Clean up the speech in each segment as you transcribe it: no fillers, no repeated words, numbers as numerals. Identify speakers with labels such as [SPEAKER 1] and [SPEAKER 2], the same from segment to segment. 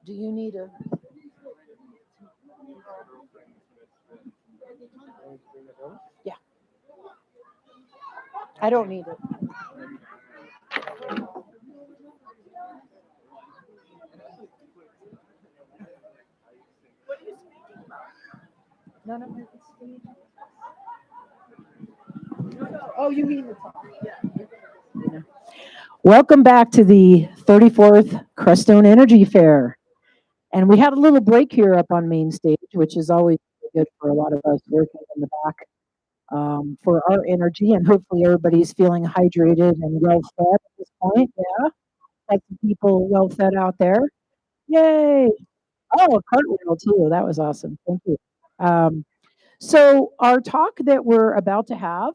[SPEAKER 1] Do you need a? Yeah, I don't need it. None of it is Steve. Oh, you mean the top? Yeah. Welcome back to the 34th Crestone Energy Fair. And we had a little break here up on main stage, which is always good for a lot of us working in the back for our energy. And hopefully everybody's feeling hydrated and well fed at this point. Yeah, had some people well fed out there. Yay! Oh, a cartwheel too. That was awesome. Thank you. Um, so our talk that we're about to have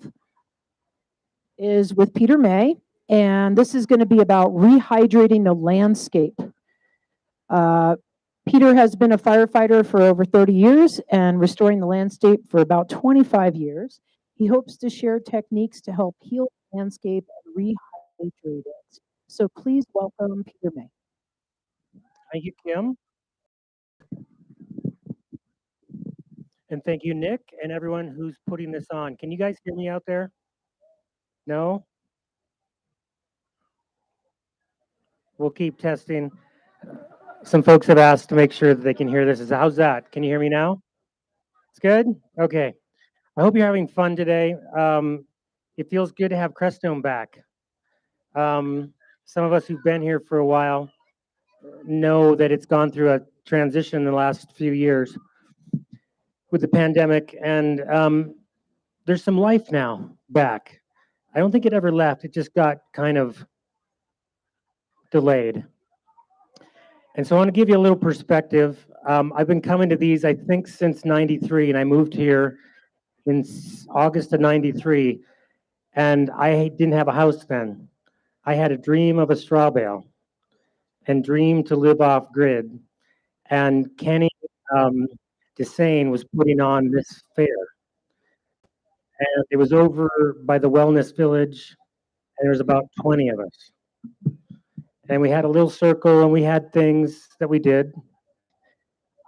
[SPEAKER 1] is with Peter May, and this is going to be about rehydrating the landscape. Uh, Peter has been a firefighter for over 30 years and restoring the landscape for about 25 years. He hopes to share techniques to help heal the landscape and rehydrate it. So please welcome Peter May.
[SPEAKER 2] Thank you, Kim. And thank you, Nick, and everyone who's putting this on. Can you guys hear me out there? No? We'll keep testing. Some folks have asked to make sure that they can hear this. How's that? Can you hear me now? It's good? Okay. I hope you're having fun today. It feels good to have Crestone back. Some of us who've been here for a while know that it's gone through a transition in the last few years with the pandemic, and there's some life now back. I don't think it ever left. It just got kind of delayed. And so I want to give you a little perspective. I've been coming to these, I think, since 93, and I moved here in August of 93, and I didn't have a house then. I had a dream of a straw bale and dreamed to live off grid. And Kenny Desane was putting on this fair. And it was over by the Wellness Village, and there was about 20 of us. And we had a little circle, and we had things that we did,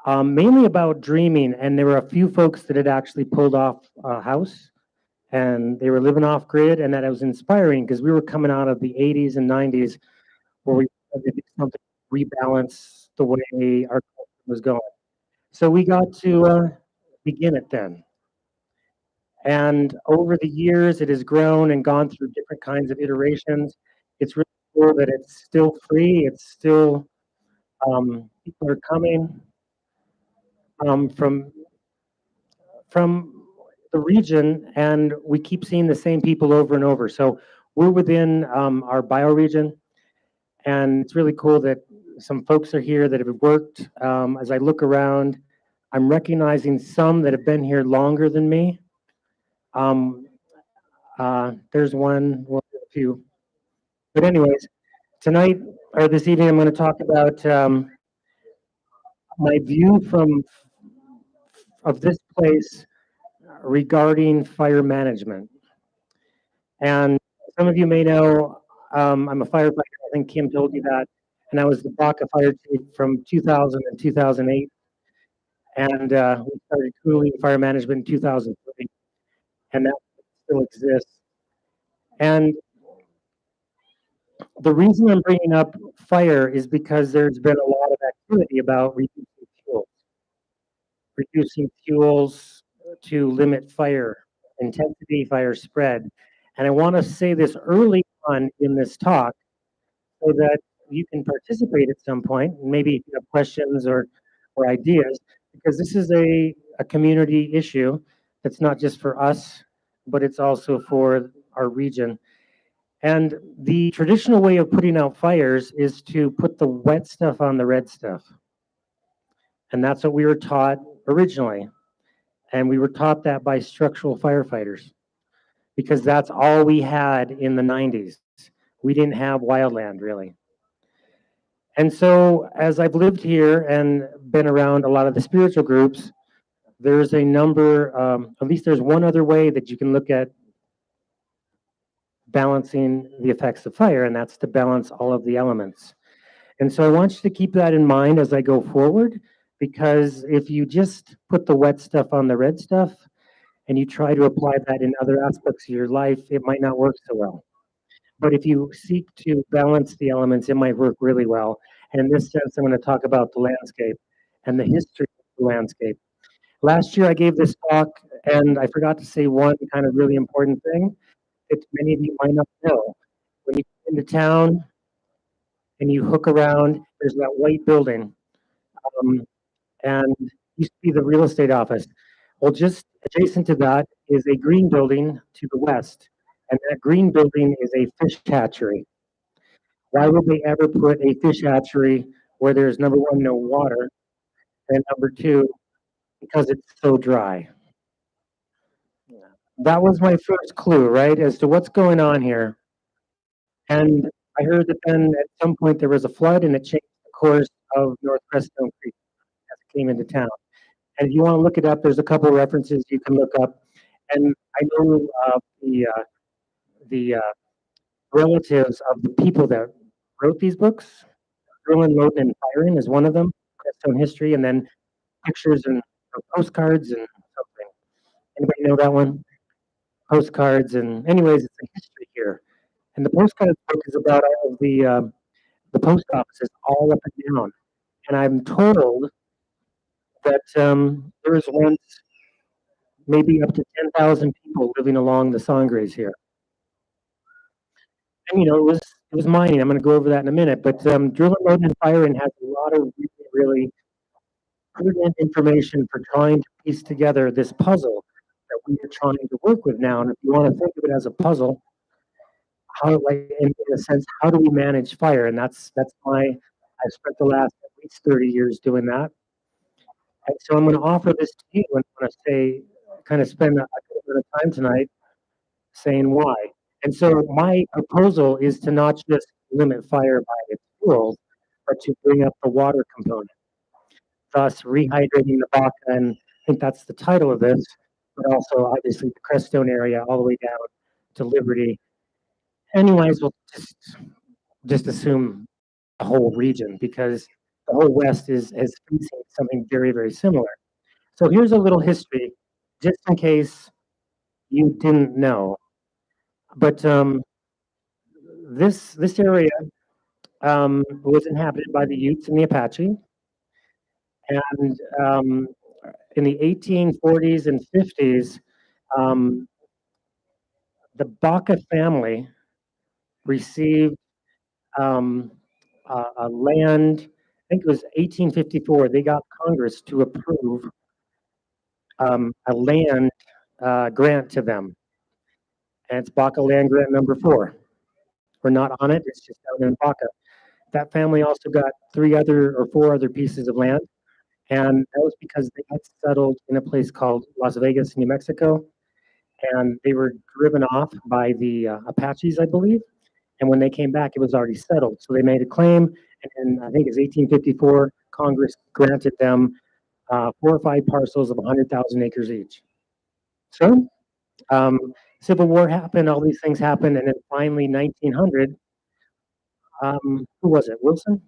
[SPEAKER 2] mainly about dreaming. And there were a few folks that had actually pulled off a house, and they were living off grid, and that was inspiring because we were coming out of the 80s and 90s where we had to do something to rebalance the way our culture was going. So we got to begin it then. And over the years, it has grown and gone through different kinds of iterations. It's really cool that it's still free. It's still, people are coming from the region, and we keep seeing the same people over and over. So we're within our bioregion, and it's really cool that some folks are here that have worked. As I look around, I'm recognizing some that have been here longer than me. There's one, a few. But anyways, tonight or this evening, I'm going to talk about my view of this place regarding fire management. And some of you may know I'm a firefighter. I think Kim told you that. And I was the BACA fire chief from 2000 and 2008. And we started cooling fire management in 2003. And that still exists. And the reason I'm bringing up fire is because there's been a lot of activity about reducing fuels to limit fire intensity, fire spread. And I want to say this early on in this talk so that you can participate at some point, maybe if you have questions or ideas, because this is a community issue that's not just for us, but it's also for our region. And the traditional way of putting out fires is to put the wet stuff on the red stuff. And that's what we were taught originally. And we were taught that by structural firefighters because that's all we had in the 90s. We didn't have wildland really. And so as I've lived here and been around a lot of the spiritual groups, there's a number, at least there's one other way that you can look at balancing the effects of fire, and that's to balance all of the elements. And so I want you to keep that in mind as I go forward, because if you just put the wet stuff on the red stuff and you try to apply that in other aspects of your life, it might not work so well. But if you seek to balance the elements, it might work really well. And in this sense, I'm going to talk about the landscape and the history of the landscape. Last year, I gave this talk, and I forgot to say one kind of really important thing that many of you might not know. When you come into town and you hook around, there's that white building, um, and used to be the real estate office. Well, just adjacent to that is a green building to the west, and that green building is a fish hatchery. Why would they ever put a fish hatchery where there's number one, no water, and number two, because it's so dry? That was my first clue, right, as to what's going on here. And I heard that then at some point there was a flood and it changed the course of North Crestone Creek as it came into town. And if you want to look it up, there's a couple references you can look up. And I know the relatives of the people that wrote these books. Drilling, Loading, and Firing is one of them. Crestone history, and then pictures and postcards and something. Anybody know that one? Postcards and anyways, it's a history here. And the postcards book is about all of the post offices all up and down. And I'm told that there was once maybe up to 10,000 people living along the Sangres here. And it was mining. I'm going to go over that in a minute. But Drilling, Loading, and Firing has a lot of really pertinent information for trying to piece together this puzzle that we are trying to work with now. And if you want to think of it as a puzzle, how, like in a sense, how do we manage fire? And that's my I've spent the last at least 30 years doing that. And so I'm going to offer this to you and I'm going to say, kind of spend a bit of time tonight saying why. And so my proposal is to not just limit fire by its fuels, but to bring up the water component, thus rehydrating the Baca, and I think that's the title of this, but also obviously the Crestone area all the way down to Liberty. Anyways, we'll just assume the whole region because the whole West is facing something very, very similar. So here's a little history, just in case you didn't know. But this area was inhabited by the Utes and the Apache, and in the 1840s and 50s, um, the Baca family received a land. I think it was 1854. They got Congress to approve a land grant to them, and it's Baca Land Grant number 4. We're not on it; it's just down in Baca. That family also got 4 other pieces of land, and that was because they had settled in a place called Las Vegas, New Mexico, and they were driven off by the Apaches, I believe. And when they came back, it was already settled. So they made a claim, and I think it's 1854. Congress granted them 4 or 5 parcels of 100,000 acres each. So um, Civil War happened, all these things happened, and then finally 1900, who was it? Wilson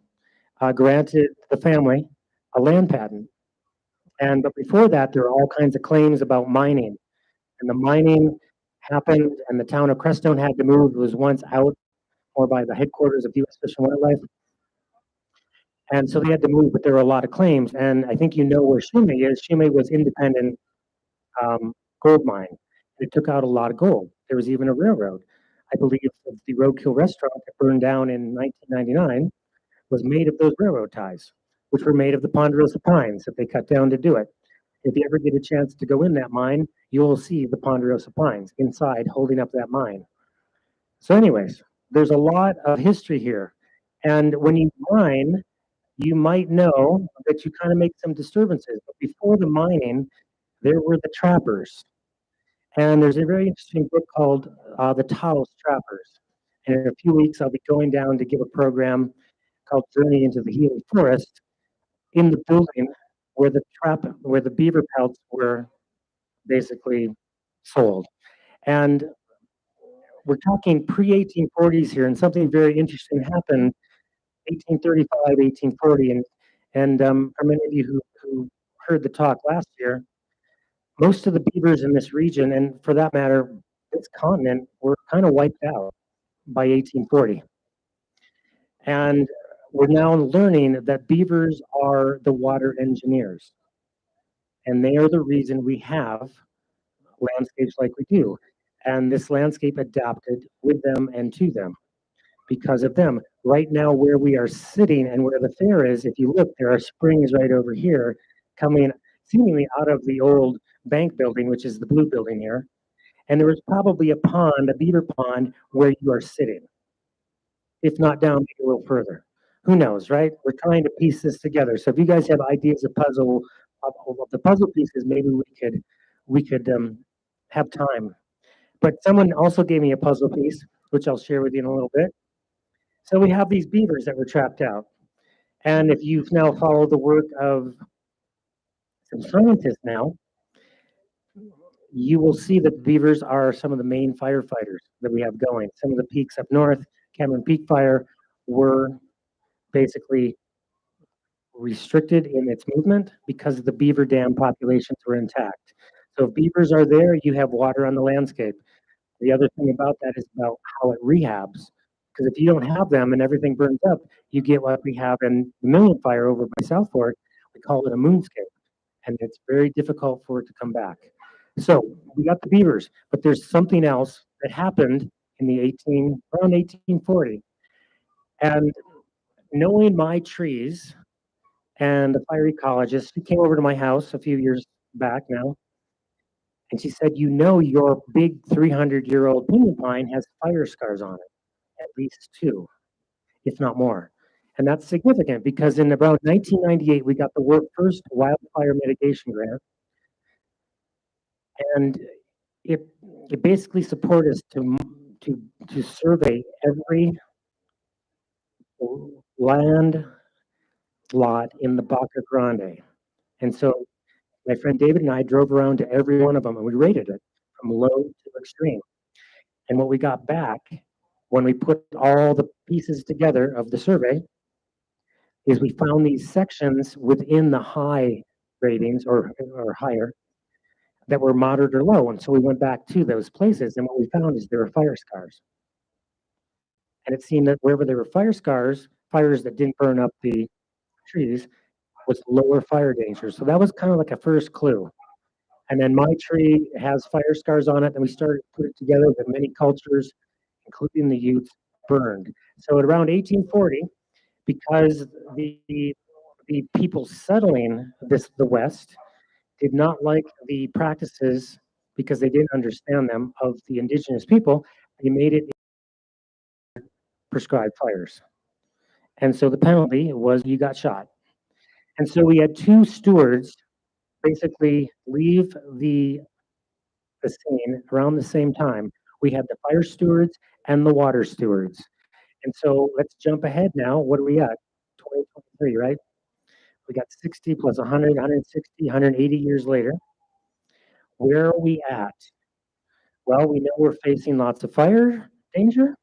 [SPEAKER 2] granted the family a land patent. And but before that, there were all kinds of claims about mining, and the mining happened, and the town of Crestone had to move. It was once out or by the headquarters of U.S. Fish and Wildlife. And so they had to move, but there were a lot of claims. And I think you know where Shume is. Shume was independent gold mine. It took out a lot of gold. There was even a railroad. I believe the Roadkill restaurant that burned down in 1999 was made of those railroad ties, which were made of the ponderosa pines that they cut down to do it. If you ever get a chance to go in that mine, you'll see the ponderosa pines inside holding up that mine. So anyways, there's a lot of history here. And when you mine, you might know that you kind of make some disturbances. But before the mining, there were the trappers. And there's a very interesting book called The Taos Trappers. And in a few weeks, I'll be going down to give a program called Journey into the Healing Forest in the building where the beaver pelts were basically sold. And we're talking pre-1840s here, and something very interesting happened 1835, 1840, and for many of you who heard the talk last year, most of the beavers in this region, and for that matter, this continent, were kind of wiped out by 1840. And we're now learning that beavers are the water engineers, and they are the reason we have landscapes like we do. And this landscape adapted with them and to them because of them. Right now, where we are sitting and where the fair is, if you look, there are springs right over here coming seemingly out of the old bank building, which is the blue building here. And there was probably a pond, a beaver pond, where you are sitting, if not down maybe a little further. Who knows, right? We're trying to piece this together. So if you guys have ideas of the puzzle pieces, maybe we could have time. But someone also gave me a puzzle piece, which I'll share with you in a little bit. So we have these beavers that were trapped out. And if you've now followed the work of some scientists now, you will see that beavers are some of the main firefighters that we have going. Some of the peaks up north, Cameron Peak Fire, were basically restricted in its movement because the beaver dam populations were intact. So if beavers are there, you have water on the landscape. The other thing about that is about how it rehabs. Because if you don't have them and everything burns up, you get what we have in the Million Fire over by South Fork. We call it a moonscape. And it's very difficult for it to come back. So we got the beavers, but there's something else that happened in the around 1840. And knowing my trees and the fire ecologist, she came over to my house a few years back now, and she said, "You know, your big 300-year-old pinyon pine has fire scars on it, at least two, if not more." And that's significant because in about 1998, we got the world's first wildfire mitigation grant, and it it basically supported us to survey every land lot in the Baca Grande. And so my friend David and I drove around to every one of them and we rated it from low to extreme. And what we got back when we put all the pieces together of the survey is we found these sections within the high ratings or higher that were moderate or low. And so we went back to those places and what we found is there were fire scars. And it seemed that wherever there were fire scars, fires that didn't burn up the trees, was lower fire danger. So that was kind of like a first clue. And then my tree has fire scars on it, and we started to put it together that many cultures, including the Utes, burned. So at around 1840, because the people settling the West did not like the practices because they didn't understand them of the indigenous people, they made it prescribed fires. And so the penalty was you got shot. And so we had two stewards basically leave the scene around the same time. We had the fire stewards and the water stewards. And so let's jump ahead now. What are we at? 2023, right? We got 60 plus 100, 160, 180 years later. Where are we at? Well, we know we're facing lots of fire danger.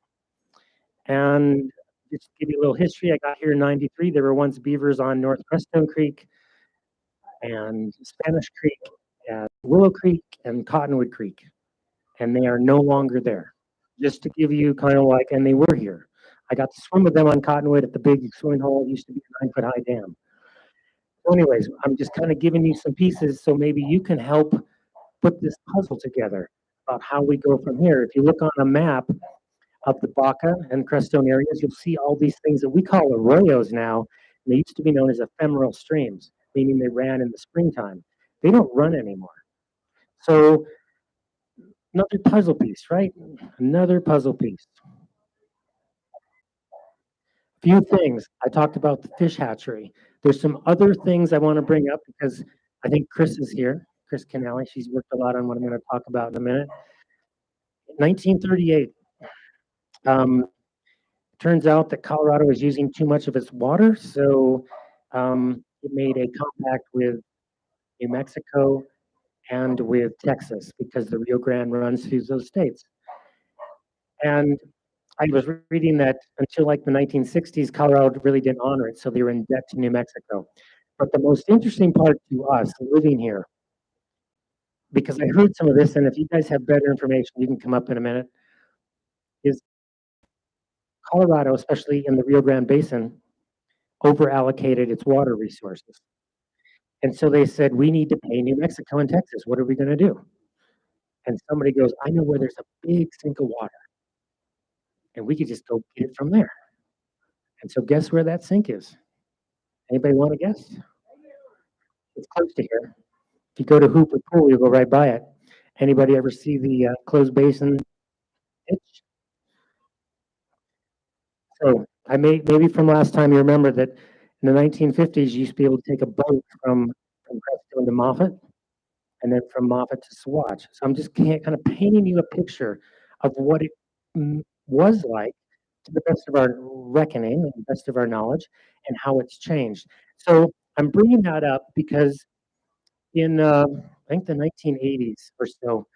[SPEAKER 2] And just to give you a little history, I got here in 93. There were once beavers on North Crestone Creek and Spanish Creek and Willow Creek and Cottonwood Creek. And they are no longer there. Just to give you kind of like, and they were here. I got to swim with them on Cottonwood at the big swimming hole. It used to be a 9-foot high dam. So anyways, I'm just kind of giving you some pieces so maybe you can help put this puzzle together about how we go from here. If you look on a map of the Baca and Crestone areas, you'll see all these things that we call arroyos now. And they used to be known as ephemeral streams, meaning they ran in the springtime. They don't run anymore. So another puzzle piece, right? Another puzzle piece. Few things. I talked about the fish hatchery. There's some other things I want to bring up because I think Chris is here. Chris Canale. She's worked a lot on what I'm going to talk about in a minute. 1938. Turns out that Colorado was using too much of its water, so it made a compact with New Mexico and with Texas because the Rio Grande runs through those states. And I was reading that until like the 1960s, Colorado really didn't honor it, so they were in debt to New Mexico. But the most interesting part to us living here, because I heard some of this, and if you guys have better information, you can come up in a minute, is Colorado, especially in the Rio Grande Basin, over allocated its water resources. And so they said, we need to pay New Mexico and Texas. What are we going to do? And somebody goes, I know where there's a big sink of water, and we could just go get it from there. And so guess where that sink is? Anybody want to guess? It's close to here. If you go to Hooper Pool, you'll go right by it. Anybody ever see the closed basin ditch? So I maybe from last time you remember that in the 1950s you used to be able to take a boat from Crestone to Moffett, and then from Moffett to Swatch. So I'm just kind of painting you a picture of what it was like to the best of our reckoning and the best of our knowledge, and how it's changed. So I'm bringing that up because in I think the 1980s or so,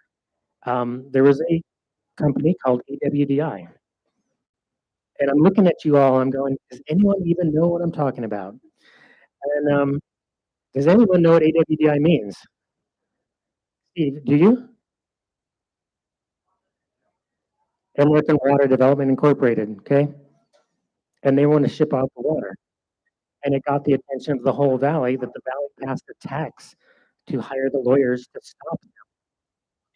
[SPEAKER 2] there was a company called AWDI. And I'm looking at you all, I'm going, does anyone even know what I'm talking about? And does anyone know what AWDI means? Steve, do you? American Water Development Incorporated, okay? And they want to ship out the water. And it got the attention of the whole valley that the valley passed a tax to hire the lawyers to stop them.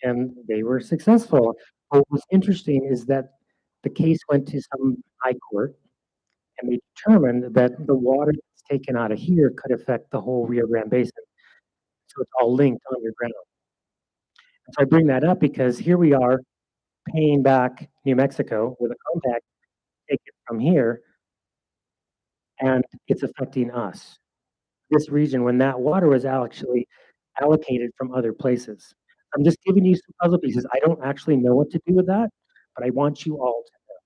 [SPEAKER 2] And they were successful. What was interesting is that the case went to some high court, and they determined that the water that's taken out of here could affect the whole Rio Grande Basin. So it's all linked underground. And so I bring that up because here we are paying back New Mexico with a compact, take it from here, and it's affecting us. This region, when that water was actually allocated from other places. I'm just giving you some puzzle pieces. I don't actually know what to do with that, but I want you all to know.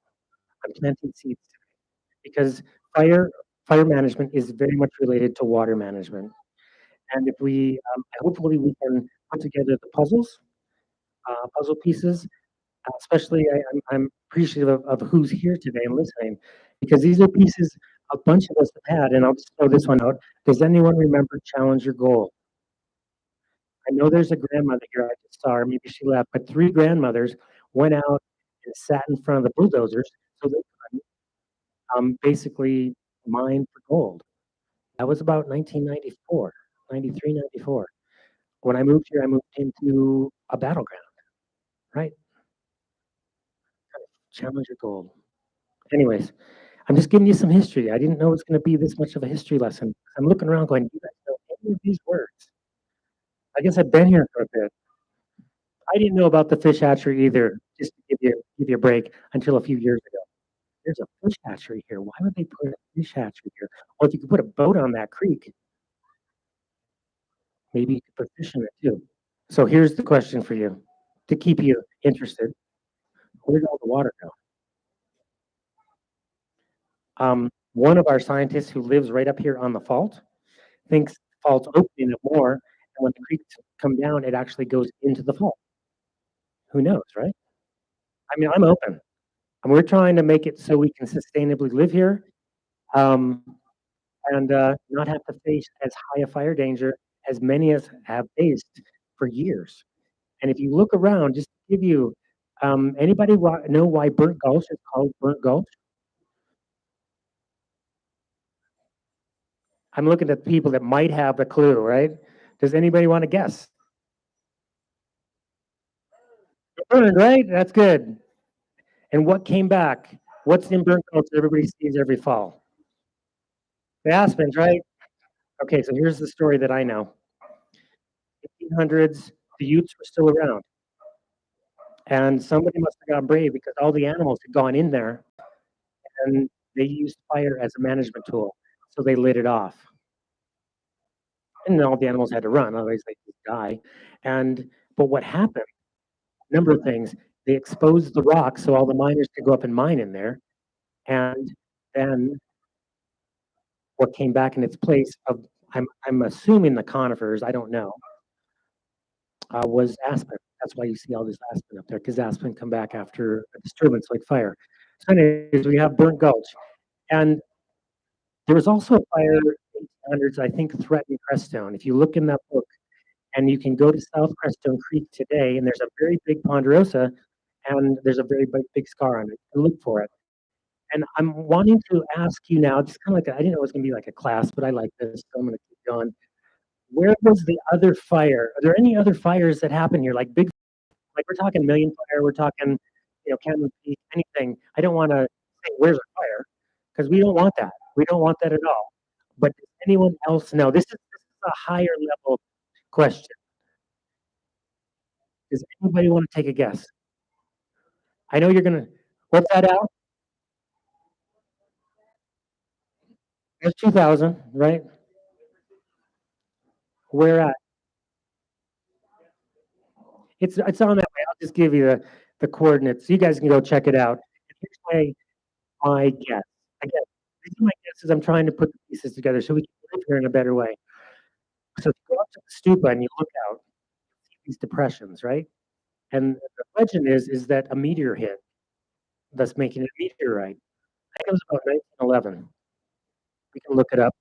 [SPEAKER 2] I'm planting seeds today because fire management is very much related to water management. And if we, hopefully we can put together the puzzle pieces. Especially, I'm appreciative of who's here today and listening, because these are pieces a bunch of us have had. And I'll just throw this one out. Does anyone remember Challenge Your Goal? I know there's a grandmother here. I just saw her. Maybe she left, but three grandmothers went out and sat in front of the bulldozers so they could basically mine for gold. That was about 1994, 93, 94. When I moved here, I moved into a battleground, right? Challenge Your Goal. Anyways, I'm just giving you some history. I didn't know it was going to be this much of a history lesson. I'm looking around going, you guys know any of these words? I guess I've been here for a bit. I didn't know about the fish hatchery either, just to give you a break, until a few years ago. There's a fish hatchery here. Why would they put a fish hatchery here? Well, if you could put a boat on that creek, maybe you could put fish in it too. So here's the question for you, to keep you interested. Where did all the water go? One of our scientists who lives right up here on the fault thinks the fault's opening up more, and when the creeks come down, it actually goes into the fault. Who knows, right? I mean, I'm open. And we're trying to make it so we can sustainably live here, um, and not have to face as high a fire danger as many of us have faced for years. And if you look around, just to give you, anybody know why Burnt Gulch is called Burnt Gulch? I'm looking at people that might have a clue, right? Does anybody want to guess? Burned, right? That's good. And what came back? What's in Burnt Gulch that everybody sees every fall? The aspens, right? Okay, so here's the story that I know. 1800s, the Utes were still around. And somebody must have gotten brave because all the animals had gone in there and they used fire as a management tool. So they lit it off. And then all the animals had to run, otherwise they would die. But what happened? A number of things. They exposed the rocks so all the miners could go up and mine in there. And then what came back in its place of, I'm assuming the conifers, I don't know, was aspen. That's why you see all this aspen up there, because aspen come back after a disturbance like fire. So anyways, we have Burnt Gulch. And there was also a fire in the 1800s, I think, threatened Crestone. If you look in that book, and you can go to South Crestone Creek today, and there's a very big ponderosa, and there's a very big scar on it. You can look for it. And I'm wanting to ask you now, just kind of like I didn't know it was going to be like a class, but I like this, so I'm going to keep going. Where was the other fire? Are there any other fires that happen here, like big, like we're talking Million Fire, we're talking, Cannon Peak, anything? I don't want to say where's a fire because we don't want that. We don't want that at all. But does anyone else know? This is a higher level question. Does anybody want to take a guess? I know you're gonna. What's that out? It's 2000, right? Where at? It's on that way. I'll just give you the coordinates. You guys can go check it out. Here's my guess. Again, these are my guesses. I'm trying to put the pieces together so we can live here in a better way. So if you go up to the stupa and you look out, you see these depressions, right? And the legend is that a meteor hit, thus making it a meteorite. I think it was about 1911. We can look it up.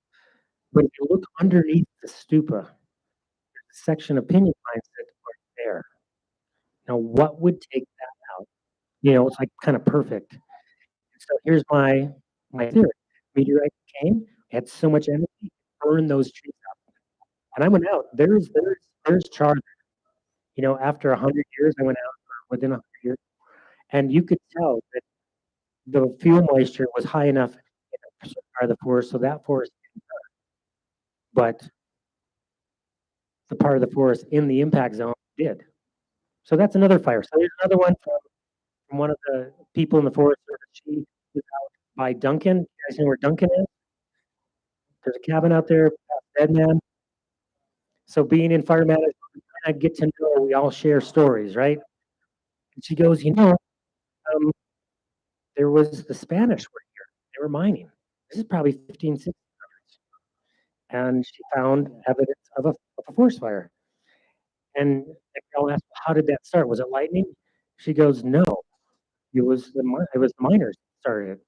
[SPEAKER 2] But if you look underneath the stupa, there's a section of pinyon pines that are there. Now, what would take that out? It's like kind of perfect. So here's my theory. Meteorite came, had so much energy, burned those trees up. And I went out. There's char. After 100 years, I went out within 100 years, and you could tell that the fuel moisture was high enough in a certain part of the forest, so that forest, but the part of the forest in the impact zone did. So that's another fire. So there's another one from one of the people in the Forest Service. She was out by Duncan. You guys know where Duncan is? There's a cabin out there, Dead Man. So being in fire management, we kind of get to know, we all share stories, right? And she goes, um, there was the Spanish were here. They were mining. This is probably 1560s. And she found evidence of a forest fire. And I'll ask, how did that start? Was it lightning? She goes, no. It was the miners that started it.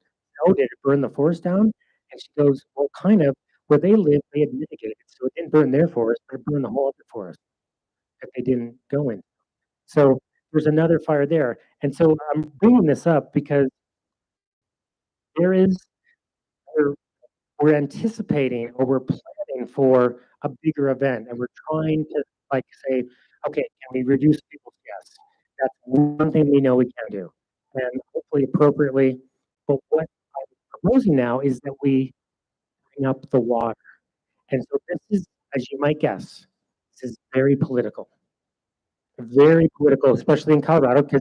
[SPEAKER 2] How did it burn the forest down? And she goes, well, kind of. Where they lived, they had mitigated, so it didn't burn their forest, but it burned the whole other forest that they didn't go in. So there's another fire there, and so I'm bringing this up because there is we're, we're anticipating or we're planning for a bigger event, and we're trying to like say, okay, can we reduce people's gas? That's one thing we know we can do, and hopefully appropriately. But what I'm proposing now is that we bring up the water. And so this is, as you might guess, this is very political, especially in Colorado, because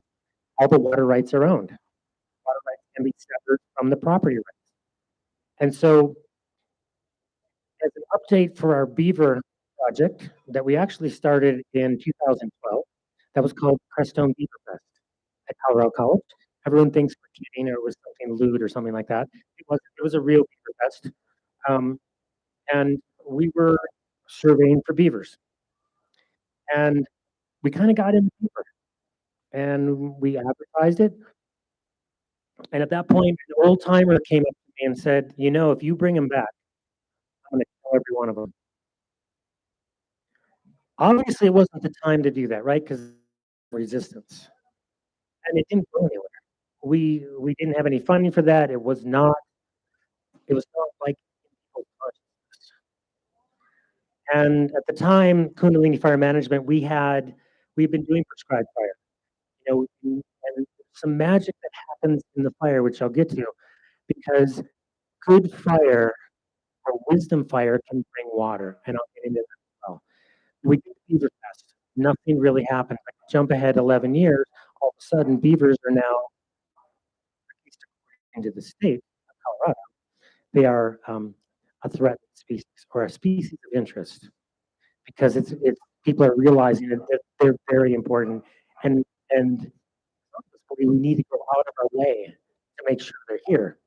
[SPEAKER 2] all the water rights are owned. Water rights can be severed from the property rights. And so, as an update for our beaver project that we actually started in 2012, that was called Crestone Beaver Fest at Colorado College. Everyone thinks we're kidding or it was something lewd or something like that. It was a real beaver fest. Um, and we were surveying for beavers. And we kind of got in deeper and we advertised it. And at that point, an old timer came up to me and said, if you bring them back, I'm going to kill every one of them. Obviously, it wasn't the time to do that, right? Because resistance, and it didn't go anywhere. We didn't have any funding for that. It was not. It was not like people's consciousness. And at the time, Kundalini Fire Management, we've been doing prescribed fire. And some magic that happens in the fire, which I'll get to, because good fire or wisdom fire can bring water, and I'll get into that as well. We did beaver fest. Nothing really happened. Like, jump ahead 11 years, all of a sudden beavers are now, at least according to the state of Colorado, they are a threatened species or a species of interest because it's people are realizing that they're very important and we need to go out of our way to make sure they're here.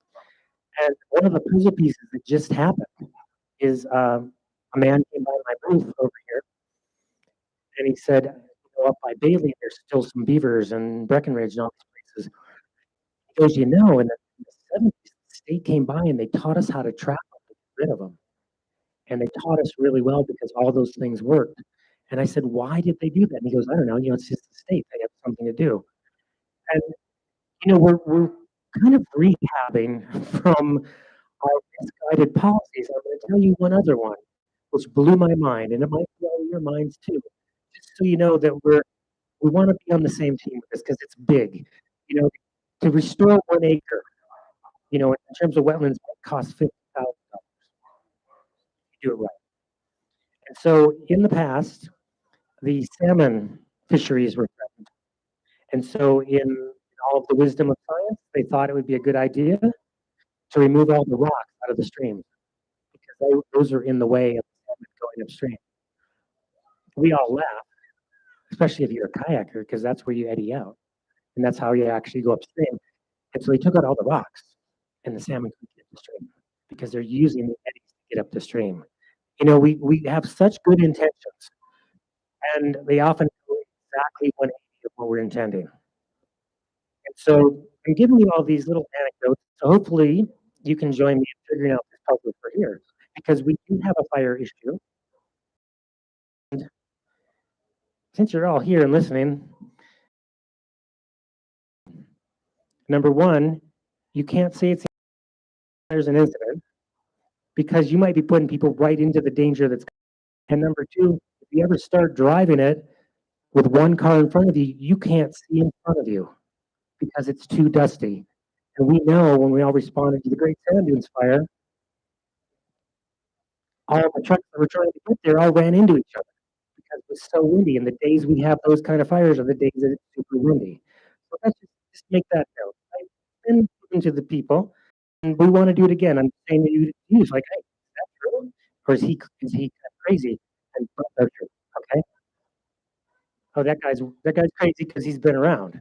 [SPEAKER 2] And one of the puzzle pieces that just happened is a man came by my booth over here and he said, up by Bailey, there's still some beavers and Breckenridge and all these places. He goes, and 70s, the state came by and they taught us how to trap them, to get rid of them. And they taught us really well because all those things worked. And I said, why did they do that? And he goes, I don't know, it's just the state. They have something to do. And, we're kind of rehabbing from our misguided policies. I'm going to tell you one other one, which blew my mind, and it might blow your minds too. Just so you know that we want to be on the same team with this because it's big. To restore 1 acre, in terms of wetlands, it costs $50,000. You do it right. And so in the past, the salmon fisheries were threatened. And so in all of the wisdom of science, they thought it would be a good idea to remove all the rocks out of the streams because those are in the way of the salmon going upstream. We all laugh, especially if you're a kayaker, because that's where you eddy out. And that's how you actually go upstream. And so they took out all the rocks and the salmon couldn't get upstream because they're using the eddies to get up the stream. We have such good intentions, and they often go exactly 180 of what we're intending. And so I'm giving you all these little anecdotes. So hopefully you can join me in figuring out this puzzle for here, because we do have a fire issue. And since you're all here and listening, number one, you can't say there's an incident because you might be putting people right into the danger that's. And number two, if you ever start driving it with one car in front of you, you can't see in front of you because it's too dusty. And we know when we all responded to the Great Sand Dunes fire, all the trucks that were trying to get there all ran into each other because it was so windy. And the days we have those kind of fires are the days that it's super windy. So let's just make that note. I've been talking to the people, and we want to do it again. I'm saying to you, like, hey, is that true? Or is he kind of crazy? And both are true. Okay. Oh, that guy's crazy because he's been around.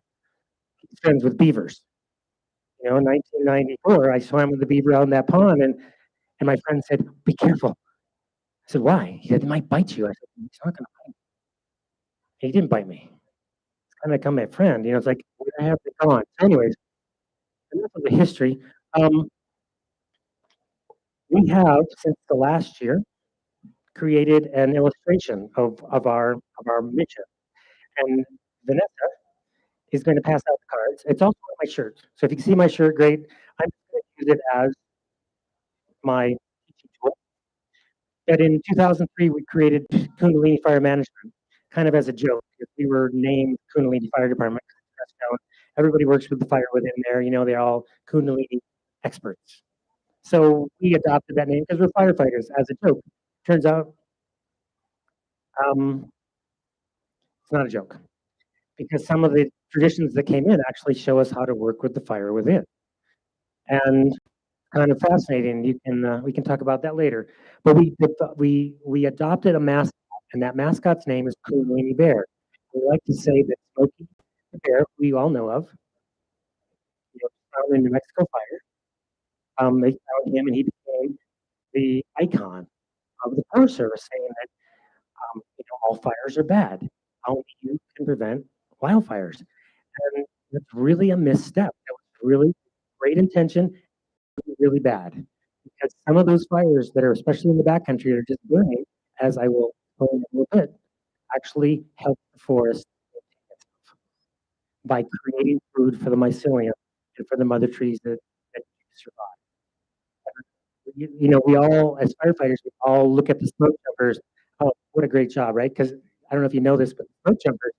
[SPEAKER 2] He's friends with beavers. In 1994, I swam with the beaver out in that pond, and my friend said, "Be careful." I said, "Why?" He said, "It might bite you." I said, "He's not going to bite me." He didn't bite me. It's kind of become my friend. It's like, where have they gone? So anyways, enough of the history. We have, since the last year, created an illustration of our mission. And Vanessa is going to pass out the cards. It's also on my shirt. So if you can see my shirt, great. I'm going to use it as my teaching tool. But in 2003, we created Kundalini Fire Management, kind of as a joke, because we were named Kundalini Fire Department. Everybody works with the fire within there. They're all Kundalini experts. So we adopted that name because we're firefighters as a joke. Turns out it's not a joke because some of the traditions that came in actually show us how to work with the fire within. And kind of fascinating. We can talk about that later. But we adopted a mascot, and that mascot's name is Kundalini Bear. We like to say that Smokey the Bear, who we all know of, found in New Mexico fire. They found him, and he became the icon of the Forest Service, saying that all fires are bad. Only you can prevent wildfires, and that's really a misstep. That was really great intention, really bad, because some of those fires that are especially in the backcountry are just burning, as I will explain in a little bit, actually help the forest by creating food for the mycelium and for the mother trees that survive. We all, as firefighters, we all look at the smoke jumpers. Oh, what a great job, right? Because I don't know if you know this, but smoke jumpers,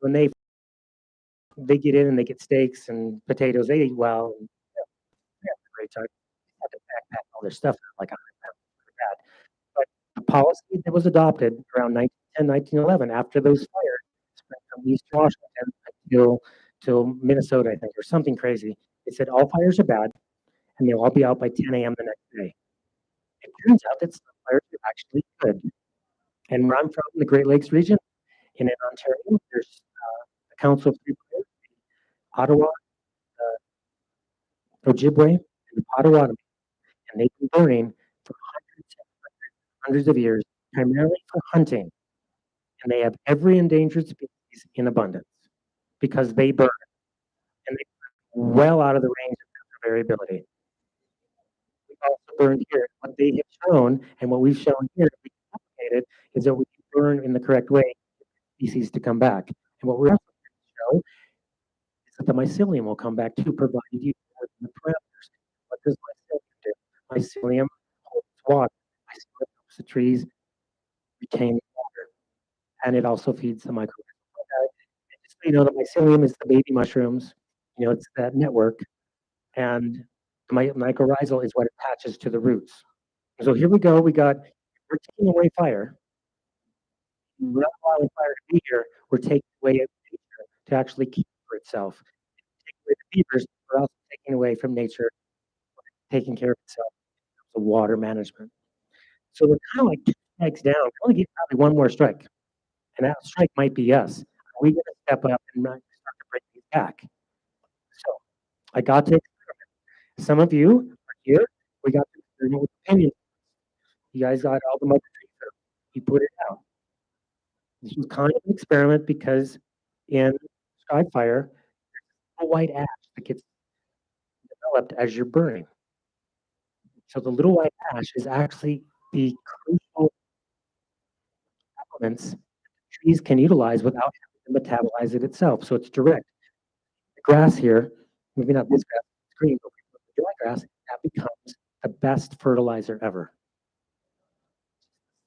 [SPEAKER 2] when they get in and they get steaks and potatoes, they eat well. And, they have a great time. They have to backpack all their stuff like 100 pounds. But the policy that was adopted around 1910, 1911, after those fires spread from Eastern Washington till Minnesota, I think, or something crazy, it said all fires are bad and they'll all be out by 10 a.m. the next day. It turns out that some fires are actually good. And where I'm from, in the Great Lakes region, in Ontario, there's the Council of Three Fires, the Ottawa, the Ojibwe, and the Potawatomi, and they've been burning for hundreds of years, primarily for hunting. And they have every endangered species in abundance because they burn and they burn well out of the range of variability. We've also burned here. What they have shown and what we've shown here, we complicated, is that we can burn in the correct way species to come back. And what we're also going to show is that the mycelium will come back too, provided you have the parameters. What does mycelium do? Mycelium holds water. Mycelium helps the trees retain water, and it also feeds the microbial fungi. And just so you know, the mycelium is the baby mushrooms. You know, it's that network, and the mycorrhizal is what attaches to the roots. So here we go. We're taking away fire. We're not allowing fire to be here. We're taking away nature to actually keep for itself. Taking away the beavers, we're also taking away from nature, taking care of itself. So water management. So we're kind of like 2 strikes down. We only get probably one more strike, and that strike might be us. Are we going to step up and start to bring these back? So I got to experiment. Some of you are here. We got to experiment with opinions. You guys got all the mother trees there. We put it out. This was kind of an experiment because in sky fire, a white ash that gets developed as you're burning. So the little white ash is actually the crucial elements that trees can utilize without having to metabolize it itself. So it's direct. The grass here, maybe not this grass, it's green, but the dry grass, that becomes the best fertilizer ever.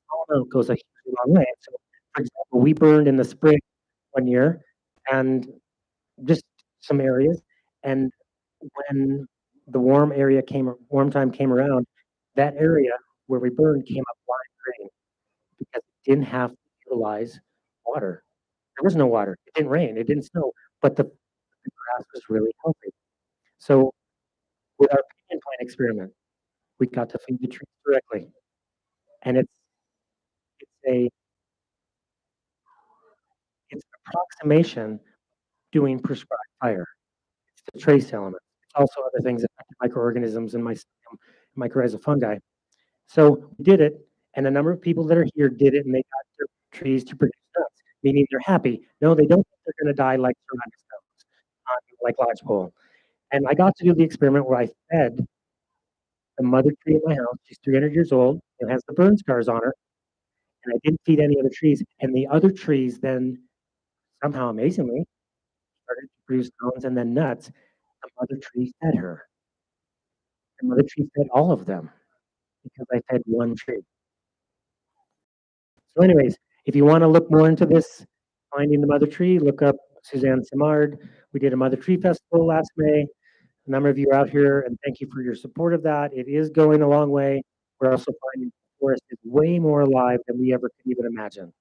[SPEAKER 2] Small amount goes a long way. So, for example, we burned in the spring one year, and just some areas, and when the warm time came around, that area where we burned came up lime green because it didn't have to utilize water. There was no water. It didn't rain. It didn't snow, but the grass was really healthy. So with our opinion plant experiment, we got to feed the trees directly, and it's a it's an approximation doing prescribed fire. It's the trace element. It's also other things that affect microorganisms and mycorrhizal fungi. So we did it, and a number of people that are here did it, and they got their trees to produce nuts, meaning they're happy. No, they don't think they're going to die like ceramic stones, like lodgepole. And I got to do the experiment where I fed the mother tree in my house. She's 300 years old and has the burn scars on her, and I didn't feed any other trees. And the other trees then somehow, amazingly, started to produce cones and then nuts. The mother tree fed her. The mother tree fed all of them because I fed one tree. So anyways, if you want to look more into this, finding the mother tree, look up Suzanne Simard. We did a Mother Tree Festival last May. A number of you are out here, and thank you for your support of that. It is going a long way. We're also finding the forest is way more alive than we ever could even imagine.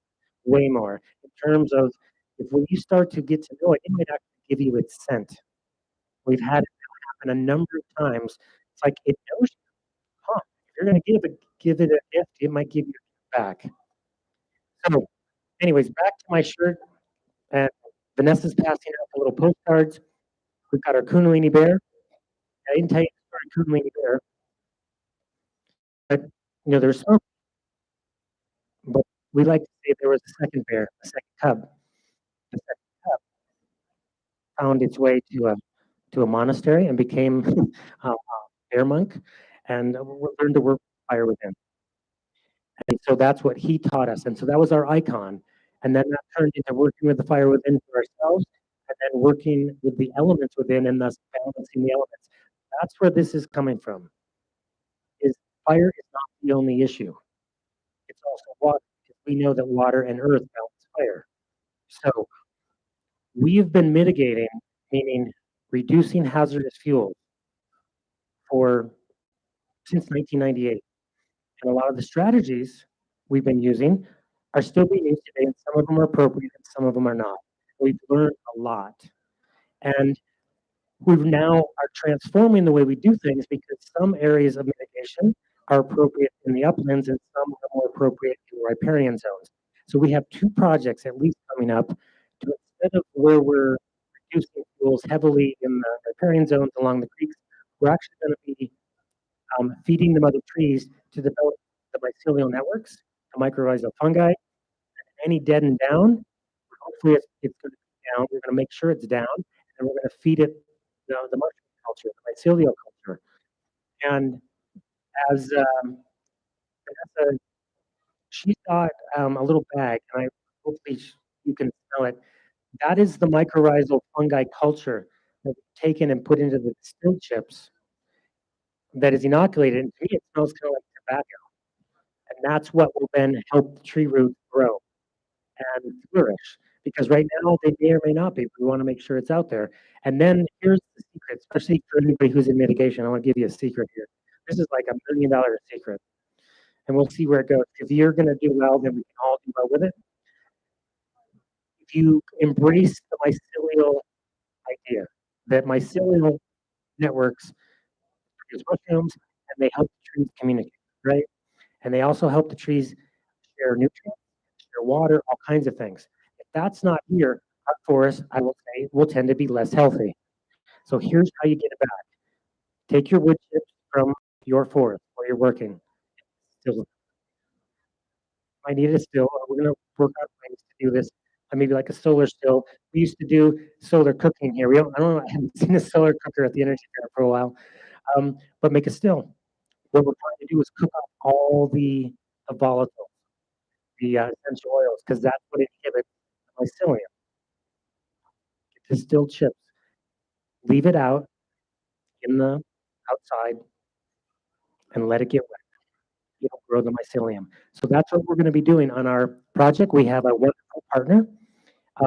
[SPEAKER 2] Way more. In terms of if when you start to get to know it, it might actually give you its scent. We've had it happen a number of times. It's like it knows you. Huh. If you're going to give it a gift, it might give you a gift back. So anyways, back to my shirt, and Vanessa's passing out the little postcards. We've got our Kundalini bear. I didn't tell you the story of Kundalini bear, but there's some, but we like to say there was a second bear, a second cub. The second cub found its way to a monastery and became a bear monk, and learned to work fire within. And so that's what he taught us, and so that was our icon. And then that turned into working with the fire within for ourselves, and then working with the elements within, and thus balancing the elements. That's where this is coming from. Is fire is not the only issue. It's also water, because we know that water and earth balance fire. So we've been mitigating, meaning reducing hazardous fuels for since 1998. And a lot of the strategies we've been using are still being used today, and some of them are appropriate and some of them are not. We've learned a lot. And we now are transforming the way we do things because some areas of mitigation are appropriate in the uplands and some are more appropriate in riparian zones. So we have 2 projects at least coming up to, instead of where we're reducing fuels heavily in the riparian zones along the creeks, we're actually going to be feeding the mother trees to develop the mycelial networks, the mycorrhizal fungi, any dead and down. Hopefully it's going to be down. We're going to make sure it's down, and we're going to feed it the mushroom called culture, the mycelial culture. And as Vanessa, she got a little bag, and I hopefully you can smell it. That is the mycorrhizal fungi culture that we've taken and put into the distilled chips that is inoculated. And to me, it smells kind of like tobacco. And that's what will then help the tree roots grow and flourish. Because right now they may or may not be, but we want to make sure it's out there. And then here's the secret, especially for anybody who's in mitigation. I want to give you a secret here. This is like $1 million secret. And we'll see where it goes. If you're going to do well, then we can all do well with it. If you embrace the mycelial idea, that mycelial networks produce mushrooms and they help the trees communicate, right? And they also help the trees share nutrients, share water, all kinds of things. If that's not here, our forest, I will say, will tend to be less healthy. So here's how you get it back. Take your wood chips from your forest where you're working. Still, I need a still. We're going to work out ways to do this. Maybe like a solar still. We used to do solar cooking here. I don't know. I haven't seen a solar cooker at the energy fair for a while. But make a still. What we're trying to do is cook off all the volatile, the essential oils, because that's what inhibits mycelium. Get distilled chips. Leave it out in the outside and let it get wet. It'll grow the mycelium. So that's what we're going to be doing on our project. We have a wonderful partner, a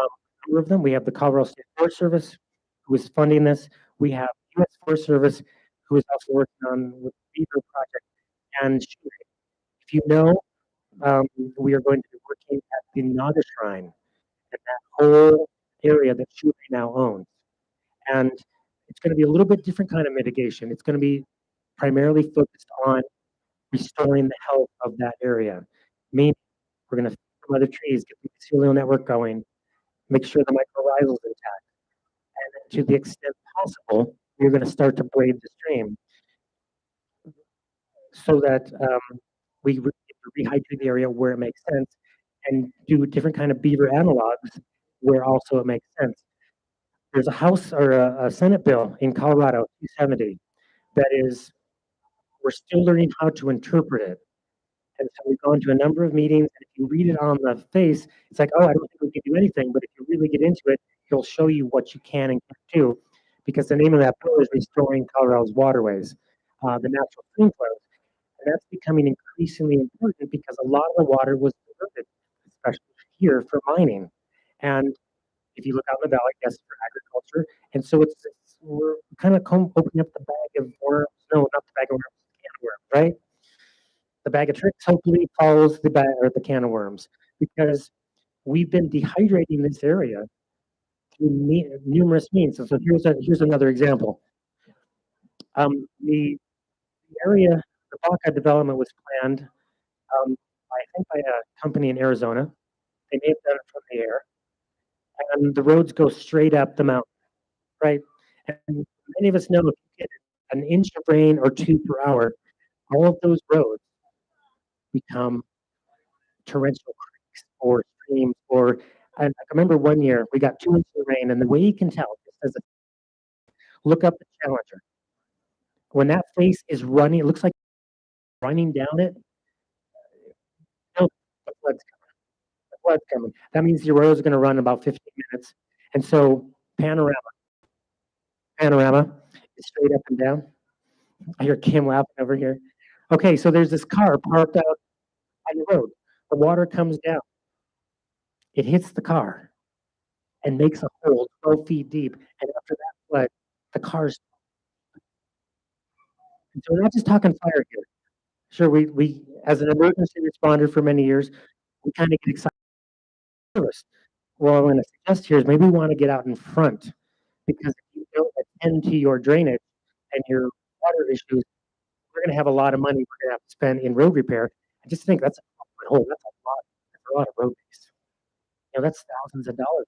[SPEAKER 2] number of them. We have the Colorado State Forest Service, who is funding this. We have U.S. Forest Service, who is also working on with the Beaver Project. And if you know, we are going to be working at the Naga Shrine and that whole area that Shuei now owns. And it's going to be a little bit different kind of mitigation. It's going to be primarily focused on restoring the health of that area. Meaning, we're going to feed some other trees, get the mycelial network going, make sure the mycorrhizal is intact. And to the extent possible, we're going to start to braid the stream so that we rehydrate the area where it makes sense and do different kind of beaver analogs where also it makes sense. There's a House or a Senate bill in Colorado, 270, that is, we're still learning how to interpret it. And so we've gone to a number of meetings, and if you read it on the face, it's like, oh, I don't think we can do anything. But if you really get into it, he'll show you what you can and can't do. Because the name of that bill is Restoring Colorado's Waterways, the natural stream flows. And that's becoming increasingly important because a lot of the water was diverted, especially here for mining. And if you look out in the valley, yes, for agriculture. And so we're kind of opening up the bag of worms. No, not the bag of worms, the can of worms, right? The bag of tricks hopefully follows the bag or the can of worms because we've been dehydrating this area through numerous means. And so here's another example. The area, the Baca development was planned, I think by a company in Arizona. They may have done it from the air, and the roads go straight up the mountain, right? And many of us know if you get an inch of rain or two per hour, all of those roads become torrential creeks or streams. I remember one year we got 2 inches of rain, and the way you can tell is look up the Challenger. When that face is running, it looks like running down it. No, the flood's coming. The flood's coming. That means your road is going to run about 15 minutes. And so panorama is straight up and down. I hear Kim laughing over here. Okay, so there's this car parked out on the road. The water comes down. It hits the car and makes a hole 12 feet deep. And after that flood, the car's. And so we're not just talking fire here. Sure, we as an emergency responder for many years, we kind of get excited. Well, I'm going to suggest here is maybe we want to get out in front because if you don't attend to your drainage and your water issues, we're going to have a lot of money we're going to have to spend in road repair. I just think that's a hole. That's a lot of road base. That's thousands of dollars.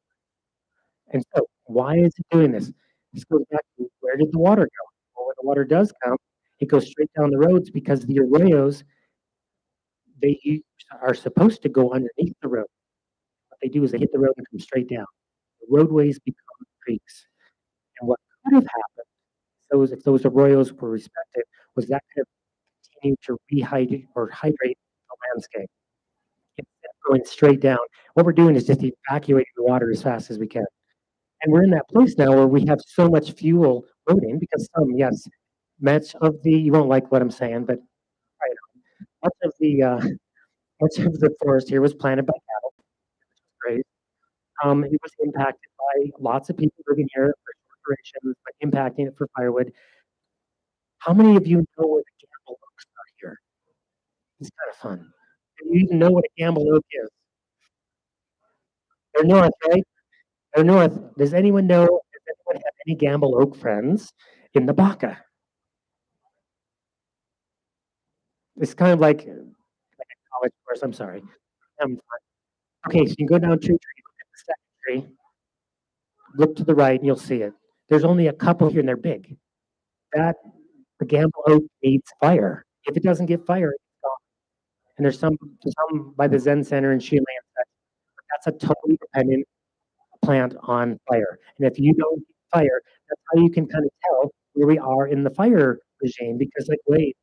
[SPEAKER 2] And so, why is it doing this? This goes back to where did the water go? Well, when the water does come, it goes straight down the roads because the arroyos are supposed to go underneath the road. What they do is they hit the road and come straight down. The roadways become creeks. And what could have happened if those arroyos were respected, was that kind of continue to rehydrate or hydrate the landscape instead of going straight down. What we're doing is just evacuating the water as fast as we can. And we're in that place now where we have so much fuel loading because yes, much of the, you won't like what I'm saying, but right, much of the, much of the forest here was planted by cattle, which was great. It was impacted by lots of people living here for short durations, but impacting it for firewood. How many of you know where the gamble oaks are here? It's kind of fun. Do you even know what a gamble oak is? They're north, right? They're north. Does anyone know? Does anyone have any gamble oak friends in the Baca? It's kind of like a college course. I'm sorry. Okay, so you can go down Tree, look at the second tree, look to the right, and you'll see it. There's only a couple here, and they're big. That the gamble oak needs fire. If it doesn't get fire, it's gone. And there's some by the Zen Center in Chile, and that's a totally dependent plant on fire. And if you don't get fire, that's how you can kind of tell where we are in the fire regime. Because like, wait,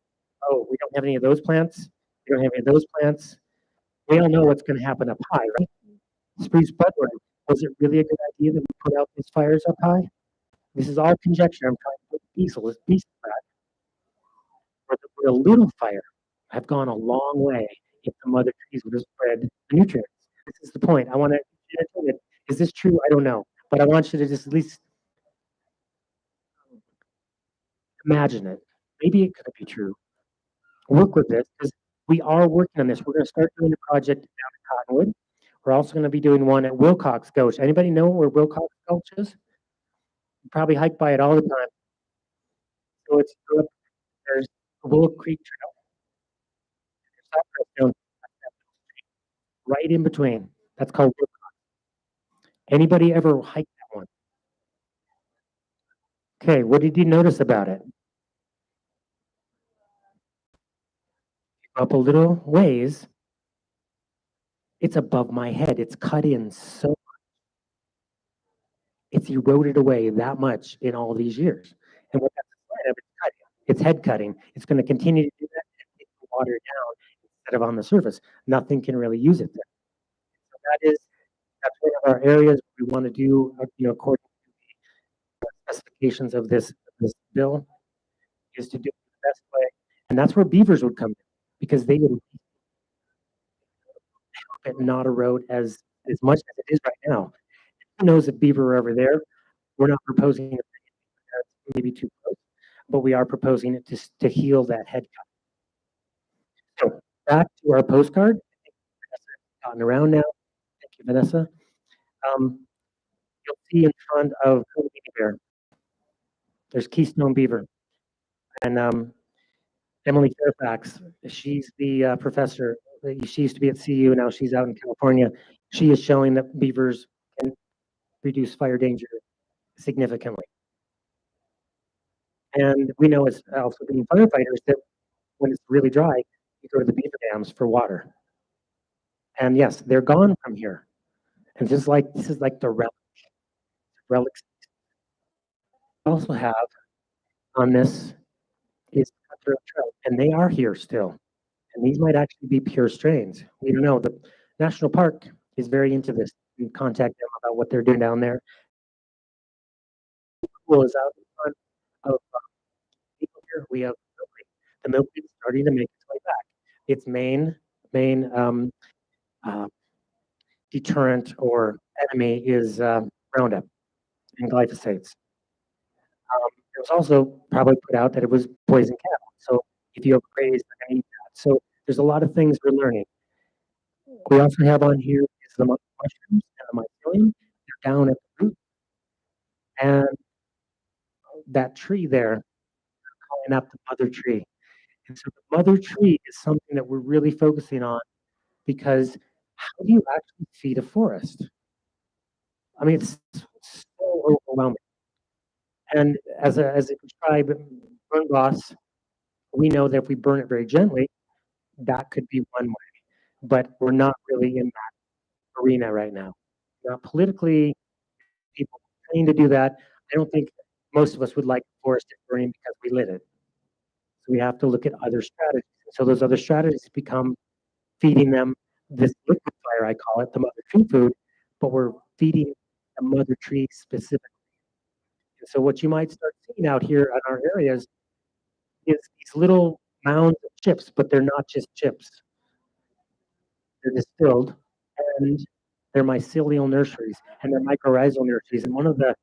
[SPEAKER 2] oh, we don't have any of those plants. We don't have any of those plants. We all know what's going to happen up high, right? Spruce budworm. Was it really a good idea that we put out these fires up high? This is all conjecture. I'm trying to put diesel back. Where the little fire have gone a long way if the mother trees would have spread the nutrients. This is the point. I want to. Is this true? I don't know, but I want you to just at least imagine it. Maybe it could be true. Work with this because we are working on this. We're going to start doing a project down at Cottonwood. We're also going to be doing one at Wilcox Gulch. Anybody know where Wilcox Gulch is? You probably hike by it all the time. So there's Willow Creek Trail. There's South Crestone, right in between. That's called Wilcox. Anybody ever hike that one? Okay, what did you notice about it? Up a little ways, it's above my head. It's cut in so it's eroded away that much in all these years. And what that's a sign of, it's cutting. It's head cutting. It's going to continue to do that and take the water down instead of on the surface. Nothing can really use it there. So that's one of our areas we want to do, according to the specifications of this bill, is to do it the best way. And that's where beavers would come in because they would help it not erode as much as it is right now. Who knows if beaver are ever there? We're not proposing it maybe too close, but we are proposing it to heal that head cut. So back to our postcard. Vanessa's gotten around now. Thank you, Vanessa. You'll see in front of Bear, there's Keystone Beaver. And Emily Fairfax, she's the professor. She used to be at CU, now she's out in California. She is showing that beavers can reduce fire danger significantly. And we know as also being firefighters that when it's really dry, you go to the beaver dams for water. And yes, they're gone from here. And this is like the relics. We also have on this is cutthroat trout, and they are here still. And these might actually be pure strains. We don't know. The national park is very into this. You contact them about what they're doing down there. Pool is out in front of people here. We have the milkweed is starting to make its way back. Its main deterrent or enemy is Roundup and glyphosates. It was also probably put out that it was poison cattle. So if you have grazed, they're going to eat that. So there's a lot of things we're learning. We also have on here is the mushrooms and the mycelium. They're down at the root. And that tree there, calling out the mother tree. And so the mother tree is something that we're really focusing on because how do you actually feed a forest? I mean, it's so overwhelming. And as a tribe burn loss, we know that if we burn it very gently, that could be one way. But we're not really in that arena right now. Not politically, people trying to do that. I don't think most of us would like forest burning because we lit it. So we have to look at other strategies. So those other strategies become feeding them this liquid fire, I call it, the mother tree food, but we're feeding the mother tree specifically. And so what you might start seeing out here in our areas is these little mounds of chips, but they're not just chips. They're distilled, and they're mycelial nurseries, and they're mycorrhizal nurseries. And one of the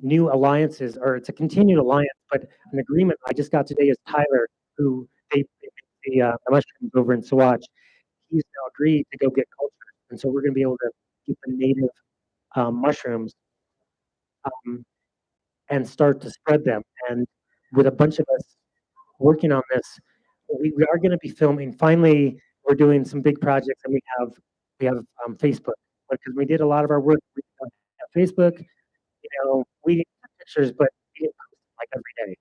[SPEAKER 2] new alliances, or it's a continued alliance, but an agreement I just got today is Tyler, who they make the mushrooms over in Saguache. He's now agreed to go get cultures, and so we're going to be able to get the native mushrooms um, and start to spread them. And with a bunch of us working on this, we are going to be filming. Finally, we're doing some big projects, and we have Facebook, because we did a lot of our work. We have Facebook. We didn't have pictures, but we didn't post it like every day.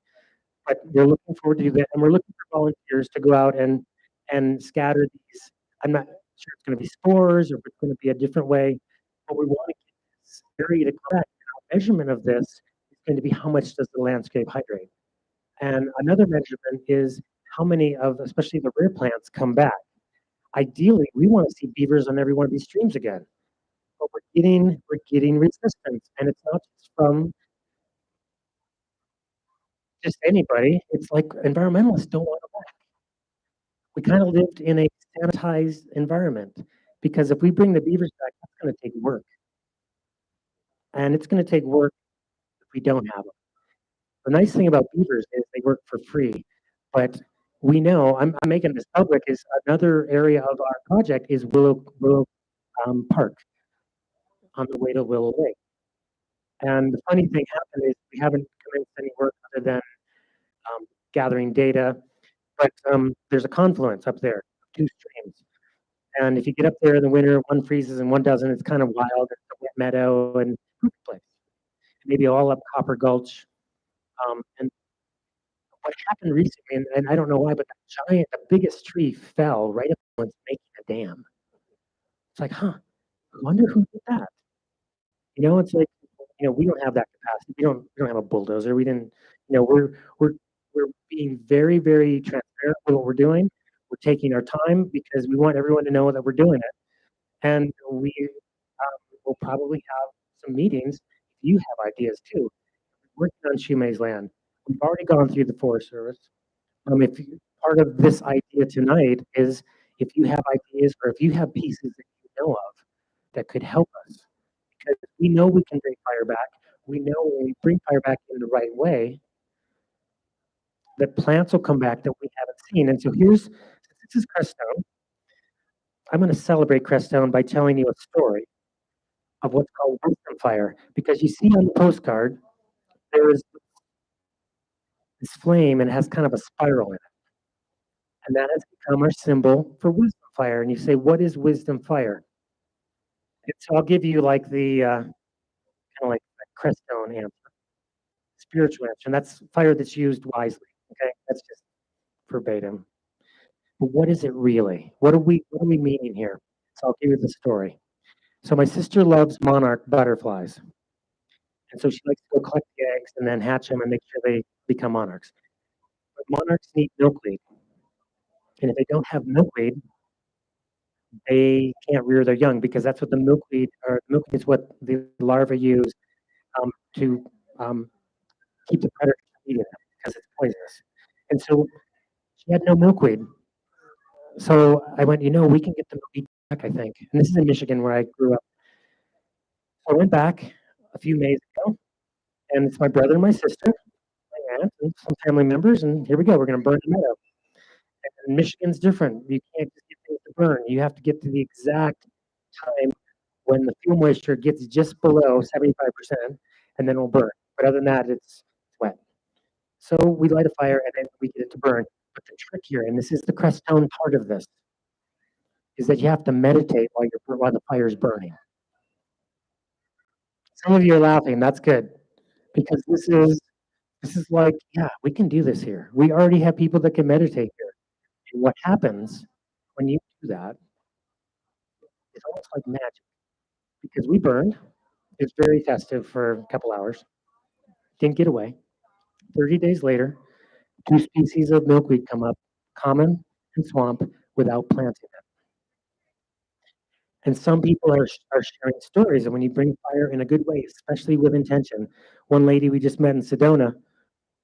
[SPEAKER 2] But we're looking forward to do that, and we're looking for volunteers to go out and scatter these. I'm not sure it's going to be spores or if it's going to be a different way, but we want to get this area to correct. Our measurement of this is going to be how much does the landscape hydrate, and another measurement is how many of, especially the rare plants, come back. Ideally, we want to see beavers on every one of these streams again, but we're getting resistance, and it's not just from just anybody. It's like environmentalists don't want to. We kind of lived in a sanitized environment, because if we bring the beavers back, that's going to take work, and it's going to take work if we don't have them. The nice thing about beavers is they work for free, but we know I'm making this public is another area of our project is Willow Park on the way to Willow Lake. And the funny thing happened is we haven't commenced any work other than gathering data, but there's a confluence up there, two streams. And if you get up there in the winter, one freezes and one doesn't. It's kind of wild. It's a wet meadow and perfect place. Maybe all up Copper Gulch. And what happened recently, and I don't know why, but the biggest tree fell right up when it's making a dam. It's like, huh, I wonder who did that. It's like, we don't have that capacity. We don't have a bulldozer. We didn't, we're being very, very transparent with what we're doing. We're taking our time because we want everyone to know that we're doing it. And we will probably have some meetings if you have ideas too. We're working on Shumei's land. We've already gone through the Forest Service. If part of this idea tonight is if you have ideas or if you have pieces that you know of that could help us, because we know we can bring fire back. We know when we bring fire back in the right way, that plants will come back that we haven't seen. And so this is Crestone. I'm going to celebrate Crestone by telling you a story of what's called wisdom fire, because you see on the postcard there is this flame and it has kind of a spiral in it, and that has become our symbol for wisdom fire. And you say, what is wisdom fire? And so I'll give you like the kind of like a Crestone answer, spiritual answer, and that's fire that's used wisely. Okay, that's just verbatim. But what is it really? What are we meaning here? So I'll give you the story. So my sister loves monarch butterflies, and so she likes to go collect the eggs and then hatch them and make sure they become monarchs. But monarchs need milkweed, and if they don't have milkweed, they can't rear their young, because that's what the milkweed, or milkweed is what the larvae use to um, keep the predators from eating them, because it's poisonous. And so she had no milkweed. So I went, we can get the milkweed back, I think. And this is in Michigan where I grew up. So I went back a few Mays ago, and it's my brother and my sister, my aunt, and some family members, and here we go. We're going to burn the meadow. And Michigan's different. You can't just get things to burn. You have to get to the exact time when the fuel moisture gets just below 75%, and then it'll burn. But other than that, it's wet. So we light a fire and then we get it to burn. But the trick here, and this is the Crestone part of this, is that you have to meditate while the fire is burning. Some of you are laughing. That's good, because this is like, yeah, we can do this here. We already have people that can meditate here. And what happens when you do that is almost like magic, because we burned. It's very festive for a couple hours. Didn't get away. 30 days later, two species of milkweed come up, common and swamp, without planting it. And some people are sharing stories, and when you bring fire in a good way, especially with intention. One lady we just met in Sedona,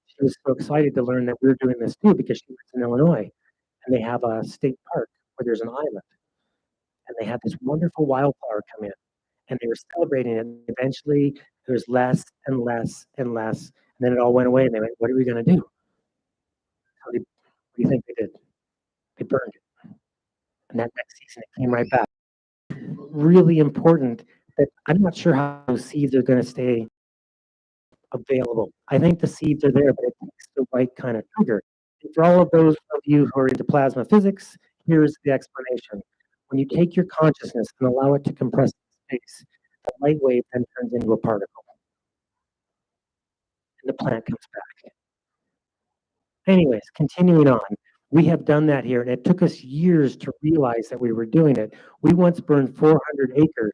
[SPEAKER 2] she was so excited to learn that we were doing this too because she lives in Illinois, and they have a state park where there's an island, and they had this wonderful wildflower come in, and they were celebrating it. Eventually, there was less and less and less, and then it all went away, and they went, "What are we gonna do?" What do you think they did? They burned it, and that next season it came right back. Really important that I'm not sure how those seeds are gonna stay available. I think the seeds are there, but it takes the right kind of trigger. And for all of those of you who are into plasma physics, here's the explanation. When you take your consciousness and allow it to compress in space, the light wave then turns into a particle, and the plant comes back. Anyways, continuing on, we have done that here, and it took us years to realize that we were doing it. We once burned 400 acres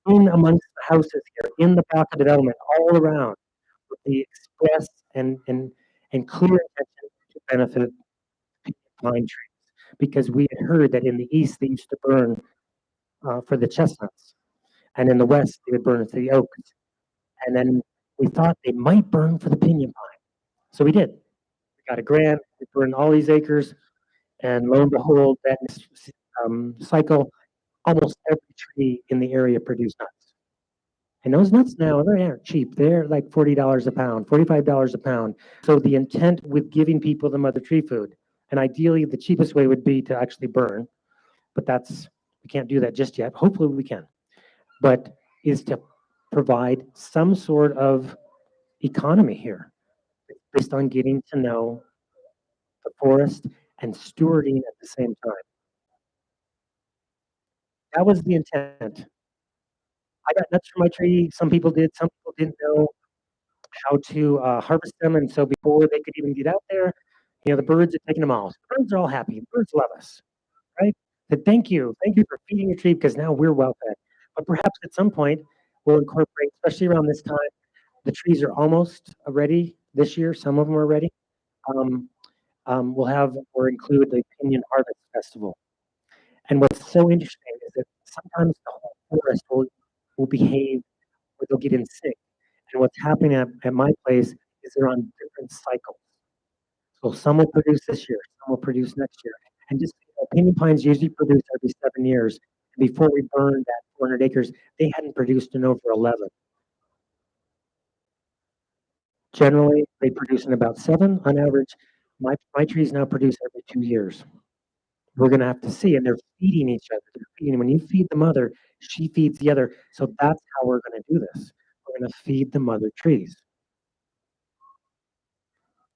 [SPEAKER 2] in amongst the houses here, in the back of the development, all around, with the express and clear intention to benefit pine trees. Because we had heard that in the east they used to burn for the chestnuts, and in the west they would burn for the oaks. And then we thought they might burn for the pinyon pine. So we did. We got a grant, we burned all these acres, and lo and behold, that cycle, almost every tree in the area produced nuts. And those nuts now, they aren't cheap. They're like $40 a pound, $45 a pound. So the intent with giving people the mother tree food, and ideally the cheapest way would be to actually burn, but we can't do that just yet. Hopefully we can. But is to provide some sort of economy here based on getting to know the forest and stewarding at the same time. That was the intent. I got nuts from my tree. Some people did. Some people didn't know how to harvest them. And so before they could even get out there, the birds had taken them all. The birds are all happy. The birds love us, right? Said, thank you for feeding your tree because now we're well fed. But perhaps at some point we'll incorporate, especially around this time, the trees are almost ready this year. Some of them are ready. Um, we'll have or include the Pinyon Harvest Festival. And what's so interesting is that sometimes the whole forest will behave or they'll get in sync. And what's happening at my place is they're on different cycles. So some will produce this year, some will produce next year. And just pinyon pines usually produce every 7 years. And before we burned that 400 acres, they hadn't produced in over 11. Generally, they produce in about 7 on average. My trees now produce every 2 years. We're going to have to see, and they're feeding each other. They're feeding. When you feed the mother, she feeds the other. So that's how we're going to do this. We're going to feed the mother trees.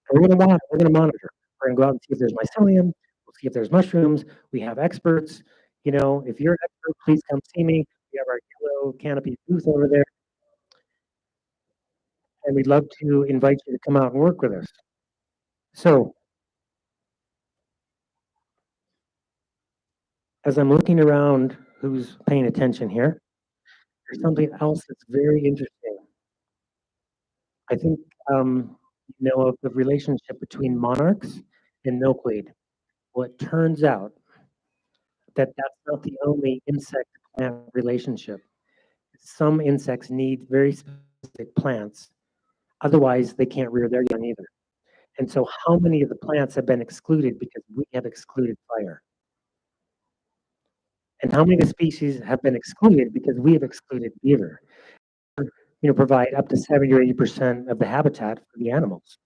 [SPEAKER 2] And we're going to monitor. We're going to go out and see if there's mycelium. We'll see if there's mushrooms. We have experts. If you're an expert, please come see me. We have our yellow canopy booth over there. And we'd love to invite you to come out and work with us. So, as I'm looking around who's paying attention here, there's something else that's very interesting. I think of the relationship between monarchs and milkweed. Well, it turns out that that's not the only insect-plant relationship. Some insects need very specific plants, otherwise they can't rear their young either. And so how many of the plants have been excluded because we have excluded fire? And how many of the species have been excluded because we have excluded beaver? Provide up to 70 or 80% of the habitat for the animals,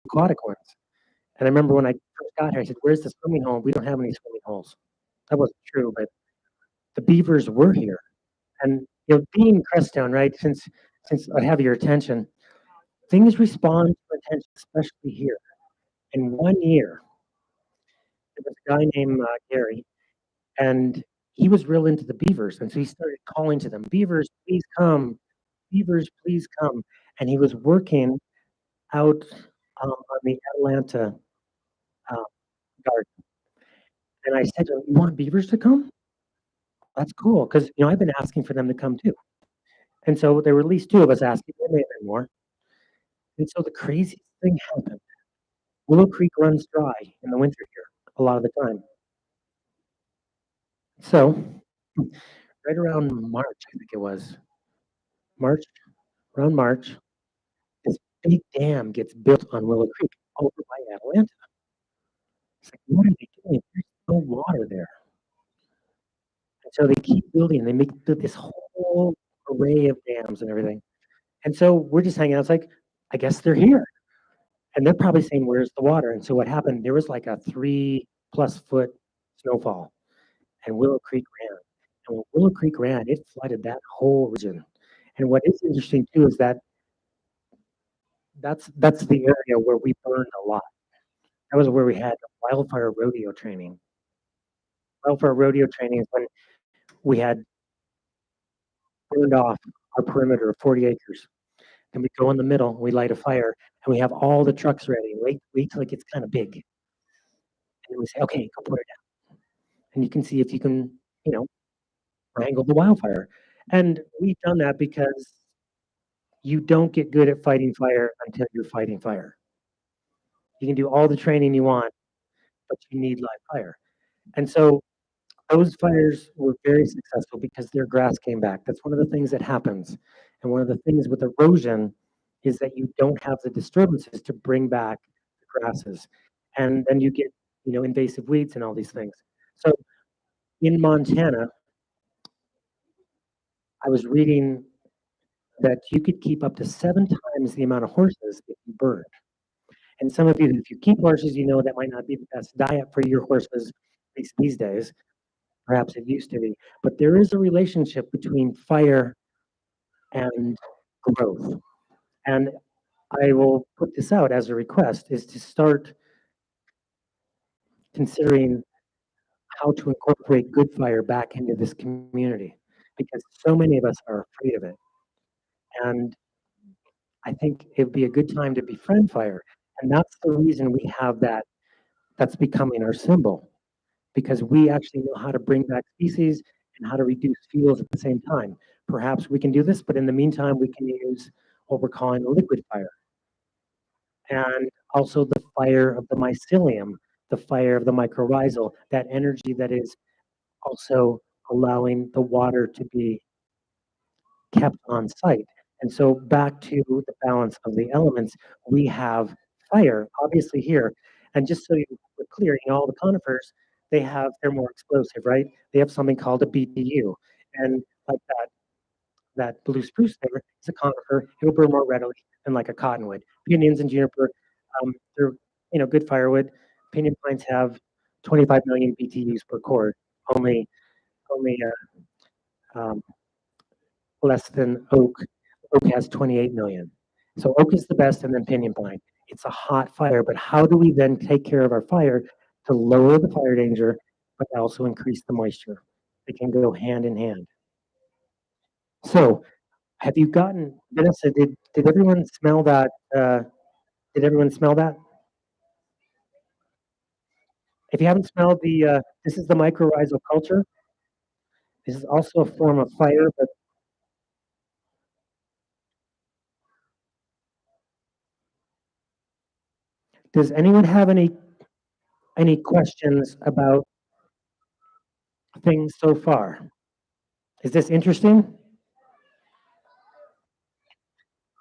[SPEAKER 2] aquatic ones. And I remember when I first got here, I said, "Where's the swimming hole? We don't have any swimming holes." That wasn't true, but the beavers were here. And being Crestone, right? Since I have your attention, things respond to attention, especially here. In 1 year, there was a guy named Gary, and he was real into the beavers, and so he started calling to them, "Beavers, please come! Beavers, please come!" And he was working out on the Atlanta uh, garden. And I said to him, "You want beavers to come? That's cool, because I've been asking for them to come too." And so there were at least two of us asking, there may have been more. And so the craziest thing happened. Willow Creek runs dry in the winter here a lot of the time. So right around March, I think it was, March, around March, this big dam gets built on Willow Creek over by Atlanta. It's like, what are they doing? There's no water there. And so they keep building. They make this whole array of dams and everything. And so we're just hanging out. It's like, I guess they're here. And they're probably saying, where's the water? And so what happened, there was like a 3+ foot snowfall, and Willow Creek ran. And when Willow Creek ran, it flooded that whole region. And what is interesting too is that that's the area where we burned a lot. That was where we had wildfire rodeo training. Wildfire rodeo training is when we had burned off our perimeter of 40 acres. And we go in the middle, we light a fire, and we have all the trucks ready. Wait till it gets kind of big. And then we say, okay, go put it down. And you can see if you can, you know, wrangle the wildfire. And we've done that because you don't get good at fighting fire until you're fighting fire. You can do all the training you want, but you need live fire. And so those fires were very successful because their grass came back. That's one of the things that happens. And one of the things with erosion is that you don't have the disturbances to bring back the grasses. And then you get, invasive weeds and all these things. So in Montana, I was reading that you could keep up to 7 times the amount of horses if you burned. And some of you, if you keep horses, you know that might not be the best diet for your horses, at least these days. Perhaps it used to be. But there is a relationship between fire and growth. And I will put this out as a request, is to start considering how to incorporate good fire back into this community, because so many of us are afraid of it. And I think it'd be a good time to befriend fire. And that's the reason we have that's becoming our symbol, because we actually know how to bring back species and how to reduce fuels at the same time. Perhaps we can do this, but in the meantime, we can use what we're calling a liquid fire. And also the fire of the mycelium, the fire of the mycorrhizal, that energy that is also allowing the water to be kept on site. And so back to the balance of the elements, we have fire, obviously here. And just so we're clear, all the conifers, they're more explosive, right? They have something called a BTU. And like that blue spruce there is a conifer. It will burn more readily than like a cottonwood. Pinions and juniper, they're good firewood. Pinion pines have 25 million BTUs per cord, only less than oak. Oak has 28 million. So oak is the best, and then pinyon pine. It's a hot fire, but how do we then take care of our fire to lower the fire danger, but also increase the moisture? They can go hand in hand. So have you gotten, Vanessa, did everyone smell that? Did everyone smell that? If you haven't smelled this is the mycorrhizal culture. This is also a form of fire, but does anyone have any questions about things so far? Is this interesting?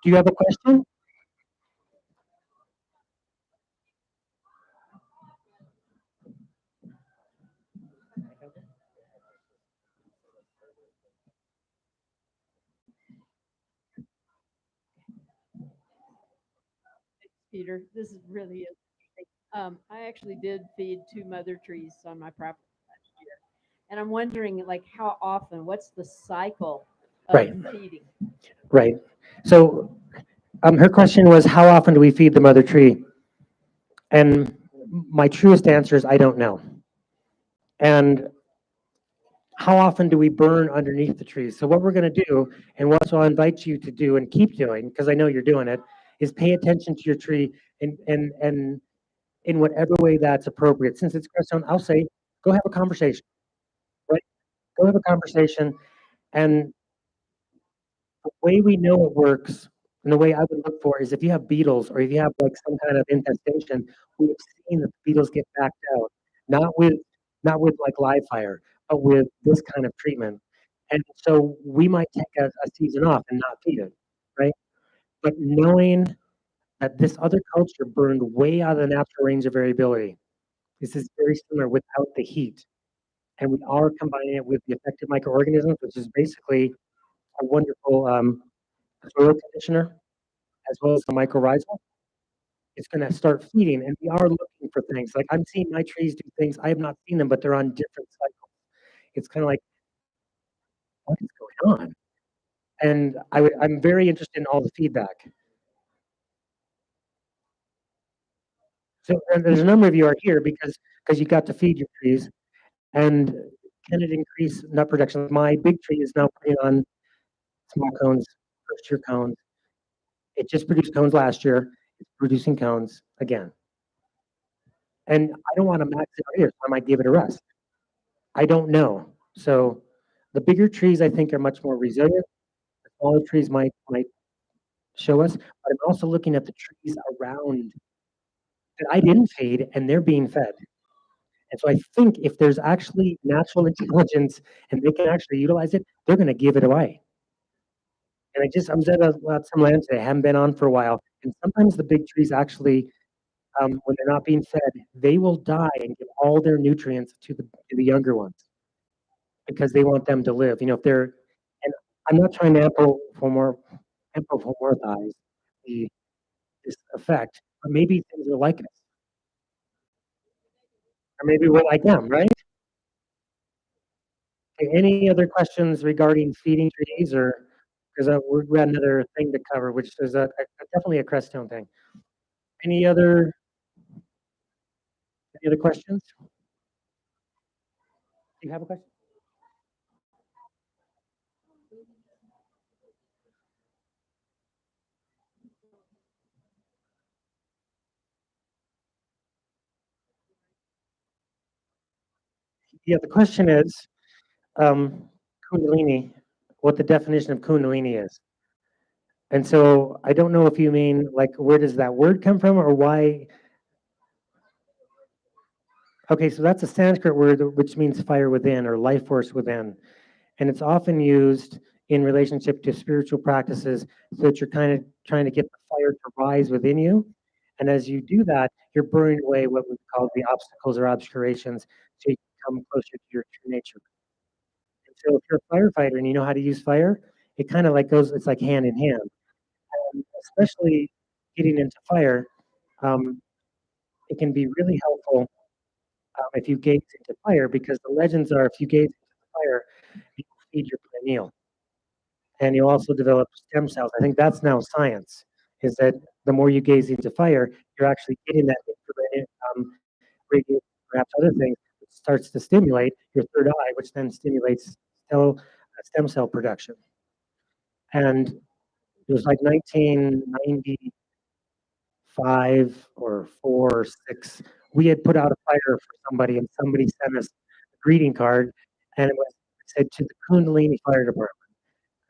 [SPEAKER 2] Do you have a question?
[SPEAKER 3] Peter. This is really interesting. I actually did feed 2 mother trees on my property last year, and I'm wondering, like, how often? What's the cycle of
[SPEAKER 2] Right.
[SPEAKER 3] feeding?
[SPEAKER 2] Right. So her question was, how often do we feed the mother tree? And my truest answer is, I don't know. And how often do we burn underneath the trees? So what we're going to do, and what I'll invite you to do and keep doing, because I know you're doing it, is pay attention to your tree and in whatever way that's appropriate. Since it's Crestone, I'll say, go have a conversation. Right? Go have a conversation and the way we know it works, and the way I would look for is if you have beetles or if you have like some kind of infestation, we have seen that the beetles get backed out, not with not with like live fire, but with this kind of treatment. And so we might take a season off and not feed it, right? But knowing that this other culture burned way out of the natural range of variability, this is very similar without the heat. And we are combining it with the effective microorganisms, which is basically a wonderful soil conditioner as well as the mycorrhizal. It's going to start feeding, and we are looking for things. Like I'm seeing my trees do things I have not seen them, but they're on different cycles. It's kind of like, what is going on? And I'm very interested in all the feedback. So and there's a number of you are here because you got to feed your trees, and can it increase nut production? My big tree is now putting on small cones, first year cones. It just produced cones last year. It's producing cones again. And I don't want to max it out here, so I might give it a rest. I don't know. So the bigger trees I think are much more resilient. The smaller trees might show us, but I'm also looking at the trees around that I didn't feed and they're being fed. And so I think if there's actually natural intelligence and they can actually utilize it, they're going to give it away. And I was at some land today I haven't been on for a while, and sometimes the big trees actually, when they're not being fed, they will die and give all their nutrients to the younger ones because they want them to live. You know, if they're, and I'm not trying to anthropomorphize the this effect, but maybe things are like us, or maybe we're like them, right? Okay, any other questions regarding feeding trees, or because we got another thing to cover, which is definitely a Crestone thing. Any other any other questions? Do you have a question? Yeah, the question is, Kundalini, what the definition of Kundalini is. And so I don't know if you mean like where does that word come from or why? Okay, so that's a Sanskrit word which means fire within or life force within. And it's often used in relationship to spiritual practices so that you're kind of trying to get the fire to rise within you. And as you do that, you're burning away what we call the obstacles or obscurations so you can come closer to your true nature. And so if you're a firefighter and you know how to use fire, it kind of like goes, it's like hand in hand. Especially getting into fire, um, it can be really helpful if you gaze into fire because the legends are if you gaze into the fire, you feed your pineal and you also develop stem cells. I think that's now science, is that the more you gaze into fire, you're actually getting that infrared radiation, perhaps other things, which starts to stimulate your third eye, which then stimulates stem cell production. And it was like 1990 5 or 4 or 6, we had put out a fire for somebody, and somebody sent us a greeting card, and it said, "To the Kundalini Fire Department,"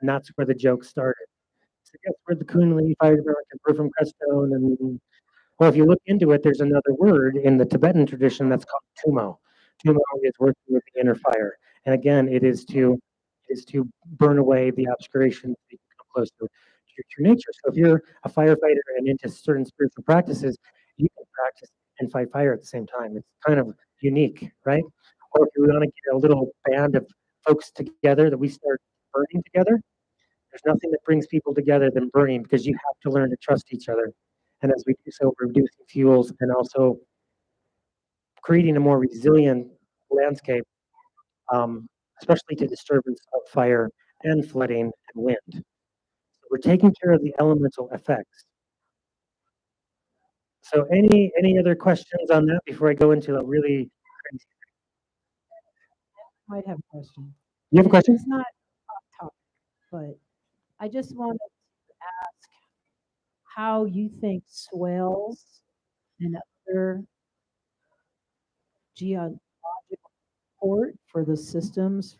[SPEAKER 2] and that's where the joke started. So, guess where the Kundalini Fire Department, 'cause we're from Crestone, and well, if you look into it, there's another word in the Tibetan tradition that's called tumo. Tumo is working with the inner fire, and again, it is to burn away the obscurations so you can come close to your true nature. So if you're a firefighter and into certain spiritual practices, you can practice and fight fire at the same time. It's kind of unique, right? Or if you want to get a little band of folks together that we start burning together, there's nothing that brings people together than burning because you have to learn to trust each other. And as we do so, we're reducing fuels and also creating a more resilient landscape, especially to disturbance of fire and flooding and wind. So we're taking care of the elemental effects. So any other questions on that before I go into a really crazy?
[SPEAKER 1] Might have a question.
[SPEAKER 2] You have a question?
[SPEAKER 1] It's not off topic, but I just wanted to ask how you think swales and other geological support for the systems,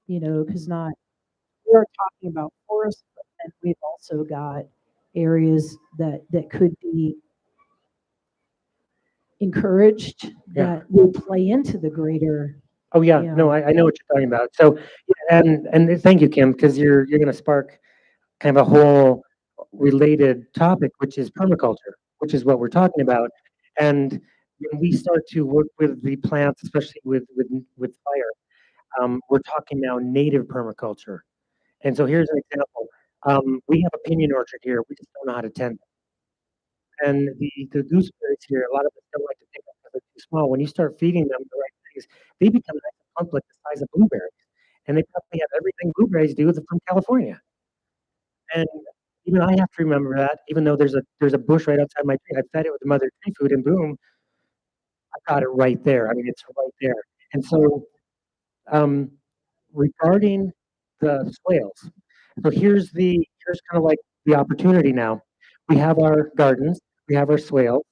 [SPEAKER 1] because not we're talking about forests, but And we've also got areas that could be encouraged
[SPEAKER 2] Yeah.
[SPEAKER 1] that will play into the greater.
[SPEAKER 2] Oh, yeah,
[SPEAKER 1] Yeah.
[SPEAKER 2] no, I know what you're talking about. So, yeah, and thank you, Kim, because you're gonna spark kind of a whole related topic, which is permaculture, which is what we're talking about. And when we start to work with the plants, especially with fire, we're talking now native permaculture. And so here's an example. We have a pinyon orchard here. We just don't know how to tend it. And the gooseberries here, a lot of us don't like to pick them because they're too small. When you start feeding them the right things, they become nice and plump like the size of blueberries. And they probably have everything blueberries do from California. And even I have to remember that, even though there's a bush right outside my tree. I fed it with the mother tree food, and boom, I got it right there. I mean, it's right there. And so, um, regarding the swales, so here's kind of like the opportunity now. We have our gardens, we have our swales.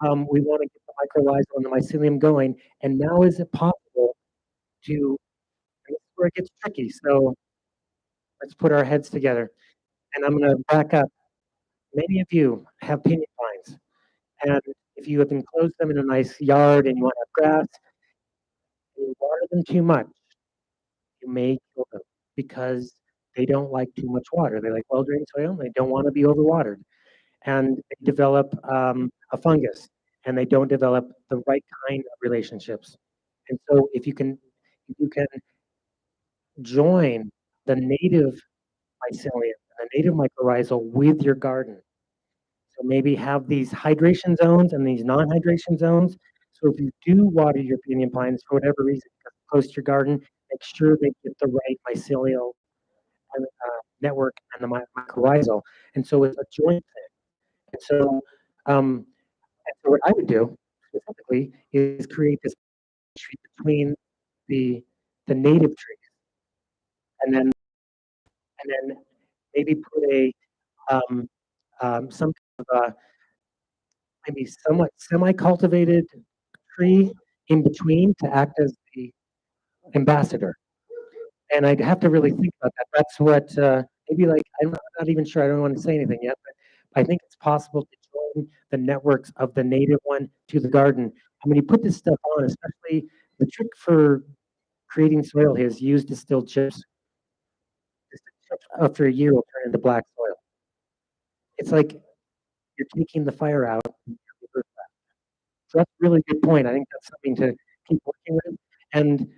[SPEAKER 2] We want to get the mycorrhizal and the mycelium going, and now is it possible to? And this is where it gets tricky. So let's put our heads together, and I'm going to back up. Many of you have pinyon pines. And if you have enclosed them in a nice yard and you want to have grass, and you water them too much, you may kill them because they don't like too much water. They like well-drained soil, and they don't want to be overwatered. And they develop a fungus, and they don't develop the right kind of relationships. And so if you can join the native mycelium and the native mycorrhizal with your garden, so maybe have these hydration zones and these non-hydration zones. So if you do water your pinyon pines for whatever reason, because it's close to your garden, make sure they get the right mycelial network and the mycorrhizal. And so it's a joint thing. And so, and so what I would do specifically is create this tree between the the native trees, and then maybe put a some kind of a maybe somewhat semi-cultivated tree in between to act as the ambassador. And I'd have to really think about that. That's what maybe like I'm not even sure. I don't want to say anything yet, but I think it's possible to join the networks of the native one to the garden. And when you put this stuff on, especially the trick for creating soil is use distilled chips. Distilled chips after a year will turn into black soil. It's like you're taking the fire out. So that's a really good point. I think that's something to keep working with. And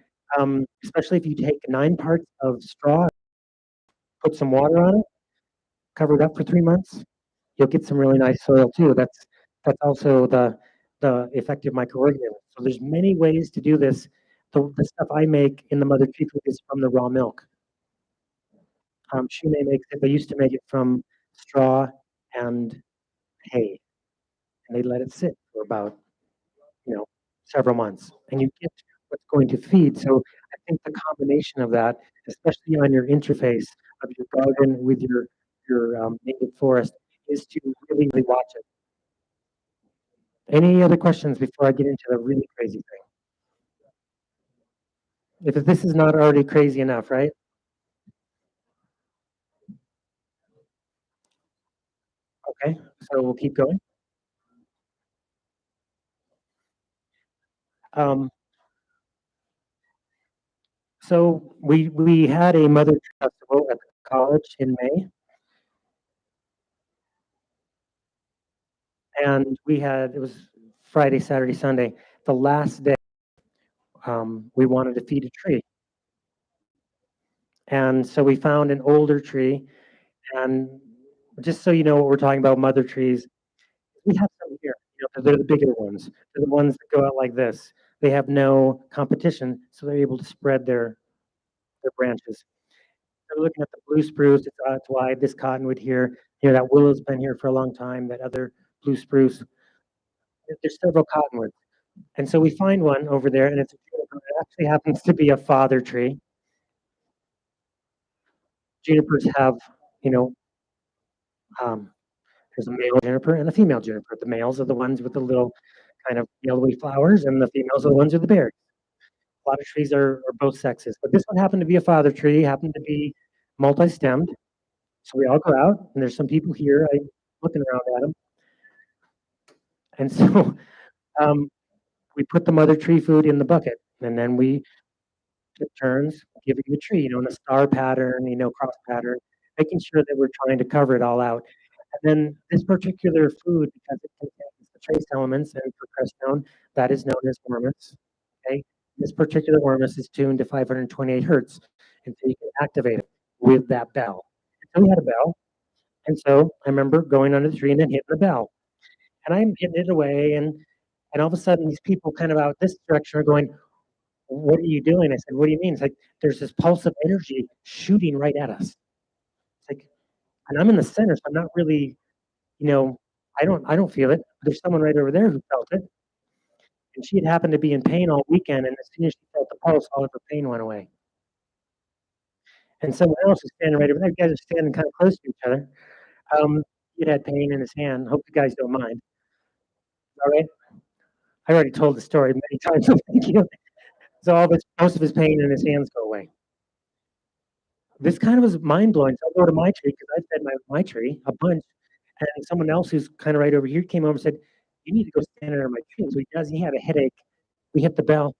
[SPEAKER 2] especially if you take 9 parts of straw, put some water on it, cover it up for 3 months, you'll get some really nice soil too. That's also the effective microorganism. So there's many ways to do this. The stuff I make in the mother tree food is from the raw milk. Shune makes it. They used to make it from straw and hay, and they let it sit for about several months, and you get what's going to feed. So I think the combination of that, especially on your interface of your garden with your native forest, is to really, really watch it. Any other questions before I get into the really crazy thing? If this is not already crazy enough, right? Okay, so we'll keep going. Um, so we had a mother tree festival at the college in May, and it was Friday, Saturday, Sunday. The last day, we wanted to feed a tree. And so we found an older tree, and just so you know what we're talking about, mother trees, we have some here. They're the bigger ones. They're the ones that go out like this. They have no competition, so they're able to spread their branches. We're looking at the blue spruce. It's wide. This cottonwood here, that willow's been here for a long time. That other blue spruce. There's several cottonwoods, and so we find one over there, and it's a juniper. It actually happens to be a father tree. Junipers have, you know, um, there's a male juniper and a female juniper. The males are the ones with the little kind of yellowy flowers, and the females are the ones with the berries. A lot of trees are both sexes, but this one happened to be a father tree, happened to be multi-stemmed. So we all go out, and there's some people here. I'm looking around at them, and so um, we put the mother tree food in the bucket, and then we took turns giving the tree, in a star pattern, cross pattern, making sure that we're trying to cover it all out. And then this particular food, because it contains the trace elements, and for Crestone, that is known as wormus. Okay, this particular wormus is tuned to 528 hertz, and so you can activate it with that bell. So we had a bell, and so I remember going under the tree and then hitting the bell, and I'm hitting it away, and all of a sudden these people kind of out this direction are going, "What are you doing?" I said, "What do you mean?" It's like there's this pulse of energy shooting right at us. It's like, and I'm in the center, so I'm not really, you know, I don't feel it. There's someone right over there who felt it, and she had happened to be in pain all weekend, and as soon as she felt the pulse, all of her pain went away. And someone else is standing right over there. You guys are standing kind of close to each other. Um, he had pain in his hand. Hope you guys don't mind. All right. I already told the story many times. So thank you. So most of his pain in his hands go away. This kind of was mind blowing. So I go to my tree because I fed my tree a bunch, and someone else who's kind of right over here came over and said, "You need to go stand under my tree." So he does. He had a headache. We hit the bell.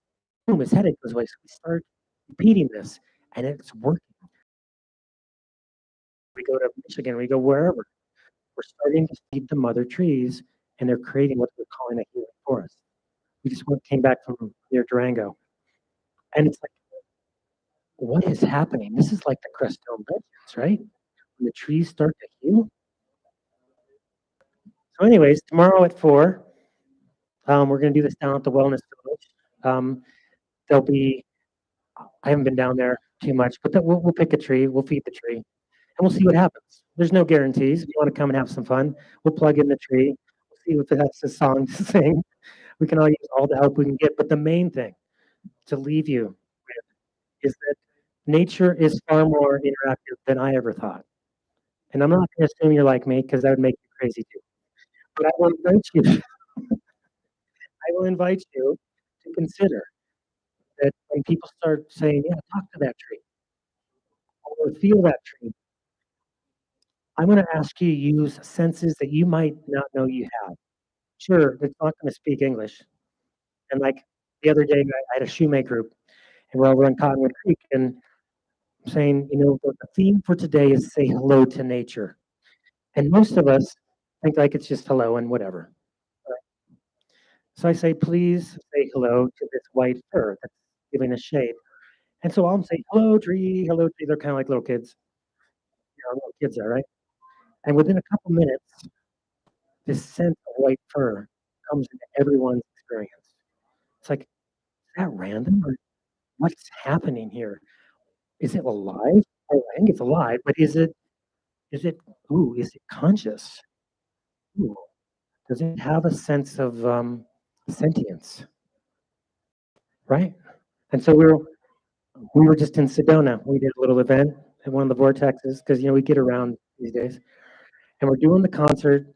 [SPEAKER 2] Boom, his headache goes away. So we start repeating this, and it's working. We go to Michigan. We go wherever. We're starting to feed the mother trees, and they're creating what we're calling a healing forest. We just came back from near Durango, and it's like, what is happening? This is like the Crestone Legends, right? When the trees start to heal. So, anyways, tomorrow at 4, we're going to do this down at the Wellness Village. There'll be, I haven't been down there too much, but we'll pick a tree, we'll feed the tree, and we'll see what happens. There's no guarantees. If you want to come and have some fun, we'll plug in the tree. We'll see if it has a song to sing. We can all use all the help we can get. But the main thing to leave you with is that nature is far more interactive than I ever thought. And I'm not going to assume you're like me because that would make you crazy too. But I will invite you. I will invite you to consider that when people start saying, "Yeah, talk to that tree," or "Feel that tree," I'm going to ask you to use senses that you might not know you have. Sure, it's not going to speak English. And like the other day, I had a shoemake group, and we're over on Cottonwood Creek, and I'm saying, the theme for today is say hello to nature. And most of us think like it's just hello and whatever. Right? So I say, please say hello to this white fir that's giving us shade. And so I'll say, hello, tree, hello, tree. They're kind of like little kids. Little kids are, right? And within a couple minutes, this scent of white fir comes into everyone's experience. It's like, is that random or what's happening here? Is it alive? Oh, I think it's alive, but is it conscious? Ooh, does it have a sense of sentience? Right? And so we were just in Sedona. We did a little event at one of the vortexes because we get around these days. And we're doing the concert,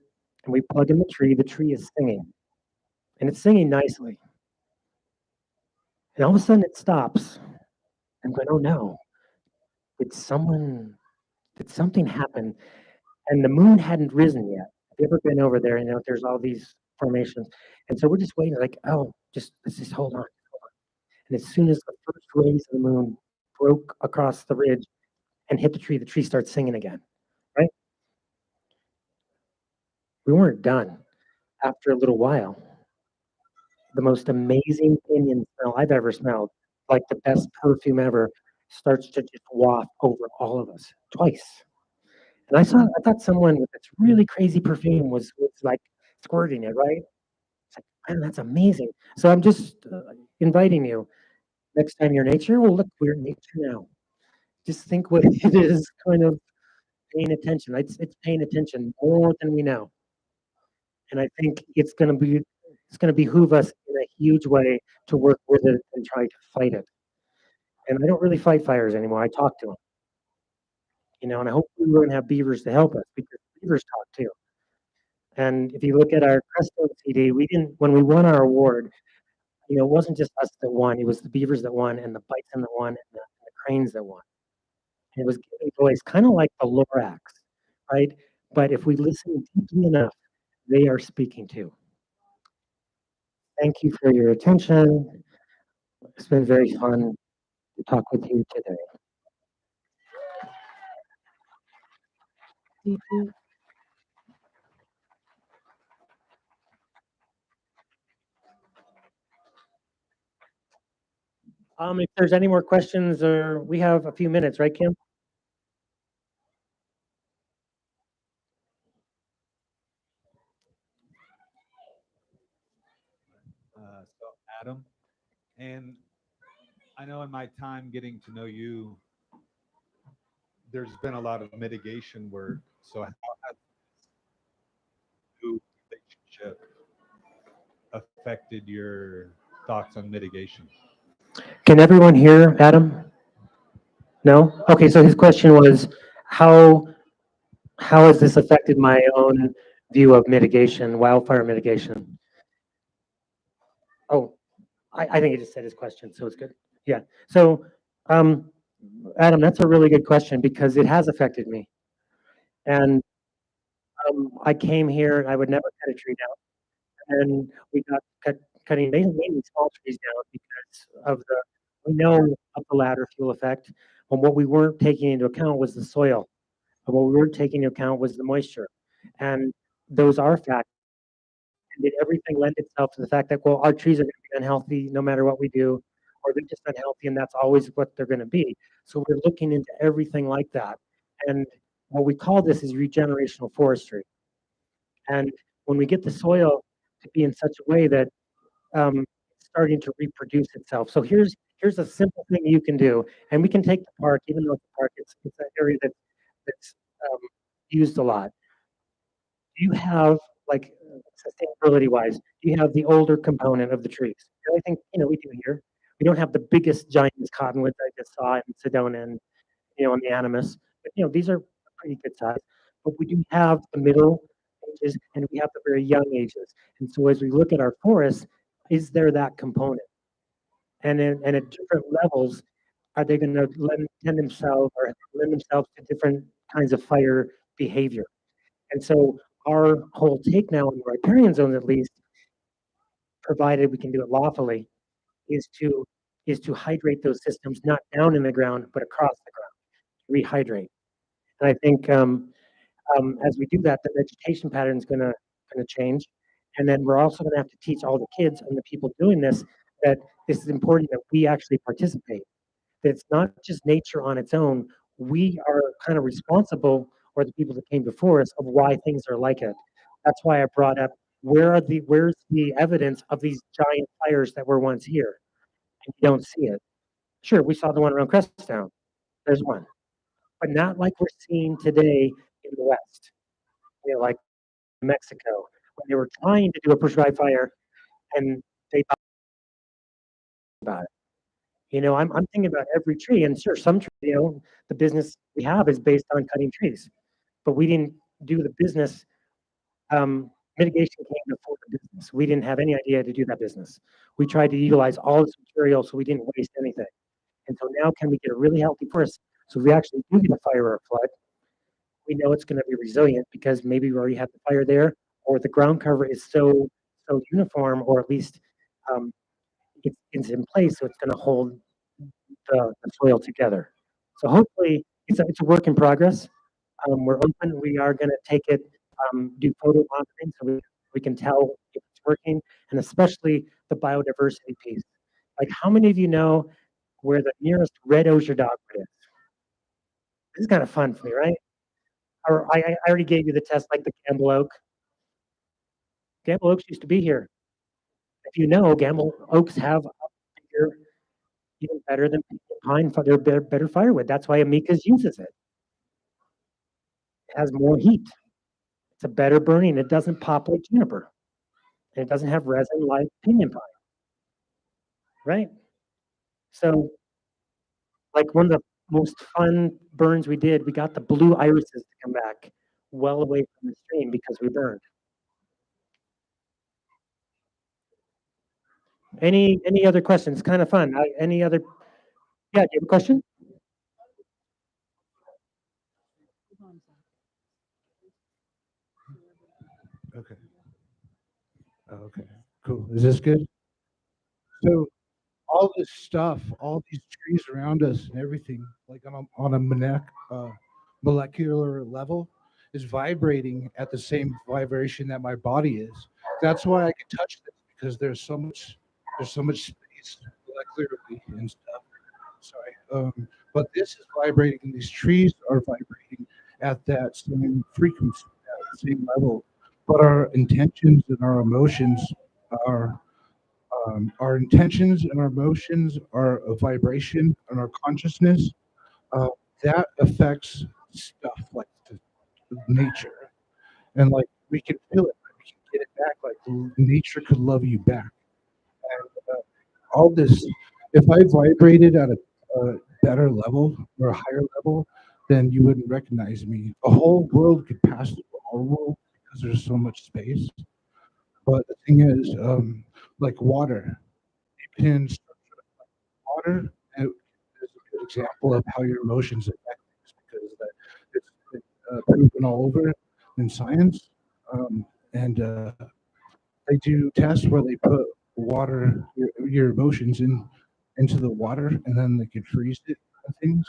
[SPEAKER 2] and we plug in the tree. The tree is singing, and it's singing nicely. And all of a sudden, it stops. I'm going, oh no! Did someone? Did something happen? And the moon hadn't risen yet. Have you ever been over there? There's all these formations, and so we're just waiting. Like, oh, let's just hold on. And as soon as the first rays of the moon broke across the ridge and hit the tree starts singing again. Right? We weren't done. After a little while, the most amazing pinion smell I've ever smelled, like the best perfume ever, starts to just waft over all of us twice. And I thought someone with this really crazy perfume was like squirting it, right? It's like, man, that's amazing. So I'm just inviting you next time you're in nature. Well, look, we're in nature now. Just think what it is, kind of paying attention. It's paying attention more than we know. And I think it's gonna behoove us in a huge way to work with it and try to fight it. And I don't really fight fires anymore. I talk to them, and I hope we're gonna have beavers to help us because beavers talk too. And if you look at our Crestone CD, we didn't when we won our award, it wasn't just us that won. It was the beavers that won, and the bison that won, and the cranes that won. And it was giving voice, kind of like the Lorax. right? But if we listen deeply enough, they are speaking too. Thank you for your attention. It's been very fun to talk with you today. If there's any more questions, or we have a few minutes, right, Kim?
[SPEAKER 4] So Adam, and I know in my time getting to know you, there's been a lot of mitigation work. So how has the new relationship affected your thoughts on mitigation?
[SPEAKER 2] Can everyone hear Adam? No? Okay, so his question was, how how has this affected my own view of mitigation, wildfire mitigation? Oh, I think he just said his question, so it's good. Yeah. So, um, Adam, that's a really good question because it has affected me. And I came here and I would never cut a tree down, and we got cutting mainly small trees down because of the we know of the ladder fuel effect. And what we weren't taking into account was the soil. And what we weren't taking into account was the moisture. And those are factors. And did everything lend itself to the fact that, well, our trees are going to be unhealthy no matter what we do, or they're just unhealthy and that's always what they're going to be. So we're looking into everything like that. And what we call this is regenerational forestry. And when we get the soil to be in such a way that it's starting to reproduce itself. So here's a simple thing you can do, and we can take the park, even though the park it's an area that's used a lot. Do you have, like, sustainability wise, do you have the older component of the trees? And I think, we do here. We don't have the biggest giant cottonwoods I just saw in Sedona and, in the Animus, but, these are pretty good size. But we do have the middle ages and we have the very young ages. And so as we look at our forests, is there that component? And at different levels, are they gonna tend themselves or lend themselves to different kinds of fire behavior? And so our whole take now in the riparian zones, at least, provided we can do it lawfully, is to hydrate those systems not down in the ground but across the ground, rehydrate. And I think as we do that, the vegetation pattern is gonna change, and then we're also gonna have to teach all the kids and the people doing this that this is important that we actually participate. That it's not just nature on its own. We are kind of responsible, or the people that came before us, of why things are like it. That's why I brought up where's the evidence of these giant fires that were once here, and you don't see it. Sure, we saw the one around Cresttown. There's one, but not like we're seeing today in the West. Like Mexico, when they were trying to do a prescribed fire, and they talked about it. I'm thinking about every tree, and sure, some trees, the business we have is based on cutting trees, but we didn't do the business. Mitigation came before the business. We didn't have any idea to do that business. We tried to utilize all this material so we didn't waste anything. And so now, can we get a really healthy forest? So if we actually do get a fire or a flood, we know it's going to be resilient because maybe we already have the fire there, or the ground cover is so uniform, or at least um, it's in place, so it's going to hold the soil together. So hopefully, it's a work in progress. We're open. We are going to take it, do photo monitoring, so we can tell if it's working, and especially the biodiversity piece. Like, how many of you know where the nearest red osier dogwood is? This is kind of fun for me, right? Or I already gave you the test, like the Gamble oak. Gamble oaks used to be here. If you know, Gamble oaks have a bigger, even better than pine. They're better firewood. That's why Amicus uses it. It has more heat. It's a better burning. It doesn't pop like juniper, and it doesn't have resin like pinyon pine, right? So, like, one of the most fun burns we did, we got the blue irises to come back well away from the stream because we burned. Any other questions? Kind of fun. Any other? Yeah, do you have a question?
[SPEAKER 5] Okay. Okay. Cool. Is this good? So all this stuff, all these trees around us and everything, like on a molecular level, is vibrating at the same vibration that my body is. That's why I can touch this because there's so much space molecularly and stuff. Sorry. But this is vibrating, and these trees are vibrating at that same frequency, at the same level. But our intentions and are our intentions and our emotions are a vibration, and our consciousness uh, that affects stuff like nature, and like we can feel it, we can get it back. Like nature could love you back, and all this. If I vibrated at a better level or a higher level, then you wouldn't recognize me. A whole world could pass through our world because there's so much space. But the thing is, like water, you can water is a good example of how your emotions affect things because it's proven all over in science. And they do tests where they put water, your emotions into the water, and then they could freeze it and things.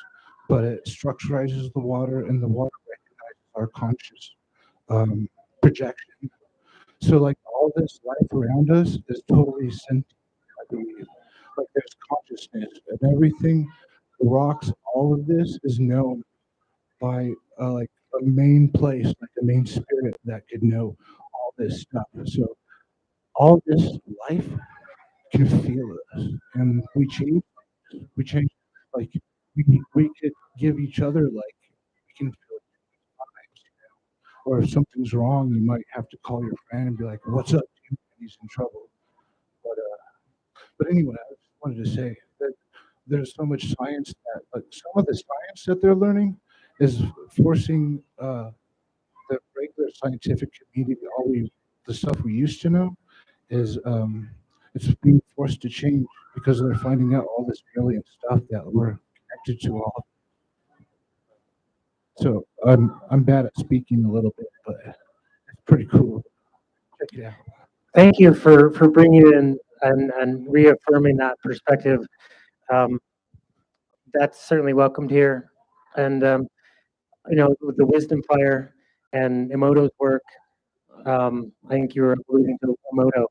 [SPEAKER 5] But it structurizes the water, and the water recognizes our conscious um, projection. So, like all this life around us is totally sentient, I believe. Like there's consciousness and everything. The rocks, all of this is known by like a main place, like a main spirit that could know all this stuff. So all this life can feel us, and we change. We change. Like we could give each other like we can feel it sometimes, or if something's wrong, you might have to call your friend and be like, "What's up, dude?" And he's in trouble. But anyway, I just wanted to say that there's so much science that, like, some of the science that they're learning is forcing the regular scientific community, the stuff we used to know, is it's being forced to change because they're finding out all this alien stuff that we're connected to all. So I'm bad at speaking a little bit, but it's pretty cool. Check it out.
[SPEAKER 2] Thank you for bringing in and reaffirming that perspective. Um, that's certainly welcomed here. And, with the Wisdom Fire and Emoto's work, I think you were alluding to Emoto,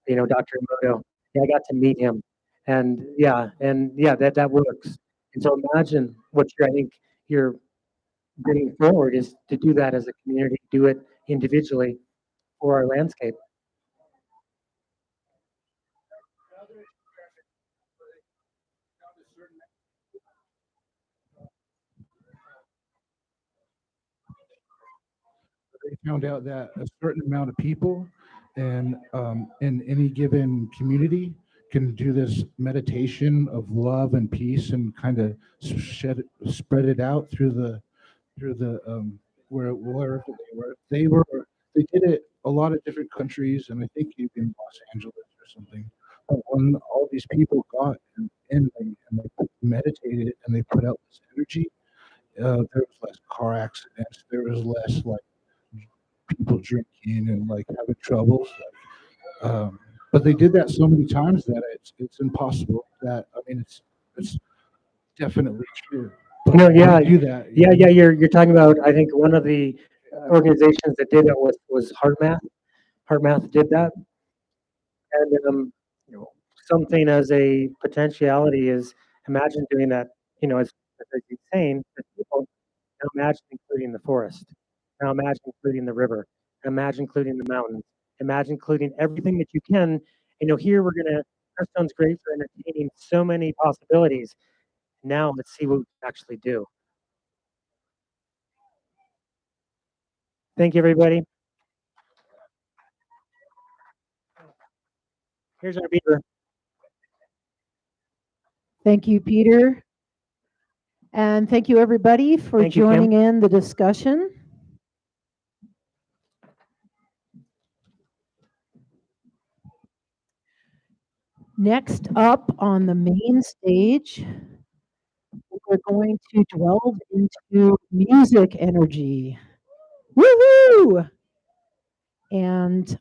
[SPEAKER 2] Dr. Emoto. Yeah, I got to meet him. And that works. And so imagine what I think you're bringing forward is to do that as a community, do it individually for our landscape.
[SPEAKER 5] They found out that a certain amount of people in any given community can do this meditation of love and peace and kind of spread it out through the wherever they were. They did it a lot of different countries, and I think even Los Angeles or something. But when all these people got and they meditated and they put out this energy, there was less car accidents. There was less like people drinking and like having troubles. But they did that so many times that it's impossible. That I mean, it's definitely true. But
[SPEAKER 2] No,
[SPEAKER 5] when
[SPEAKER 2] yeah,
[SPEAKER 5] they do that,
[SPEAKER 2] yeah. You're talking about. I think one of the organizations that did it was HeartMath. HeartMath did that, and something as a potentiality is imagine doing that. As you're saying, with people. Now imagine including the forest. Now imagine including the river. Imagine including the mountains. Imagine including everything that you can. Here we're gonna. Creststone's great for entertaining so many possibilities. Now let's see what we can actually do. Thank you, everybody. Here's our beaver.
[SPEAKER 1] Thank you, Peter. And thank you, everybody, for
[SPEAKER 2] Thank you, Kim.
[SPEAKER 1] joining in the discussion. Next up on the main stage, we're going to delve into music energy. Woohoo! And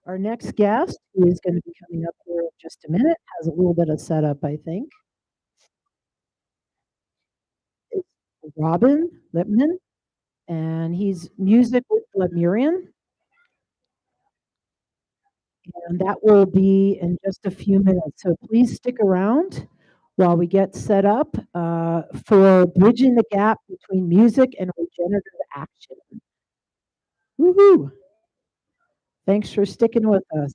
[SPEAKER 1] our next guest, who is going to be coming up here in just a minute, has a little bit of setup, I think. It's Robin Lipman, and he's music with Lemurian. And that will be in just a few minutes. So please stick around while we get set up for bridging the gap between music and regenerative action. Woohoo! Thanks for sticking with us.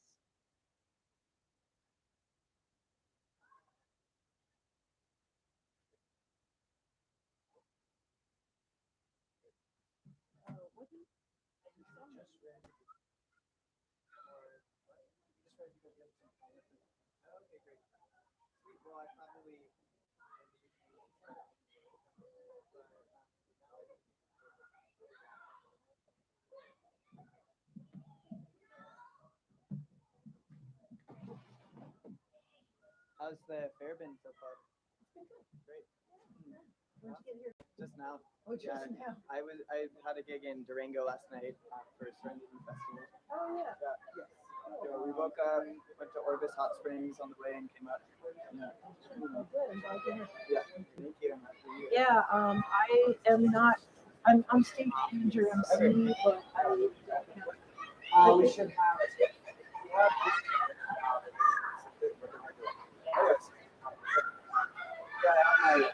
[SPEAKER 6] How's the fair been so far? Great. Just now.
[SPEAKER 1] Oh, just now.
[SPEAKER 6] I had a gig in Durango last night for Serenity Festival.
[SPEAKER 1] Oh, yeah.
[SPEAKER 6] Yes. So we woke up, went to Orbis Hot Springs on the way, and came up. Yeah.
[SPEAKER 1] Oh, good. I'm glad to hear.
[SPEAKER 6] Yeah. Thank you.
[SPEAKER 1] Yeah, I am not, I'm stage manager, MC, but
[SPEAKER 6] We should have. Yeah,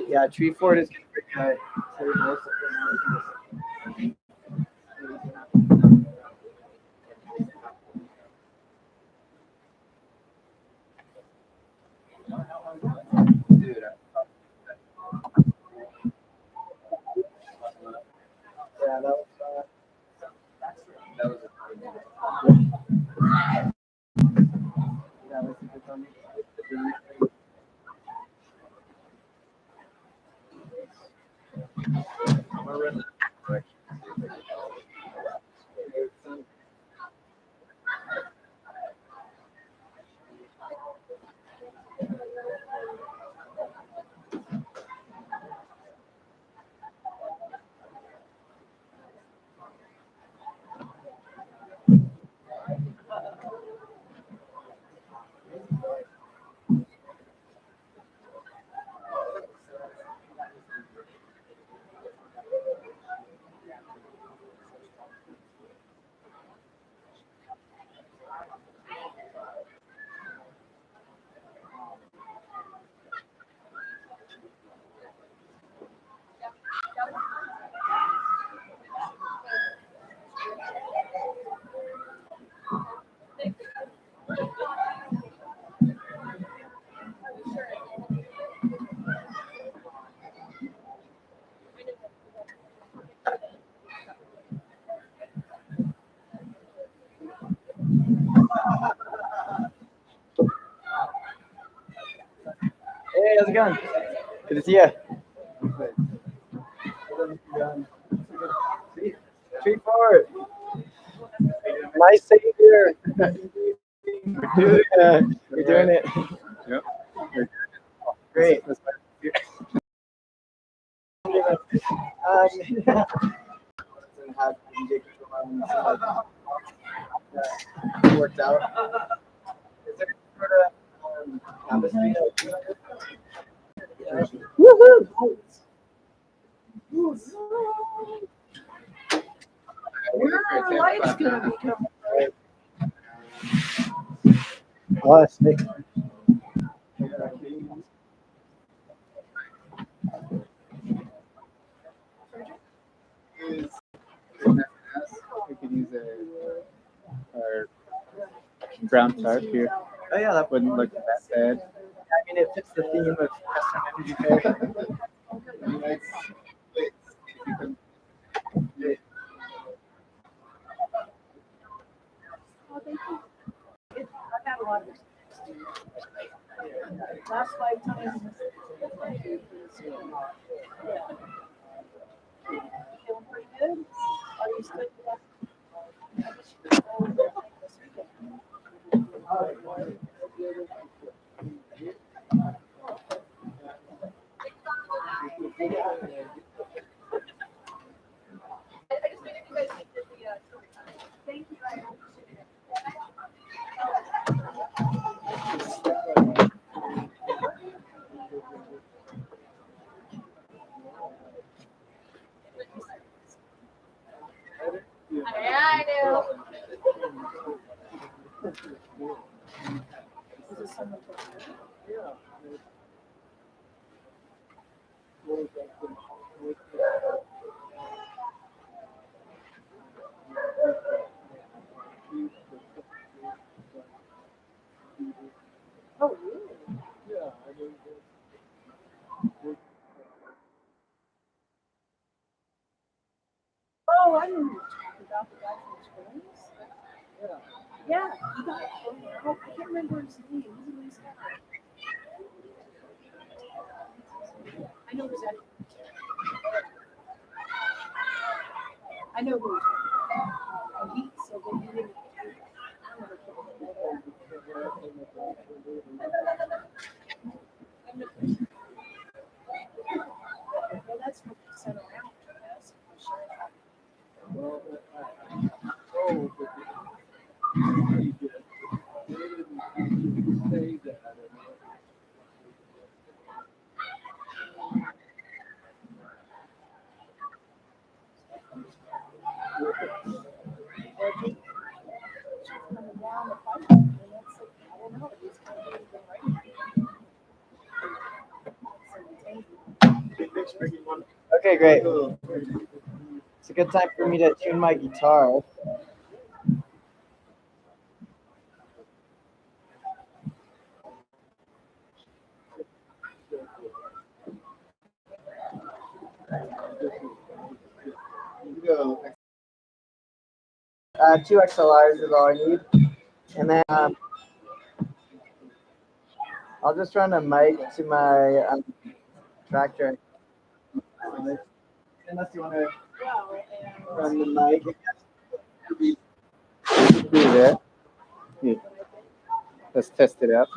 [SPEAKER 6] Yeah, Tree Fort is going to bring most of them. Dude, yeah, that was yeah, that's a good one. how's it going? Good to see you. Tree fort. Nice to be here. You're doing it.
[SPEAKER 7] Yep.
[SPEAKER 6] Great. Worked out. Is there sort of chemistry? Woohoo!
[SPEAKER 3] Where are our lights gonna be coming?
[SPEAKER 6] Oh, that's sick.
[SPEAKER 7] We could use our brown tarp here.
[SPEAKER 6] Oh yeah, that
[SPEAKER 7] Wouldn't look that bad.
[SPEAKER 6] I mean, it fits the theme of Western Energy Fair.
[SPEAKER 3] I've had a lot of last 5 times. Feeling pretty good? Are you still? Oh, really? Oh, I know who you're talking about, the guy from Twins. Yeah, he got, oh, I can't remember his name. He's a nice guy. I know who's that. I know who. And he, so when he didn't. Well, that's what he said around. That's for sure.
[SPEAKER 6] Okay, great. It's a good time for me to tune my guitar. Two XLRs is all I need. And then I'll just run a mic to my tractor. Unless you want to run the mic.
[SPEAKER 7] Do that. Yeah. Let's test it out.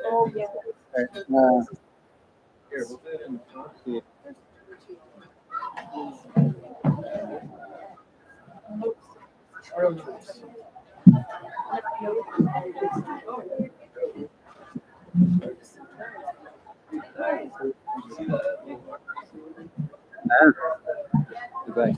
[SPEAKER 3] Oh, yeah.
[SPEAKER 7] Here, we'll put it in the top. Yeah. Goodbye.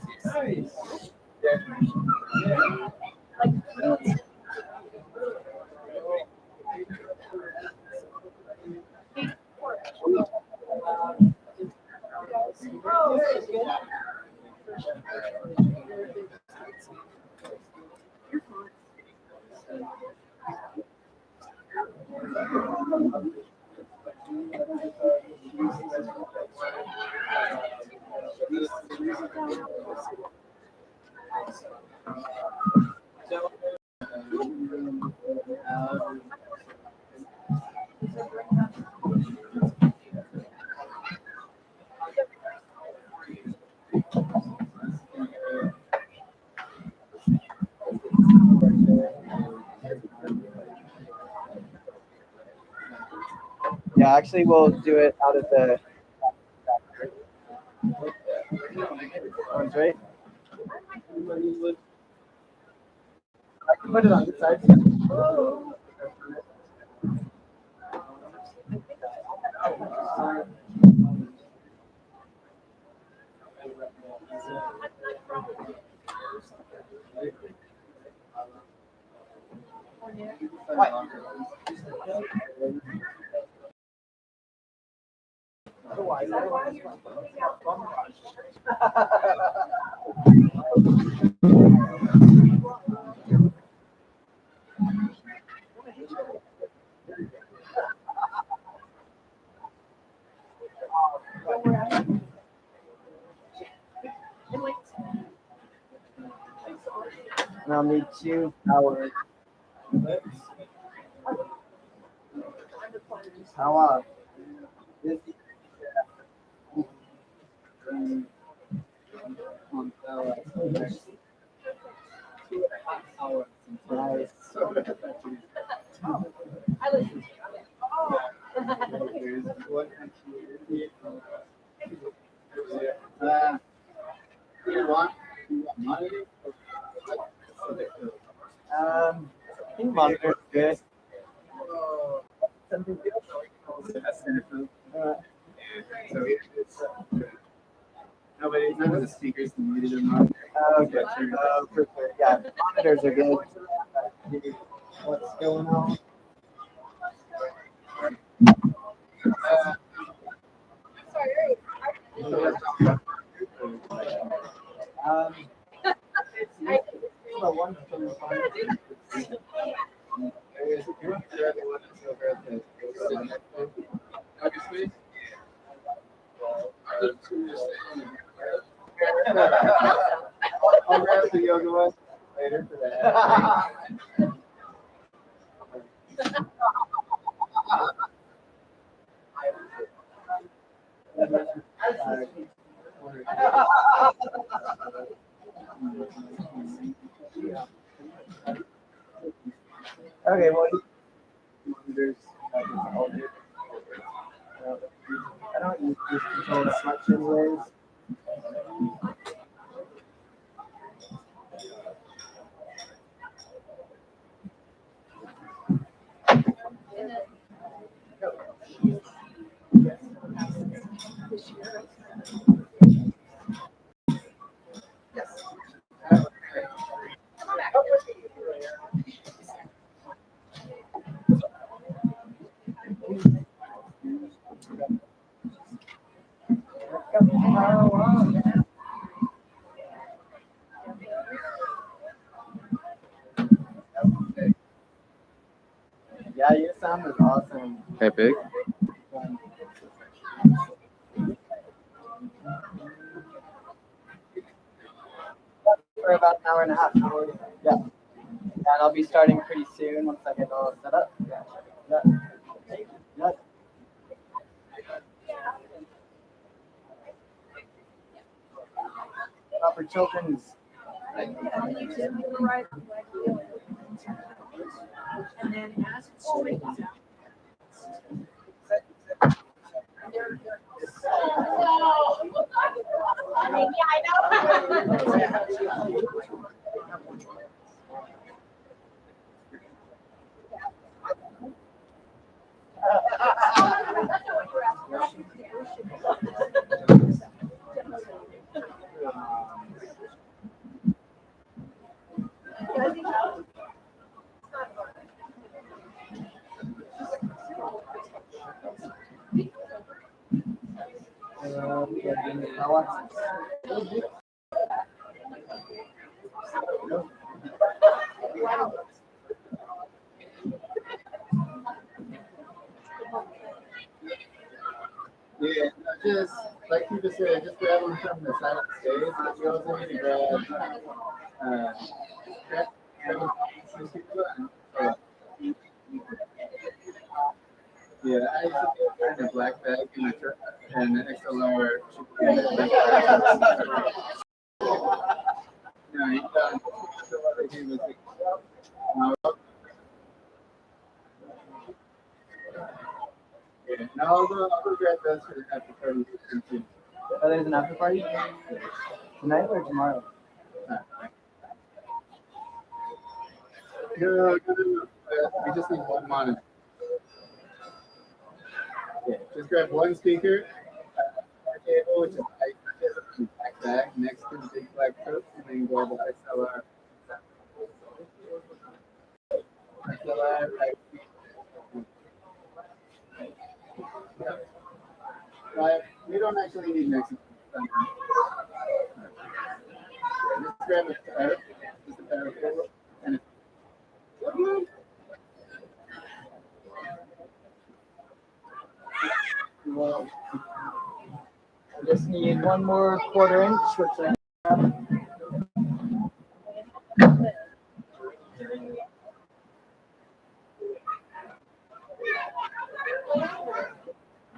[SPEAKER 6] Yeah, actually, we'll do it out of the ones, right? I can put it on this side. And I'll need 2 hours. How this I think monitor's good. No, but it's not the speakers muted or not. Okay. Perfect. Yeah, monitors are good. What's going on? About 1:25. I'll grab the yoga one later for that. Okay, well, monitors. I don't use this control that much anyways. Yeah, your sound is awesome.
[SPEAKER 7] Epic.
[SPEAKER 6] For about an hour and a half. Yeah. And I'll be starting pretty soon once I get all set up. Yeah. Yeah. For children's.
[SPEAKER 3] And then as it straightens out.
[SPEAKER 6] Yeah, just like you just said, just grab them from the side of the stage. But you also need to grab yeah, I used to find a black bag in my truck and an extra lower in the black bag. No, you don't. So what they do is yeah, no, I'll go grab those for the after party. Oh, there's an after party? Tonight or tomorrow? No. We just need one monitor. Yeah, just grab one speaker, cable, which is a black bag next to the big black coat, and then grab the XLR. XLR, we don't actually need next. Just grab a pair, just a pair of cable, and a well, I just need one more 1/4 inch, which I have.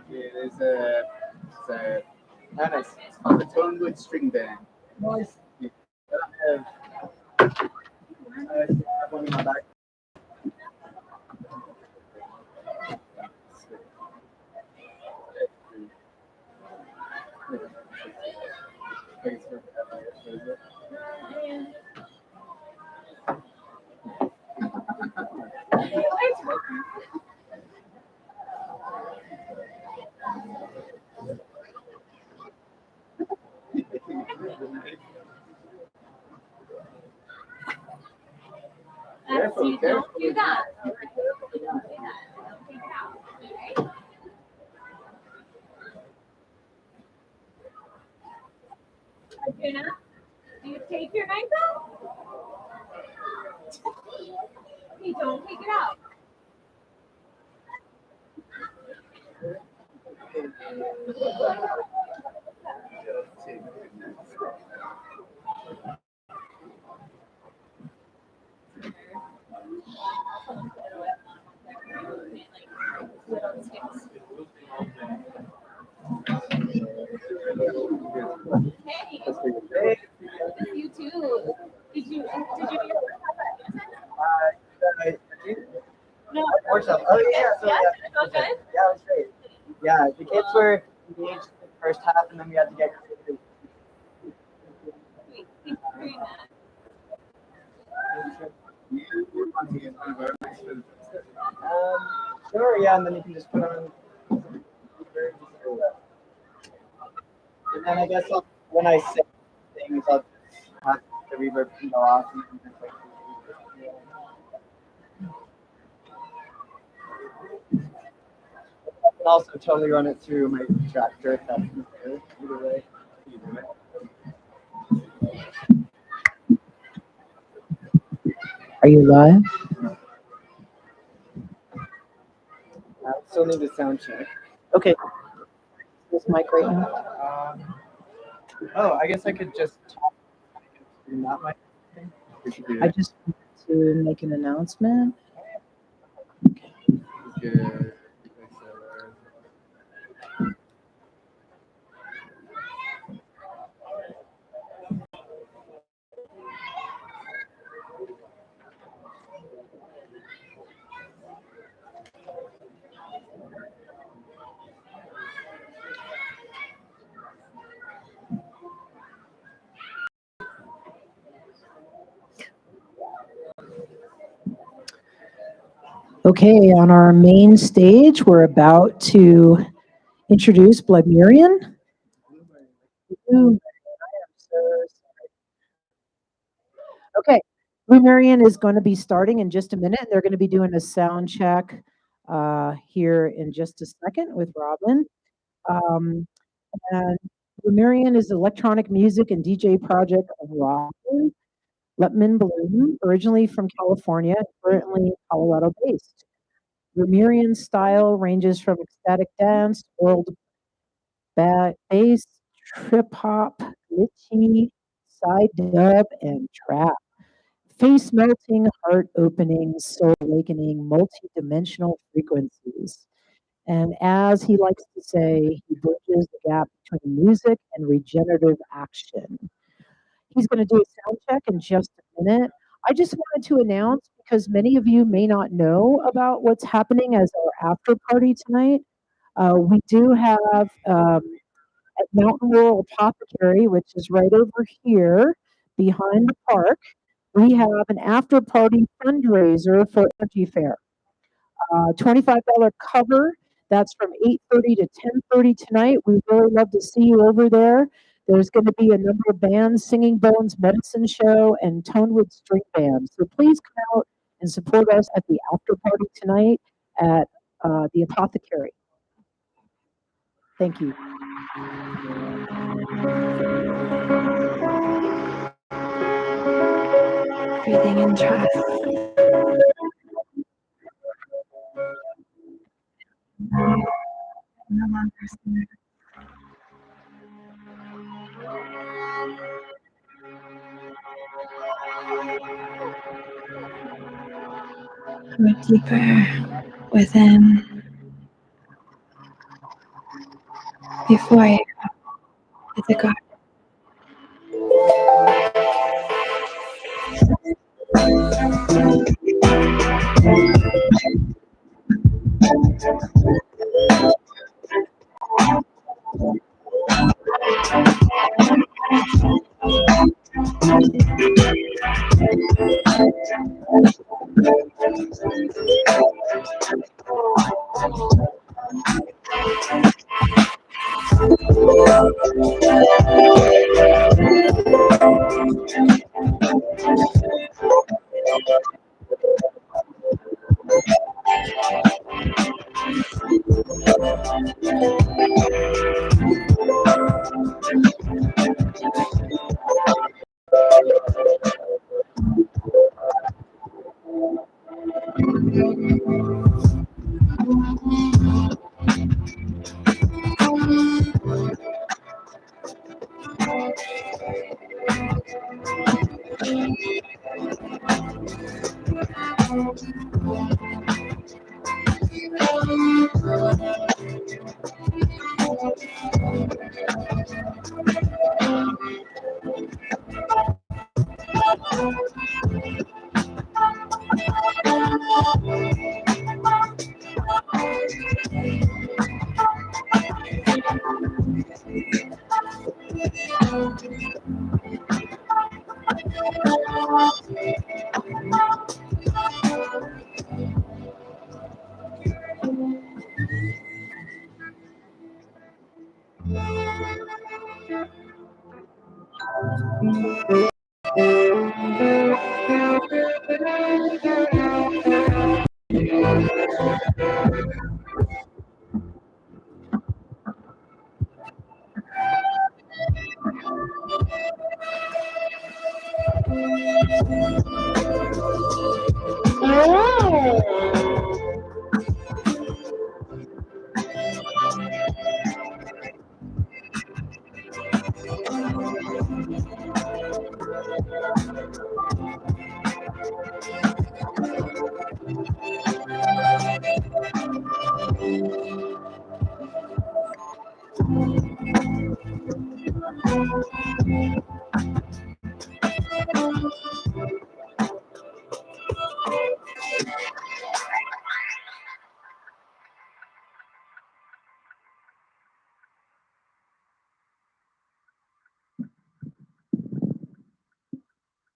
[SPEAKER 6] Yeah, nice. It's called the Tonewood String Band. Nice. Yeah. I have one in my back. Don't do that. Arjuna, do you take your knife out? Okay, don't take it out. Hey, you too. Did you no. Workshop. Oh yeah. So yeah. So good. Yeah, it was great. Yeah, the kids were engaged in the first half, and then we had to get. Sure, yeah, and then you can just put on. And then I guess when I say things, I'll just have the reverb go off. And then just like, I can also totally run it through my tractor if that's easier. Either way.
[SPEAKER 1] Are you live?
[SPEAKER 6] I still need a sound check.
[SPEAKER 1] Okay. This mic right now.
[SPEAKER 6] Oh, I guess I could just talk through that mic.
[SPEAKER 1] I just want to make an announcement.
[SPEAKER 6] Good.
[SPEAKER 1] Okay, on our main stage, we're about to introduce Blood Murian. Okay, Blue Marion is going to be starting in just a minute. They're going to be doing a sound check here in just a second with Robin. And Blue Marion is an electronic music and DJ project of Robin Letman Bloom, originally from California, currently Colorado based. Blue Marion's style ranges from ecstatic dance, world bass, trip hop, glitchy, side dub, and trap. Face melting, heart opening, soul awakening, multi-dimensional frequencies. And as he likes to say, he bridges the gap between music and regenerative action. He's going to do a sound check in just a minute. I just wanted to announce, because many of you may not know about what's happening as our after party tonight. We do have at Mountain Rural Apothecary, which is right over here behind the park, we have an after party fundraiser for Energy Fair. $25 cover. That's from 8:30 to 10:30 tonight. We'd really love to see you over there. There's going to be a number of bands, Singing Bones Medicine Show and Tonewood String Band. So please come out and support us at the after party tonight at the Apothecary. Thank you.
[SPEAKER 8] Breathing in trust. No longer scared. Go deeper within before you go to the garden.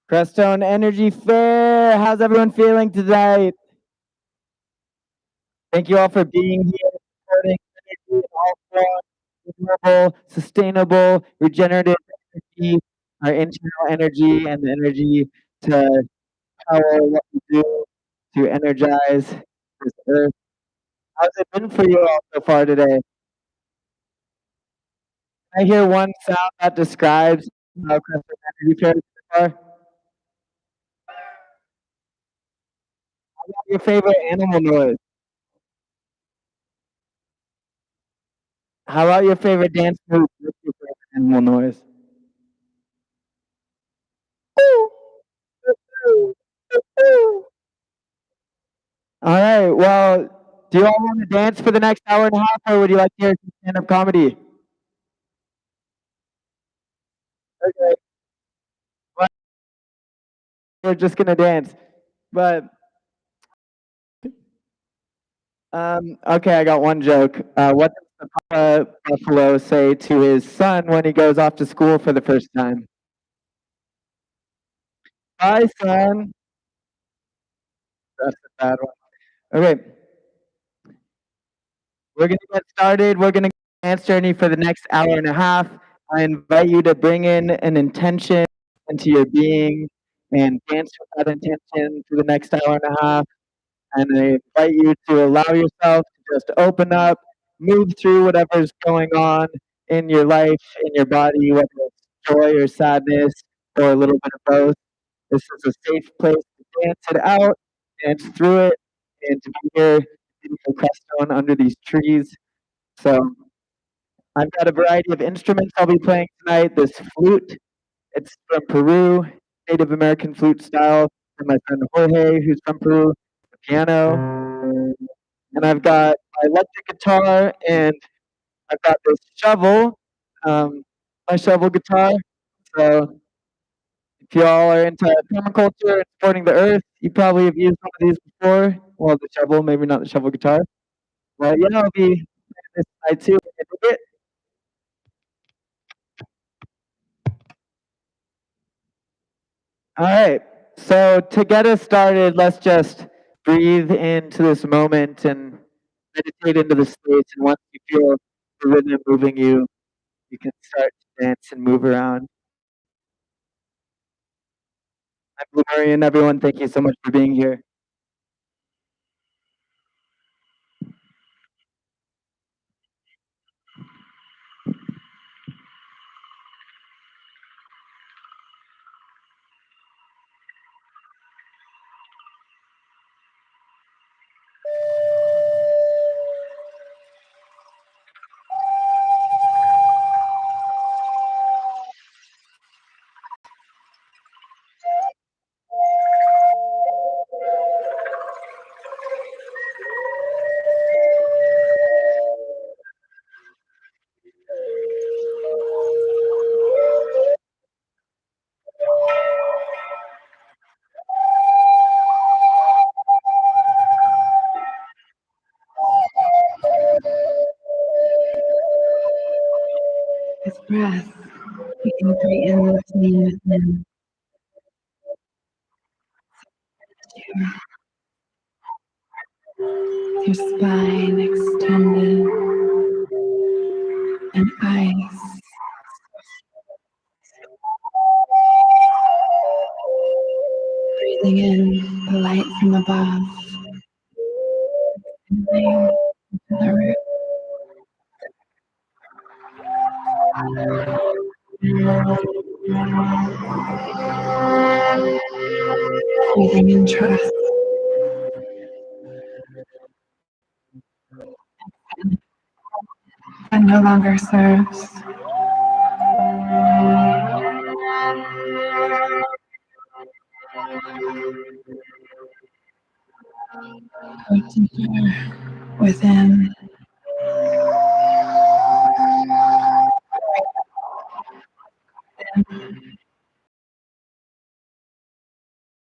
[SPEAKER 6] Crestone Energy Fair. How's everyone feeling tonight? Thank you all for being here, supporting energy, all forms, renewable, sustainable, regenerative energy, our internal energy, and the energy to power what we do to energize this earth. How's it been for you all so far today? I hear one sound that describes how Crestone Energy Fair is so far. What's your favorite animal noise? How about your favorite dance move? What's your favorite animal noise? All right. Well, do you all want to dance for the next hour and a half, or would you like to hear some stand-up comedy? Okay. Well, we're just gonna dance, but okay. I got one joke. What does the Papa Buffalo say to his son when he goes off to school for the first time? Bye, son. That's a bad one. Okay. We're going to get started. We're going to dance journey for the next hour and a half. I invite you to bring in an intention into your being and dance with that intention for the next hour and a half. And I invite you to allow yourself to just open up, move through whatever's going on in your life, in your body, whether it's joy or sadness or a little bit of both. This is a safe place to dance it out, dance through it, and to be here in the Crestone under these trees. So I've got a variety of instruments I'll be playing tonight. This flute, it's from Peru, Native American flute style, from my friend Jorge, who's from Peru, the piano. And I've got my electric guitar, and I've got this shovel, my shovel guitar. So if y'all are into permaculture and supporting the earth, you probably have used one of these before. Well, the shovel, maybe not the shovel guitar. But yeah, I'll be playing this tonight too. Dig it? All right. So to get us started, let's just breathe into this moment and meditate into the space. And once you feel the rhythm moving you, you can start to dance and move around. I'm Blue Marion, everyone. Thank you so much for being here.
[SPEAKER 8] With breath, you can breathe in within your spine extended and eyes breathing in the light from above, inhaling into the root, breathing in trust. And no longer serves. Go deeper within.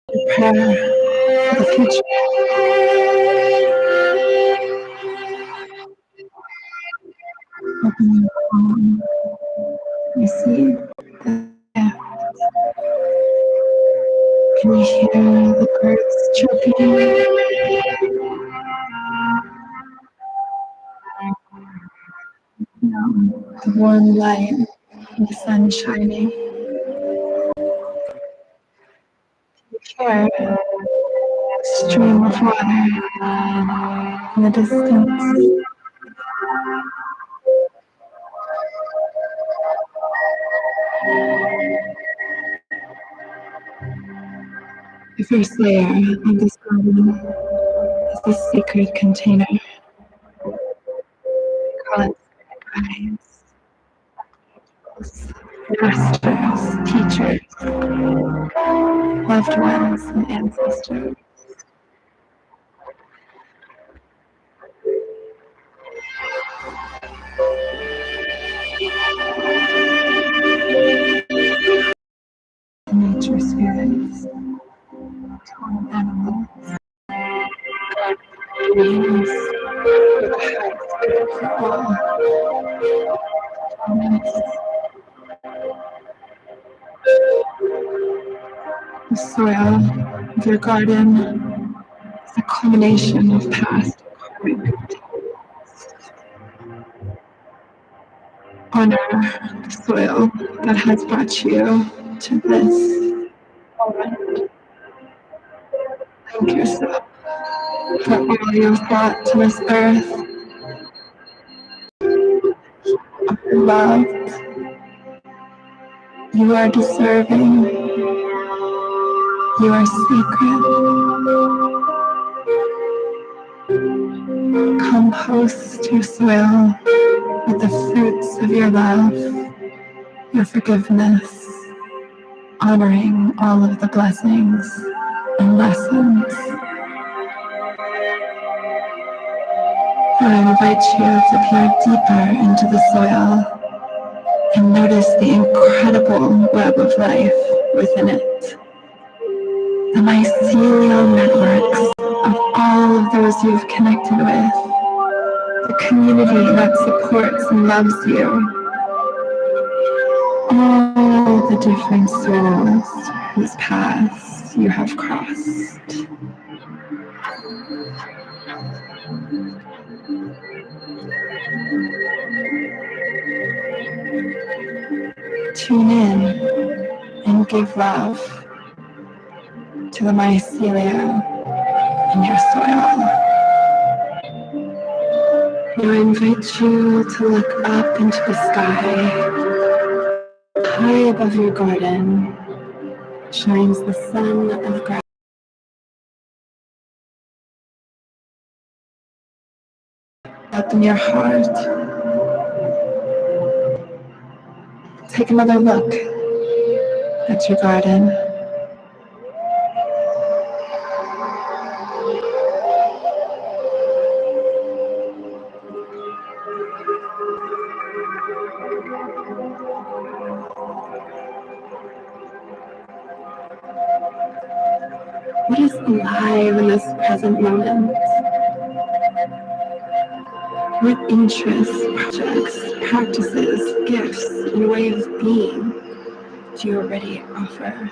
[SPEAKER 8] Prepare for the future. Open your palm. Receive the gift. Can you hear the birds chirping? The warm light, the sun shining. Here, a stream of water in the distance. The first layer of this garden is the sacred container. We call it sky. masters, teachers, loved ones, and ancestors. Nature spirits, totem animals, beings with a high spirit for all. The soil of your garden is a culmination of past karmic. Honor the soil that has brought you to this moment. Thank yourself for all you've brought to this earth. Love, you are deserving, you are sacred. Compost your soil with the fruits of your love, your forgiveness, honoring all of the blessings and lessons. I invite you to peer deeper into the soil and notice the incredible web of life within it. The mycelial networks of all of those you've connected with, the community that supports and loves you, all the different souls whose paths you have crossed. Tune in and give love to the mycelia in your soil. Now I invite you to look up into the sky. High above your garden shines the sun of gratitude. Open your heart. Take another look at your garden. What is alive in this present moment? What interests, projects, practices, gifts, and way of being do you already offer?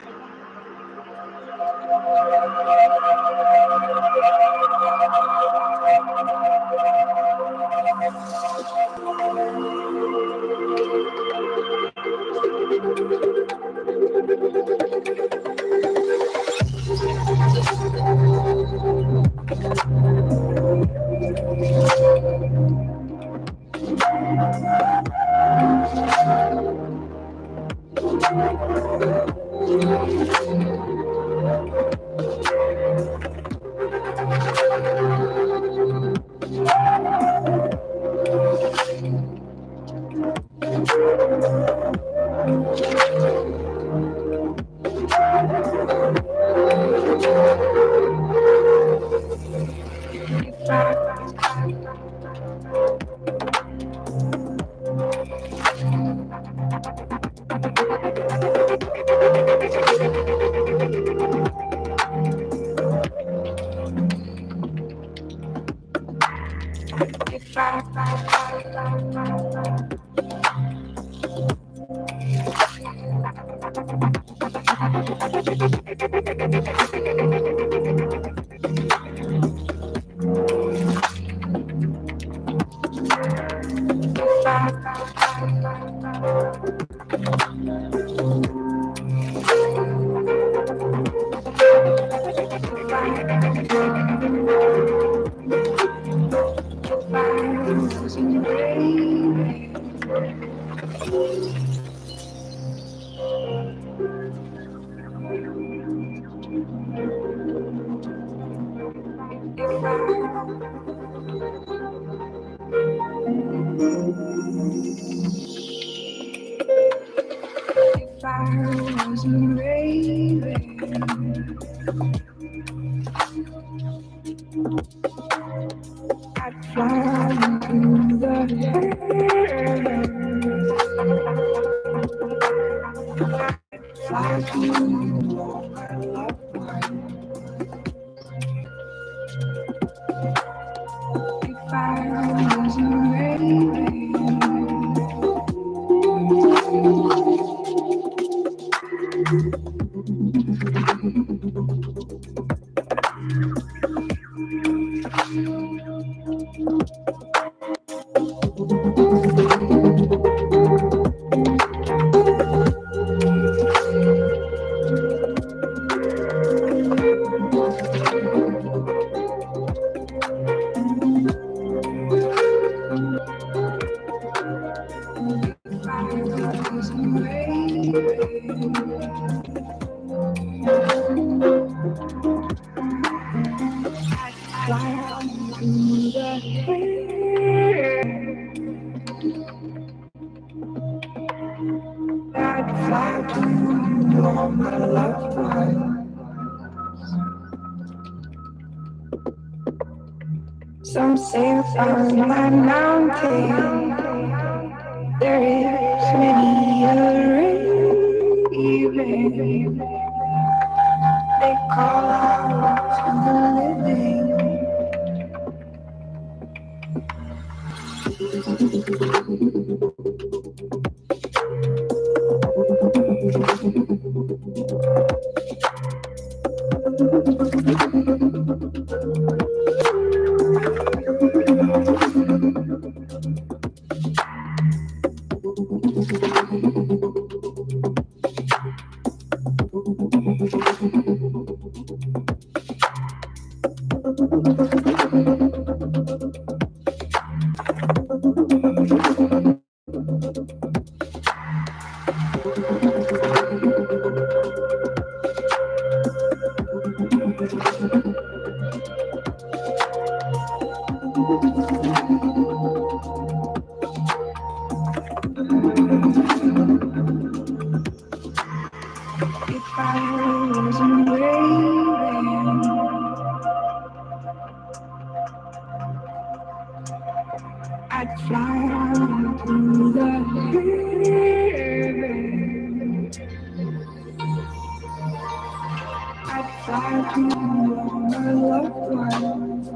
[SPEAKER 8] wasn't raving, I'd fly into the heavens. Fly to all my loved ones. If I wasn't raving, if I wasn't raving, I'd fly out into the heavens. I'd fly to all my loved ones. Some say upon my mountain there is many a raven. They call out to the living. If I wasn't waiting, I'd fly out through the heavens. I'd fly to all my loved ones.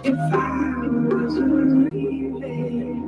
[SPEAKER 8] If I wasn't leaving,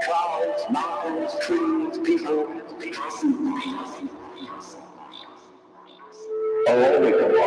[SPEAKER 9] Clouds, mountains, trees, people, all we can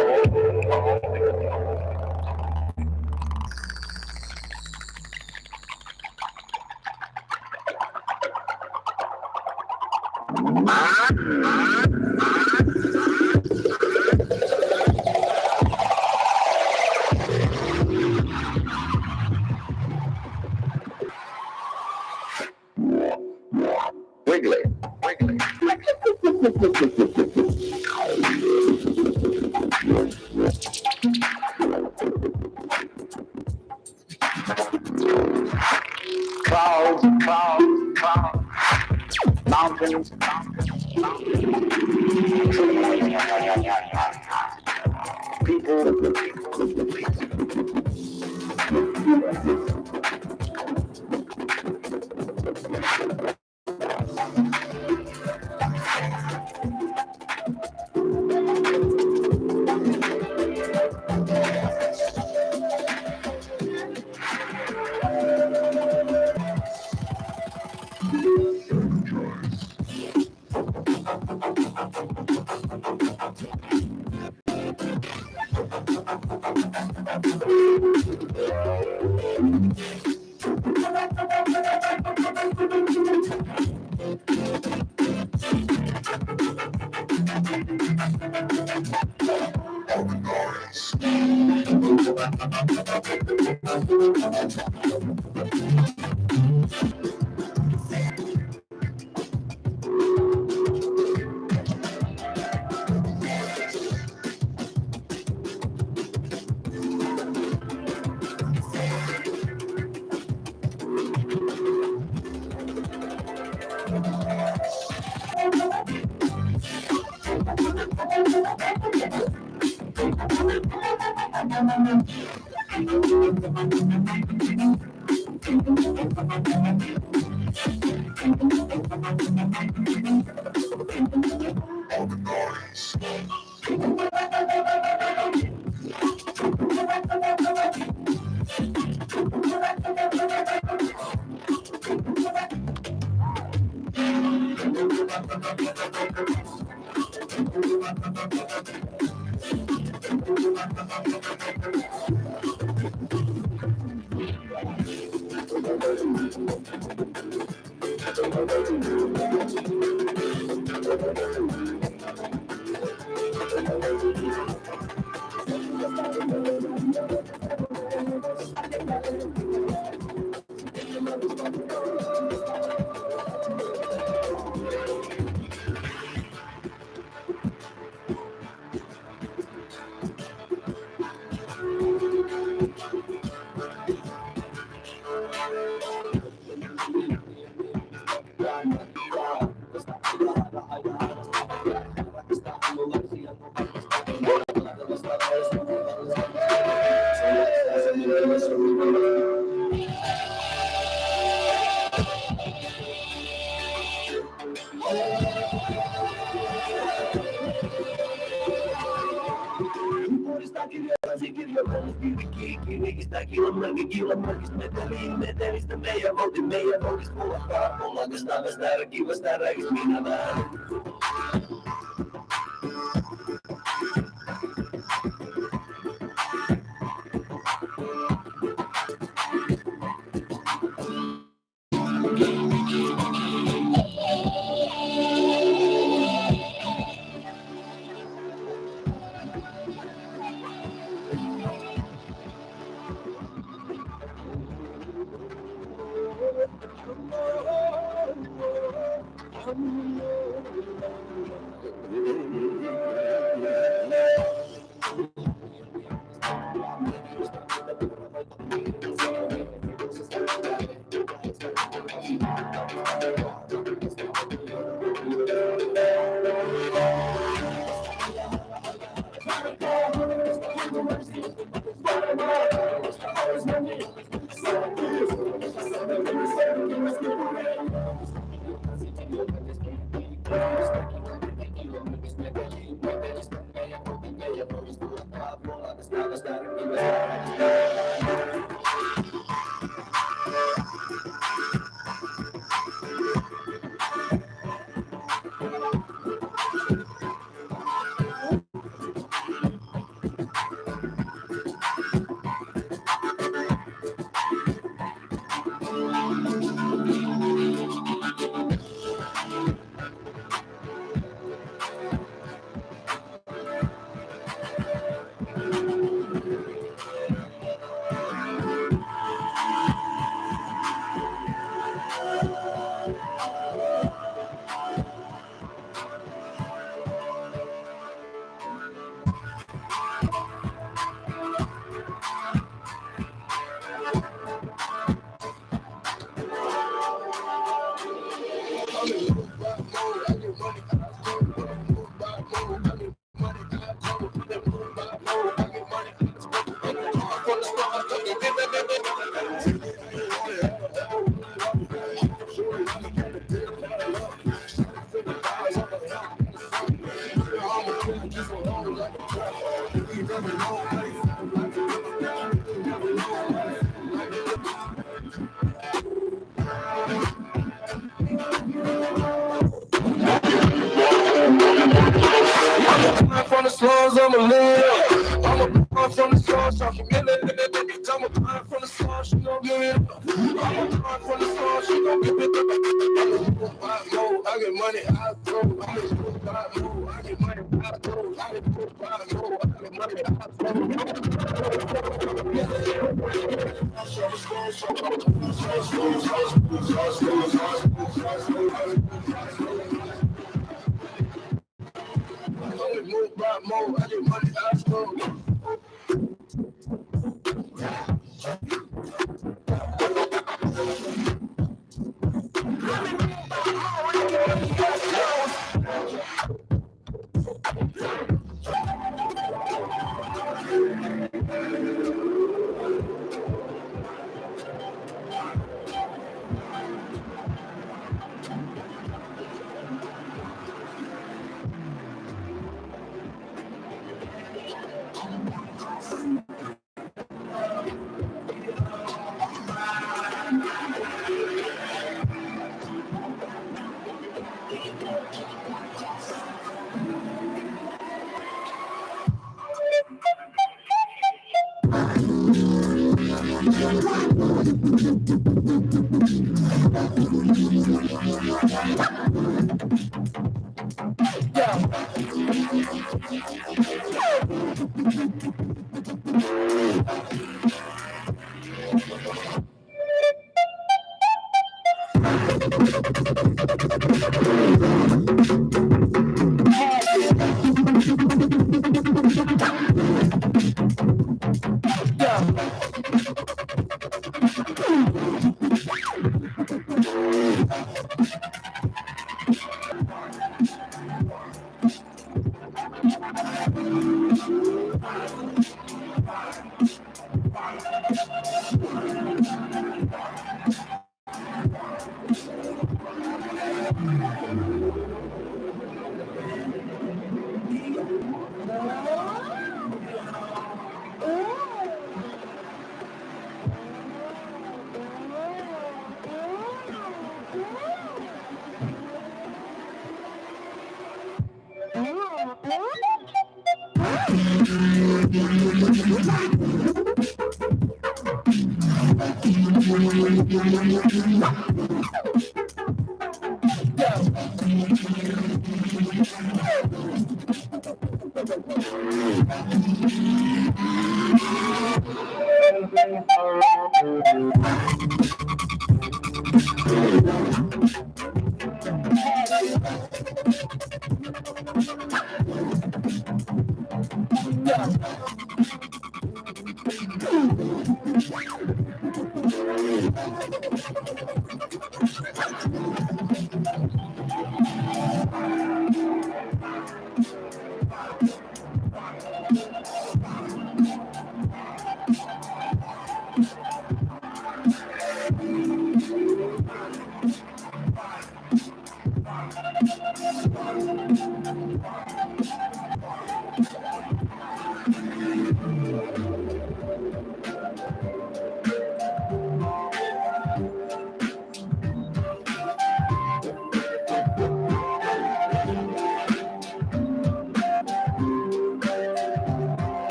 [SPEAKER 9] wiggly, wiggly. Clouds, clouds, clouds, mountains, From the slums, I'm a live. I'm a blind from the slums, talking million. I'm a blind from the slums, she gon' give it up. I'm a blind from the slums, she gon' give it up. I get money, I throw. I'm a move, I get money, I throw. I get money, I get money, I throw.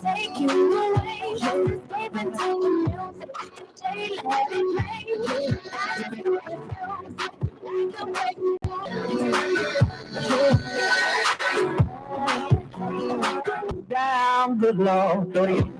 [SPEAKER 8] Take you away, just escape into the music. Stay, let it play.
[SPEAKER 6] Down, good Lord, go to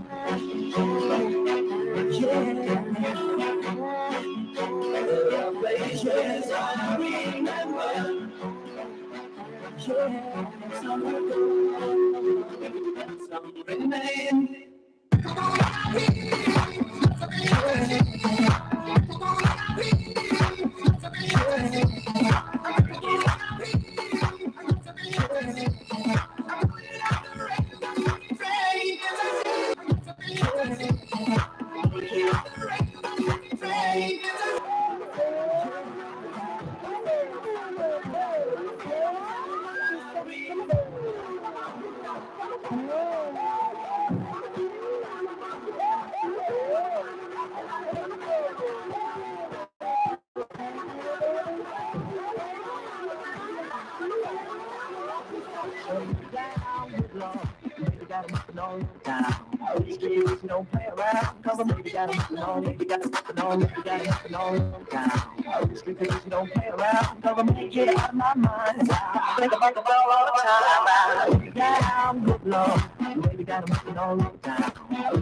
[SPEAKER 6] don't play around, cause I'm maybe got it on, maybe got it on, maybe got it on down. Street police, don't play around, cause I'm make it out of my mind. I think about the ball all the time. Down, good Lord, maybe got it on down.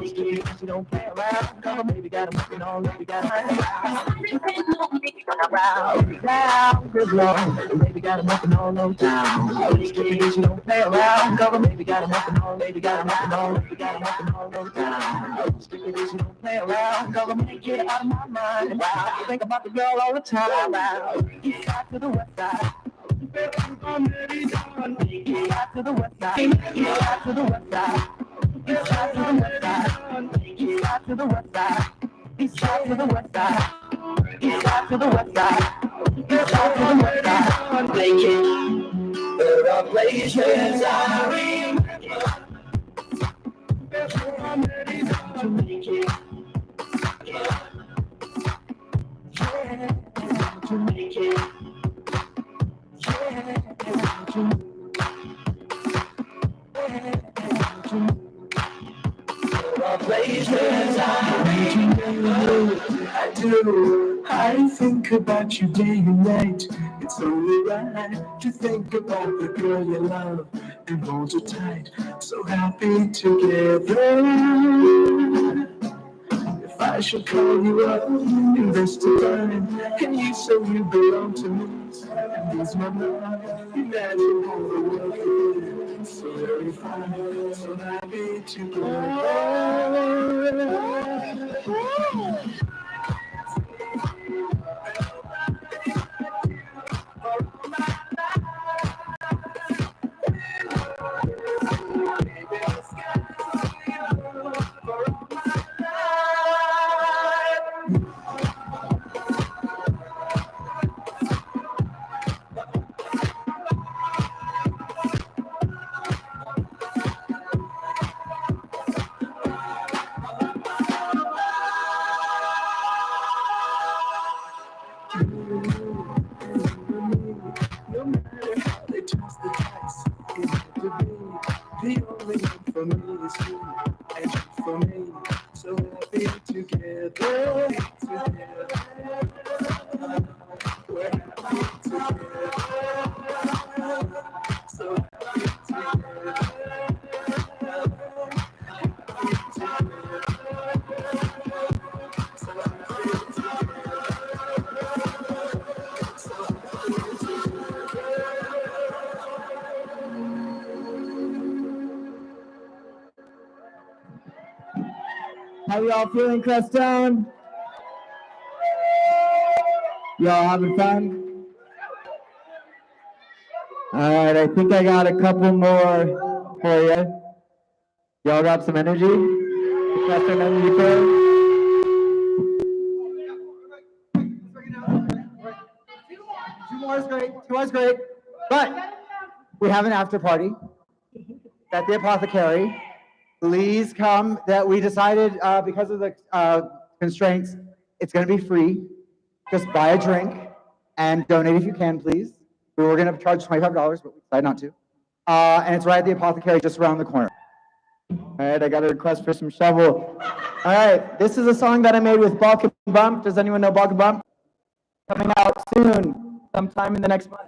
[SPEAKER 6] Street police, don't play around, cause I'm maybe got it on, maybe got it around. Down, good Lord, maybe got it on down. Street police, don't play around, cause I'm maybe got it on, maybe got it on, maybe got it on down. Street police, don't play around, cause I'm make it out of my mind. I think about the girl all the time. East side to the west side. East side to the west side. East side to the west side. East side to the west side. East side to the west side. East side to the west side. East side to the west side. East side to the west side. Make it. There are places I remember. I'm ready to make it. To make it. Places I do. I think about you day and night. It's only right to think about the girl you love and hold her tight. So happy together. If I should call you up, invest a time, and you say you belong to me, and these my love, imagine how the world could be so very fine, so happy together. No matter how they toss the dice, it's meant to be. The only one for me is you, and you for me. So happy together, we're happy together. So happy together. How y'all feeling, Crestone? Y'all having fun? All right, I think I got a couple more for you. Y'all got some energy? Western Energy Fair? Two more is great. Two more is great. But we have an after party at the Apothecary. Please come. That we decided because of the constraints, it's going to be free. Just buy a drink and donate if you can, please. We were going to charge $25, but we decided not to. And it's right at the Apothecary, just around the corner. All right, I got a request for some shovel. All right, this is a song that I made with Balk and Bump. Does anyone know Balk and Bump? Coming out soon, sometime in the next month.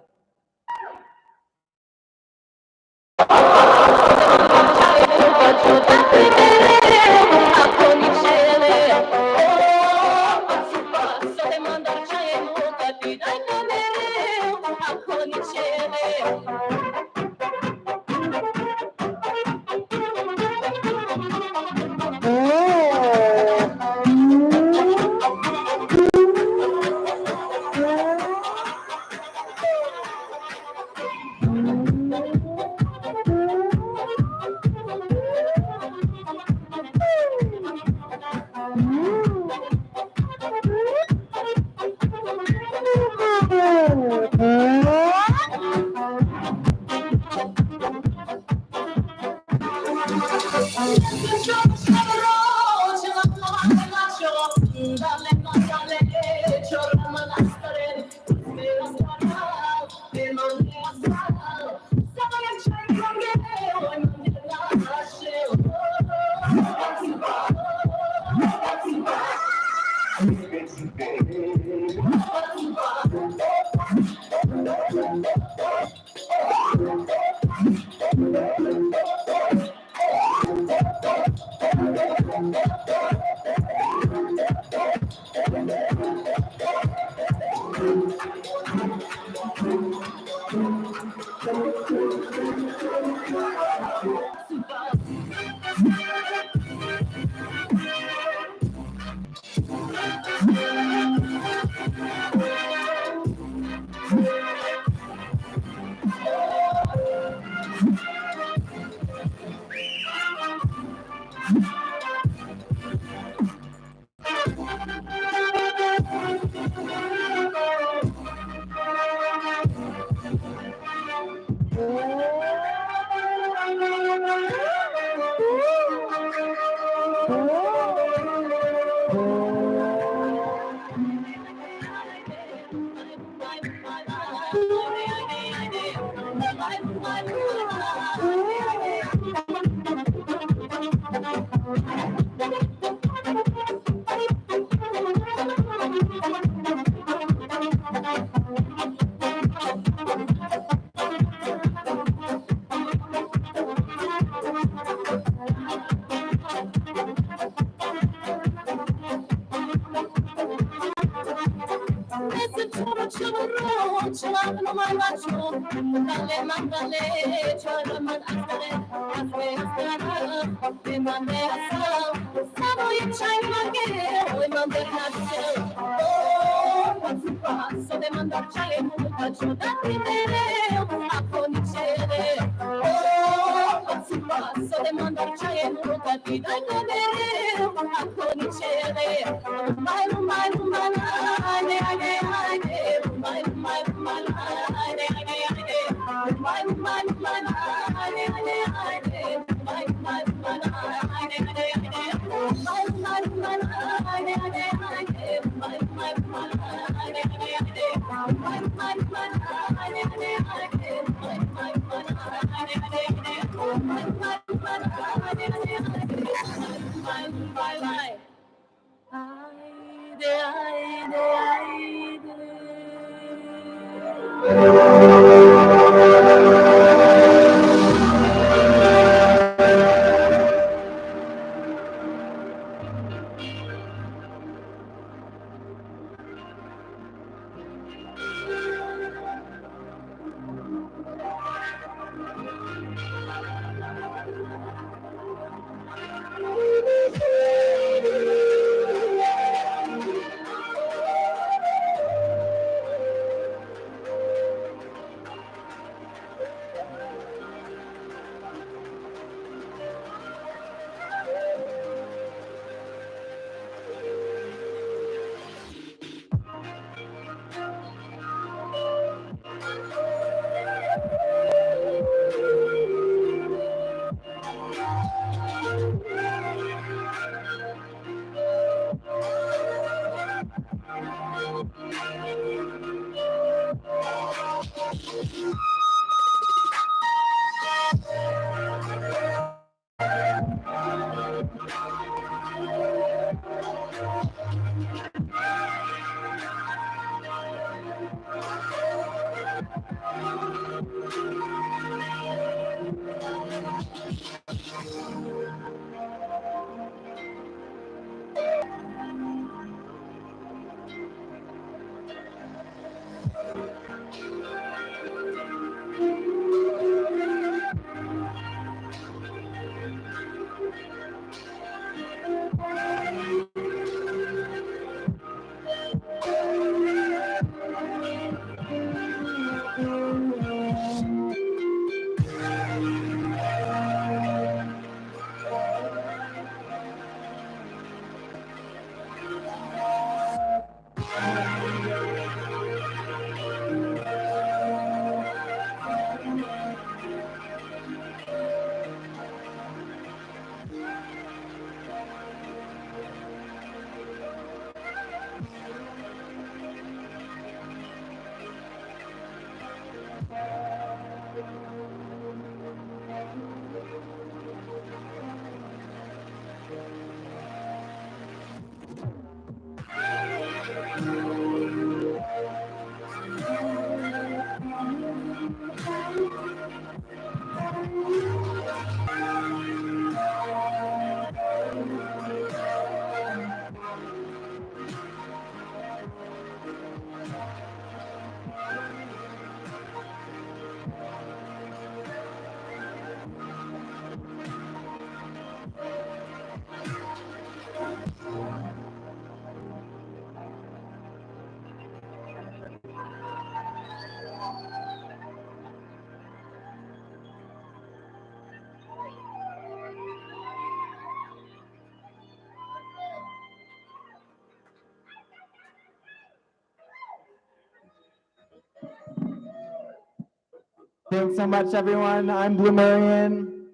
[SPEAKER 6] Thanks so much, everyone. I'm Blue Marion.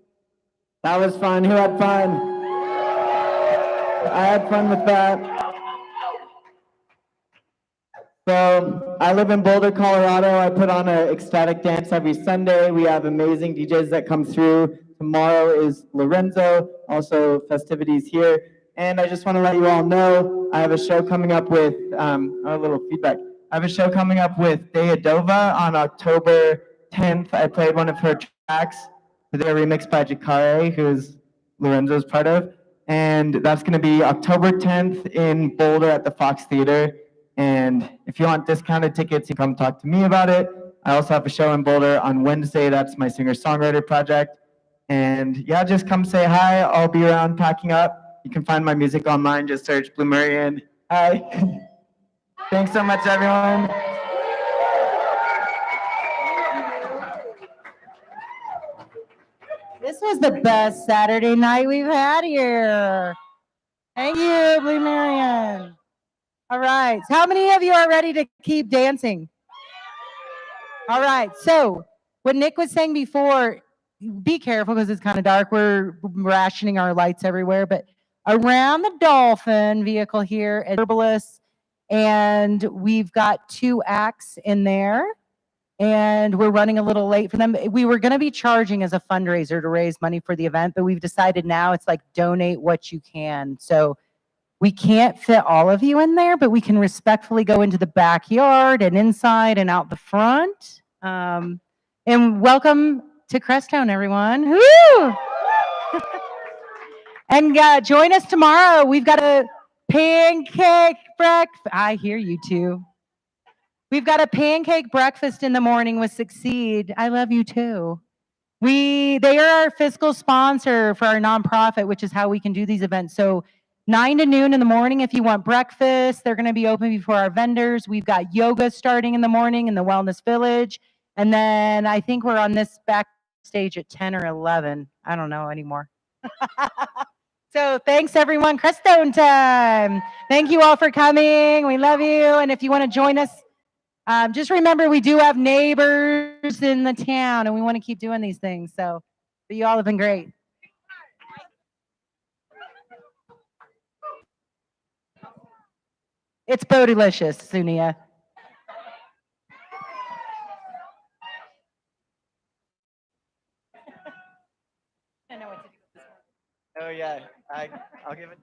[SPEAKER 6] That was fun. Who had fun? I had fun with that. So I live in Boulder, Colorado. I put on an ecstatic dance every Sunday. We have amazing DJs that come through. Tomorrow is Lorenzo, also festivities here. And I just want to let you all know I have a show coming up with, a little feedback. I have a show coming up with Deadova on October 10th. I played one of her tracks. They're remixed by Jakare, who's Lorenzo's part of. And that's going to be October 10th in Boulder at the Fox Theater. And if you want discounted tickets, you come talk to me about it. I also have a show in Boulder on Wednesday. That's my singer-songwriter project. And yeah, just come say hi. I'll be around packing up. You can find my music online. Just search Blue Marion. Hi. Thanks so much, everyone.
[SPEAKER 1] This was the best Saturday night we've had here. Thank you, Blue Marion. All right. How many of you are ready to keep dancing? All right. So, what Nick was saying before, be careful because it's kind of dark. We're rationing our lights everywhere, but around the Dolphin vehicle here at Herbalist, and we've got 2 acts in there, and we're running a little late for them. We were going to be charging as a fundraiser to raise money for the event, but we've decided now it's like donate what you can. So we can't fit all of you in there, but we can respectfully go into the backyard and inside and out the front. And welcome to Crestone, everyone. Woo! And join us tomorrow. We've got a pancake breakfast. I hear you too. We've got a pancake breakfast in the morning with Succeed. I love you too. They are our fiscal sponsor for our nonprofit, which is how we can do these events. So 9 to noon in the morning if you want breakfast. They're going to be open before our vendors. We've got yoga starting in the morning in the Wellness Village. And then I think we're on this backstage at 10 or 11. I don't know anymore. So thanks, everyone. Crestone time. Thank you all for coming. We love you. And if you want to join us, just remember we do have neighbors in the town, and we want to keep doing these things. So, but you all have been great. It's Bo Delicious, Sunia.
[SPEAKER 10] Oh yeah, I'll give it